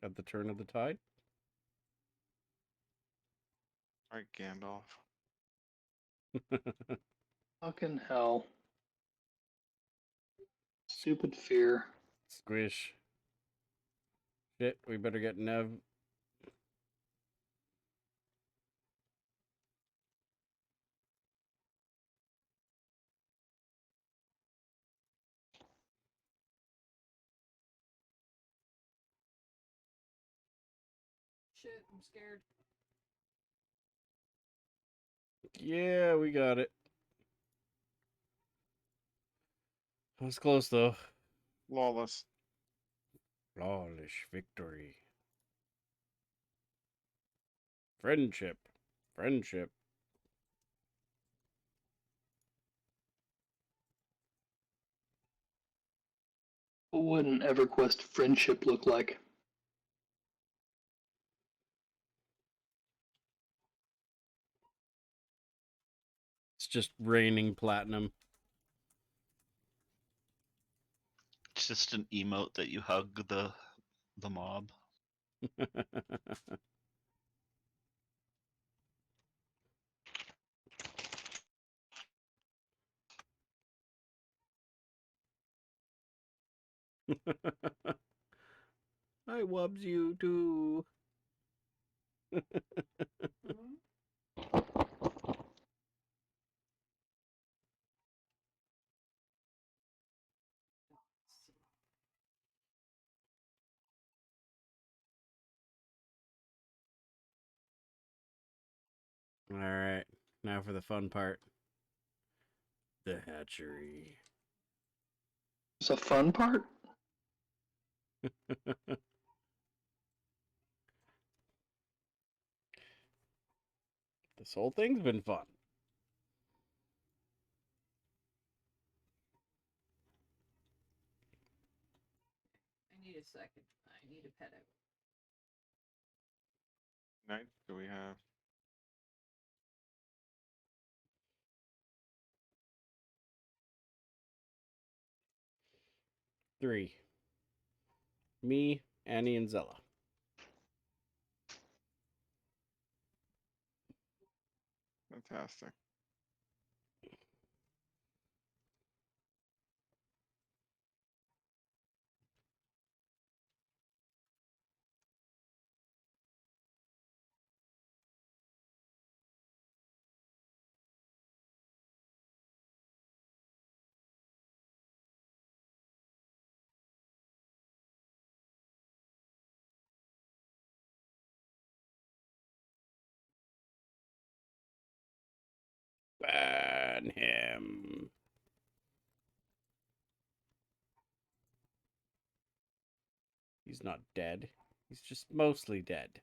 At the turn of the tide. Alright, Gandalf. Fucking hell. Stupid fear. Squish. Shit, we better get Nev. Shit, I'm scared. Yeah, we got it. That was close, though. Lawless. Flawless victory. Friendship. Friendship. What would an EverQuest friendship look like? It's just raining platinum. It's just an emote that you hug the mob. I wubs you too. Hmm? All right, now for the fun part. The hatchery. It's a fun part. This whole thing's been fun. I need a second. I need a pet out. Night do we have? Three. Me, Annie, and Zella. Fantastic. Ban him. He's not dead. He's just mostly dead.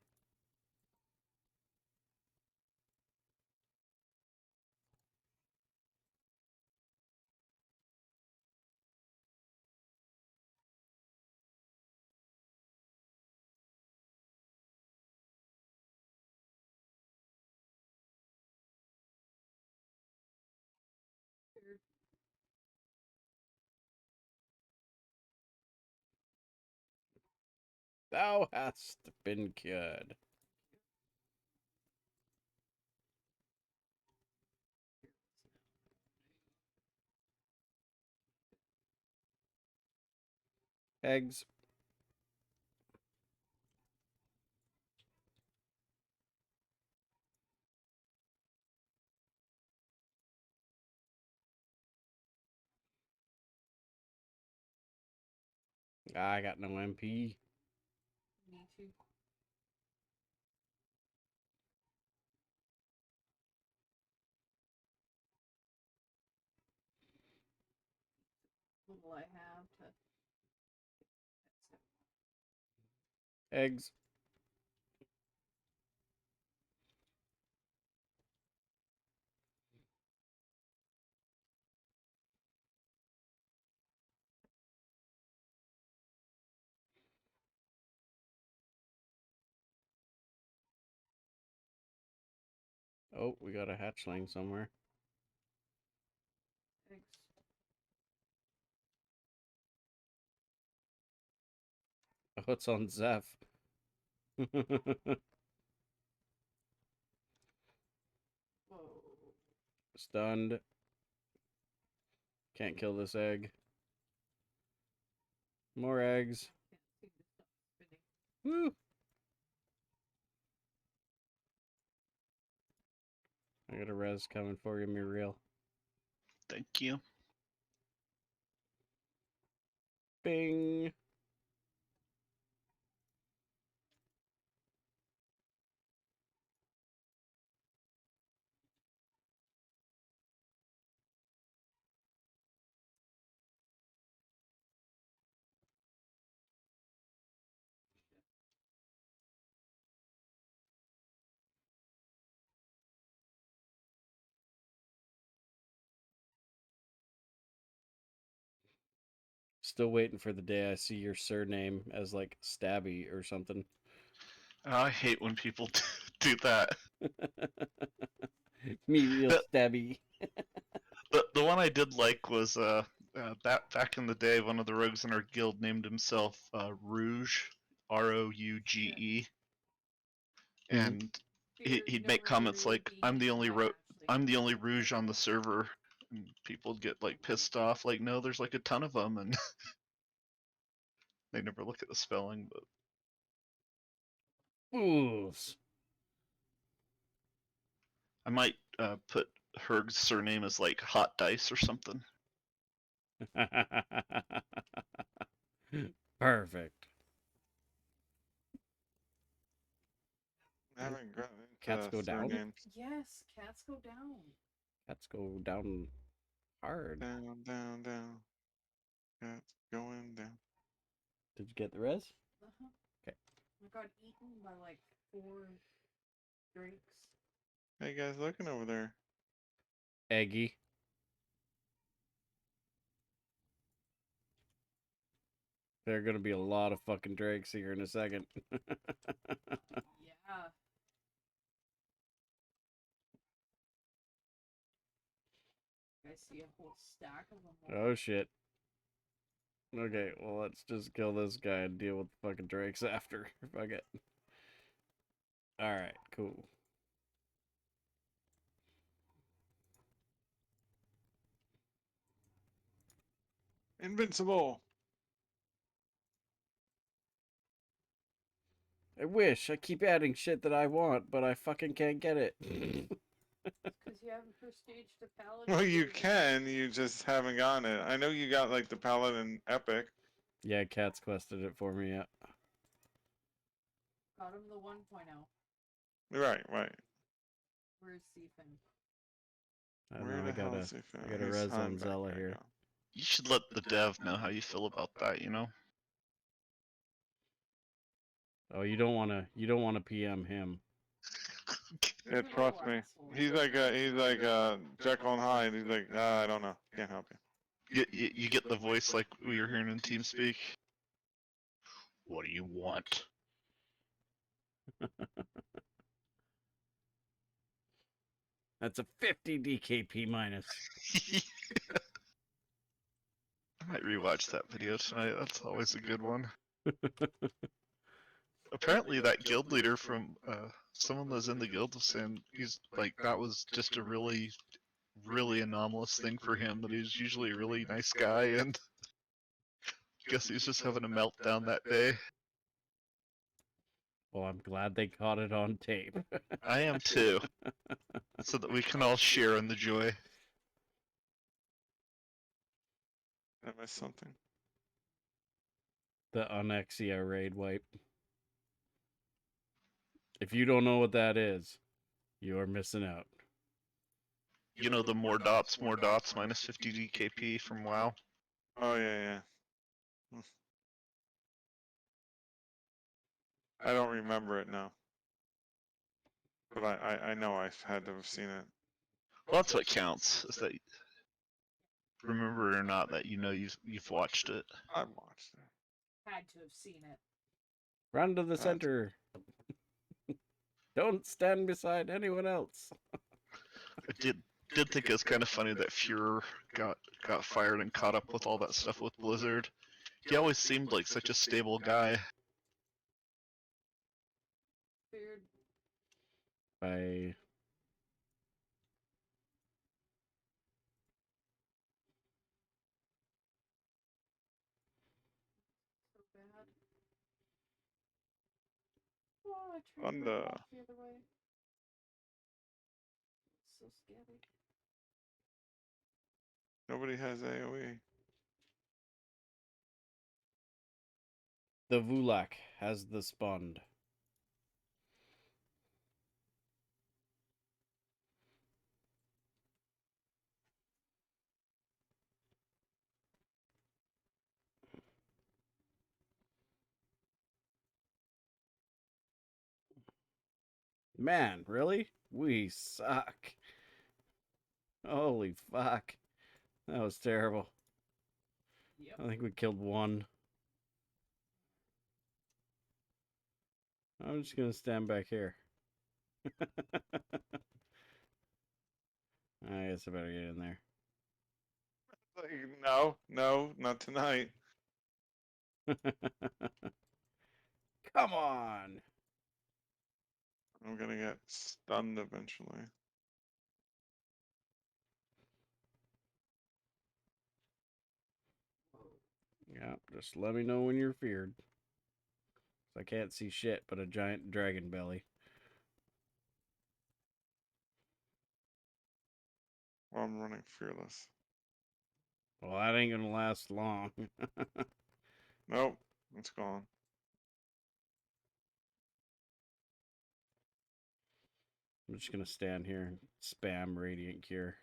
Thou hast been cured. Eggs. I got no MP. Me too. Little I have to. Eggs. Oh, we got a hatchling somewhere. Eggs. Oh, it's on Zeph. Whoa. Stunned. Can't kill this egg. More eggs. Can't seem to stop spinning. Woo! I got a res coming for you, Muriel. Thank you. Bing! Still waiting for the day I see your surname as like Stabby or something. I hate when people do that. Me real The- Stabby. The one I did like was back in the day, one of the rogues in our guild named himself Rouge, Rouge, and he'd make comments like, "I'm the only Rouge on the server," and people would get like pissed off, like, "No, there's like a ton of them," and they never look at the spelling. But Fools. I might put Herg's surname as like Hot Dice or something. Perfect. I haven't gotten Cats into go down? surnames. Yes, cats go down. Cats go down hard. Down, down, down. Cats going down. Did you get the res? Uh-huh. 'Kay. I got eaten by like 4 drakes. How you guys looking over there? Eggy. There are gonna be a lot of fucking drakes here in a second. Yeah. I see a whole stack of them. Oh shit. Okay, well let's just kill this guy and deal with the fucking drakes after. Fuck it. Alright, cool. Invincible. I wish. I keep adding shit that I want, but I fucking can't get it. Because you haven't prestiged the paladin. Well, you yet. can. You just haven't gotten it. I know you got like the Paladin Epic. Yeah, Cat's quested it for me, yeah. Got him the 1.0. Right, right. Where's Siphon? I don't Where know, the I hell gotta is he? I gotta res on Zella here. You should let the dev know how you feel about that. You know. Oh, you don't wanna PM him. Yeah, trust me. He's like Jekyll and Hyde. He's like, I don't know. Can't help you. You get the voice like we were hearing in TeamSpeak. What do you want? That's a 50 DKP minus. I might rewatch that video tonight. That's always a good one. Apparently, that guild leader from someone that was in the guild was saying he's like that was just a really, really anomalous thing for him. That he was usually a really nice guy, and guess he was just having a meltdown that day. Well, I'm glad they caught it on tape. I am too, so that we can all share in the joy. I missed something. The Unexia raid wipe. If you don't know what that is, you're missing out. You know the more dots minus 50 DKP from WoW. Oh yeah. I don't remember it now, but I know I had to have seen it. Well, that's what counts. Is that remember it or not that you know you've watched it. I watched it. Had to have seen it. Run to the center. Don't stand beside anyone else. I did think it was kind of funny that Fuhrer got fired and caught up with all that stuff with Blizzard. He always seemed like such a stable guy. Figured By so bad. Oh, I tried On to the- walk the other way. So scary. Nobody has AOE. the Vulak has the Spund. Man, really? We suck. Holy fuck. That was terrible. Yep. I think we killed one. I'm just gonna stand back here. I guess I better get in there. Like, no, no, not tonight. Come on! I'm gonna get stunned eventually. Yeah, just let me know when you're feared. I can't see shit but a giant dragon belly. Well, I'm running fearless. Well, that ain't gonna last long. Nope, it's gone. I'm just gonna stand here and spam Radiant Cure.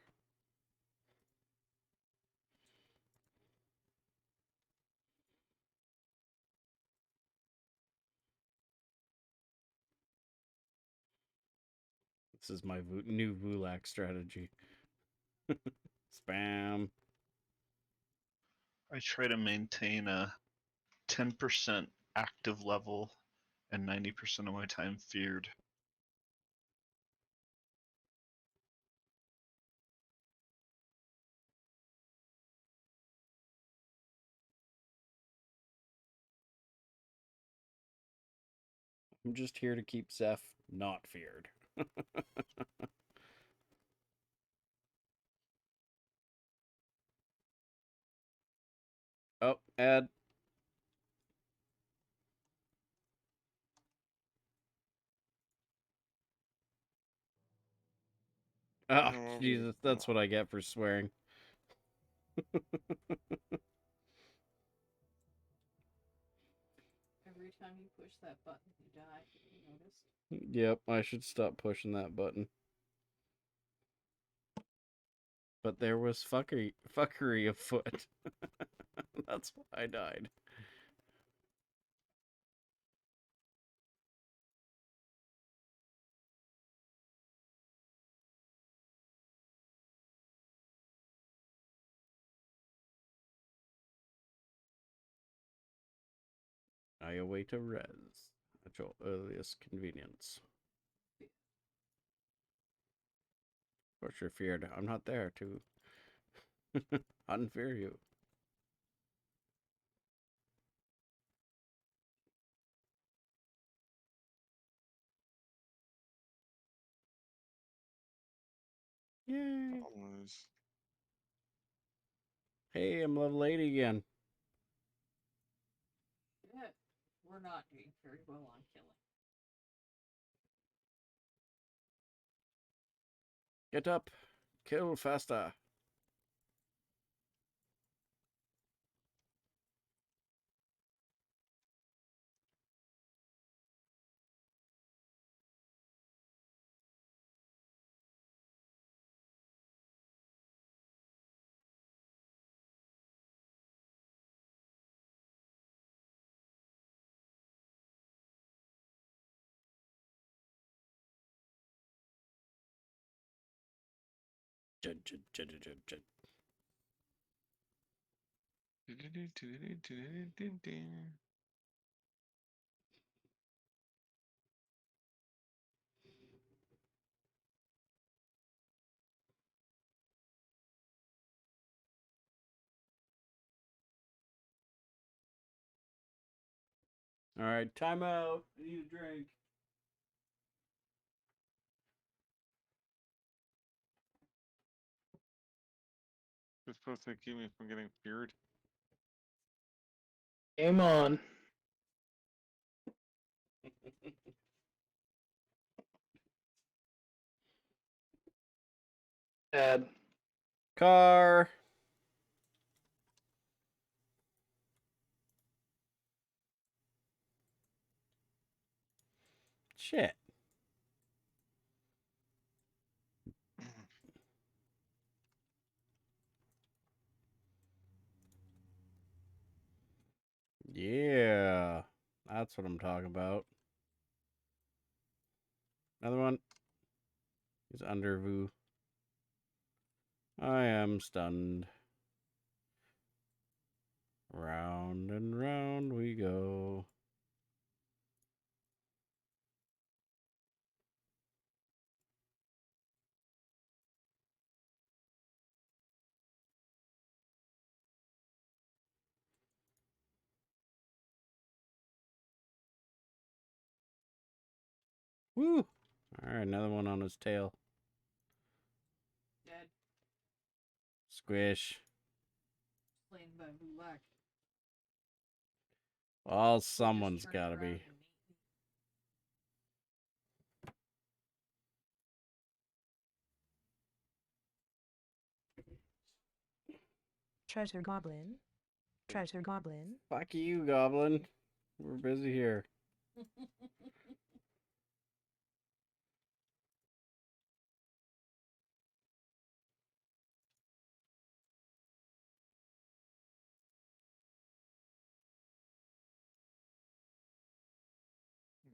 This is my new Vulak strategy. Spam. I try to maintain a 10% active level and 90% of my time feared. I'm just here to keep Zeph not feared. Oh, Ed. Oh, Oh, Jesus, that's what I get for swearing. Every time you push that button, you die. You noticed? Yep, I should stop pushing that button. But there was fuckery afoot. That's why I died. I await a res at your earliest convenience. Of course you're feared. I'm not there to unfear you. Yay. almost. Hey, I'm level 80 again. Yeah. We're not doing very well on killing. Get up. Kill faster. Alright, time out. I need a drink. It's supposed to keep me from getting feared. Game on. Dad. Car. Shit. Yeah. That's what I'm talking about. Another one. He's under Vu. I am stunned. Round and round we go. Woo! Alright, another one on his tail. Dead. Squish. Slain by Vulak. Well, He just someone's turned gotta around be. and ate me. Treasure Goblin. Treasure Goblin. Fuck you, Goblin. We're busy here.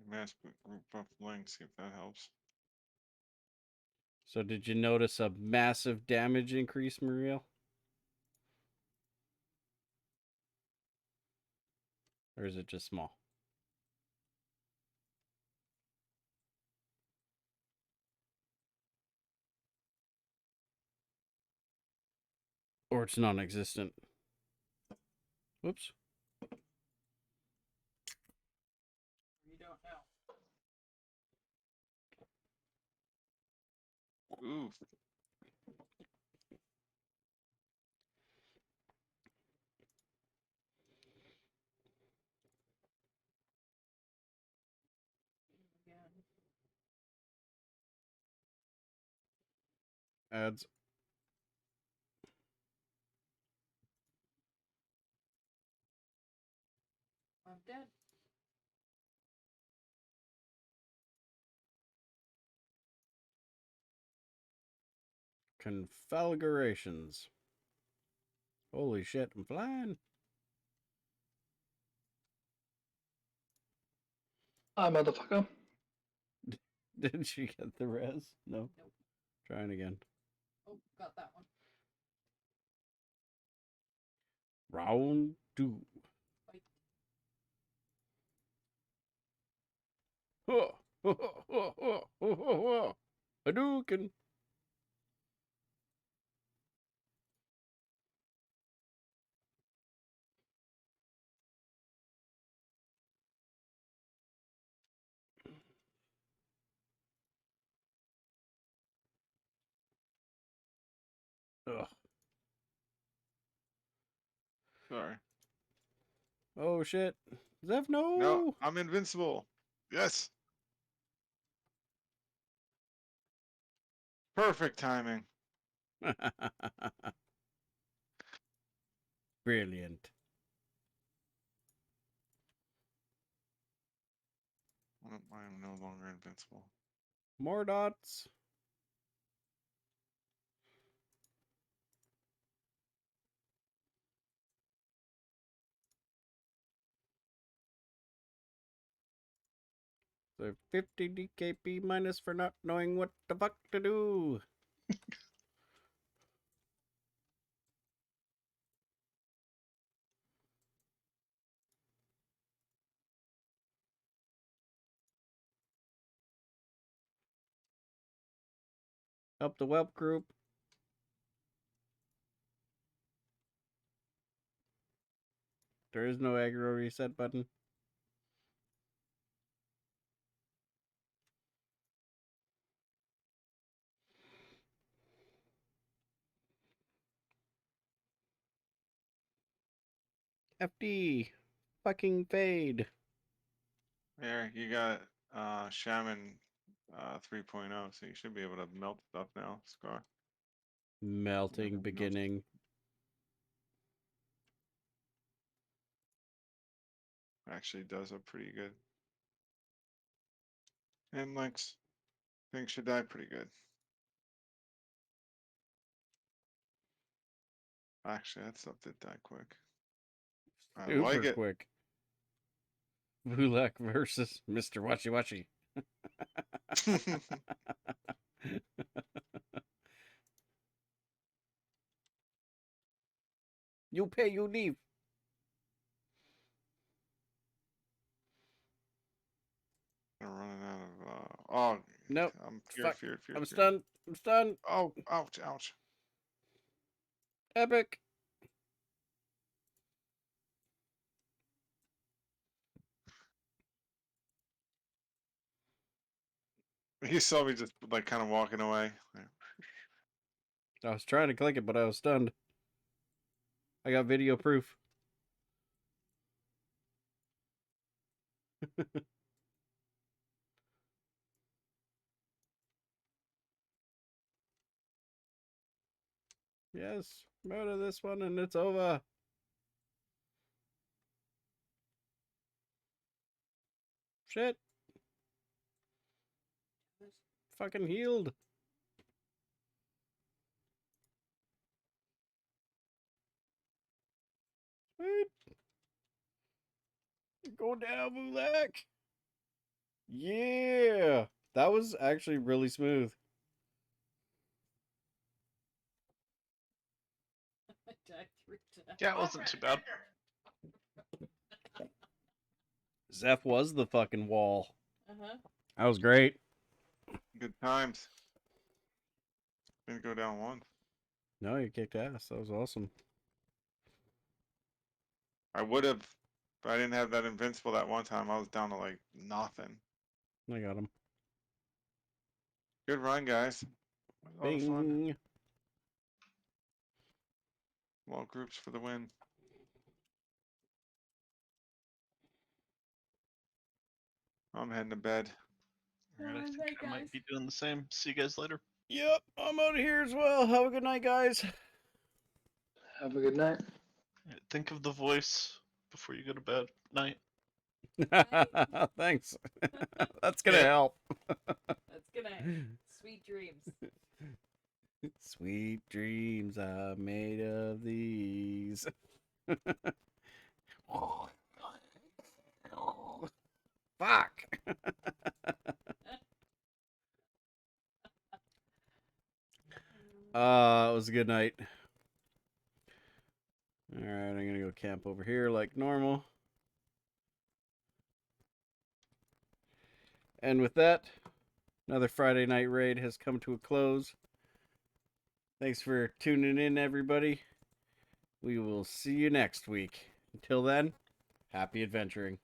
Mass group buff link, see if that helps. So did you notice a massive damage increase, Muriel? Or is it just small? Or it's non-existent. Whoops. You don't know. Ooh, Again. Adds. I'm dead. Conflagrations. Holy shit, I'm flying. Hi, motherfucker. Did she get the res? No. Nope. Trying again. Oh, got that one. Round 2. Fight. Hadouken. Ugh. sorry. Oh shit. Zeph, no! No, I'm invincible. Yes. Perfect timing. Brilliant. I am no longer invincible. More dots. So 50 DKP minus for not knowing what the fuck to do. Help the whelp group. There is no aggro reset button. FD. Fucking fade. There, you got Shaman 3.0, so you should be able to melt stuff now, Scar. Melting Never melted. beginning. Actually does a pretty good. And Lynx, things should die pretty good. Actually, that stuff did die quick. I like Super it. quick. Vulak versus Mr. Washi Washi. You pay, you leave. Nope. I'm Fuck. feared. I'm stunned. I'm stunned. Oh, ouch, ouch. Epic. He saw me just like kind of walking away. I was trying to click it, but I was stunned. I got video proof. Yes, I'm out of this one and it's over. Shit. Fucking healed. Sweet. Go down, Mulak. Yeah. That was actually really smooth. I died 3 times. Yeah, it wasn't too bad. Zeph was the fucking wall. Uh-huh. That was great. Good times. Didn't go down once. No, you kicked ass. That was awesome. I would have, but I didn't have that invincible that one time. I was down to like nothing. I got him. Good run, guys. A lot of fun. Bing. All groups for the win. I'm heading to bed. Alright, I Alright, think I guys. might be doing the same. See you guys later. Yep, I'm out of here as well. Have a good night, guys. Have a good night. Alright, think of the voice before you go to bed. Night. Thanks. That's gonna Yeah. help. That's gonna sweet dreams. Sweet dreams are made of these. Fuck. It was a good night. Alright, I'm gonna go camp over here like normal. And with that, another Friday night raid has come to a close. Thanks for tuning in, everybody. We will see you next week. Until then, happy adventuring.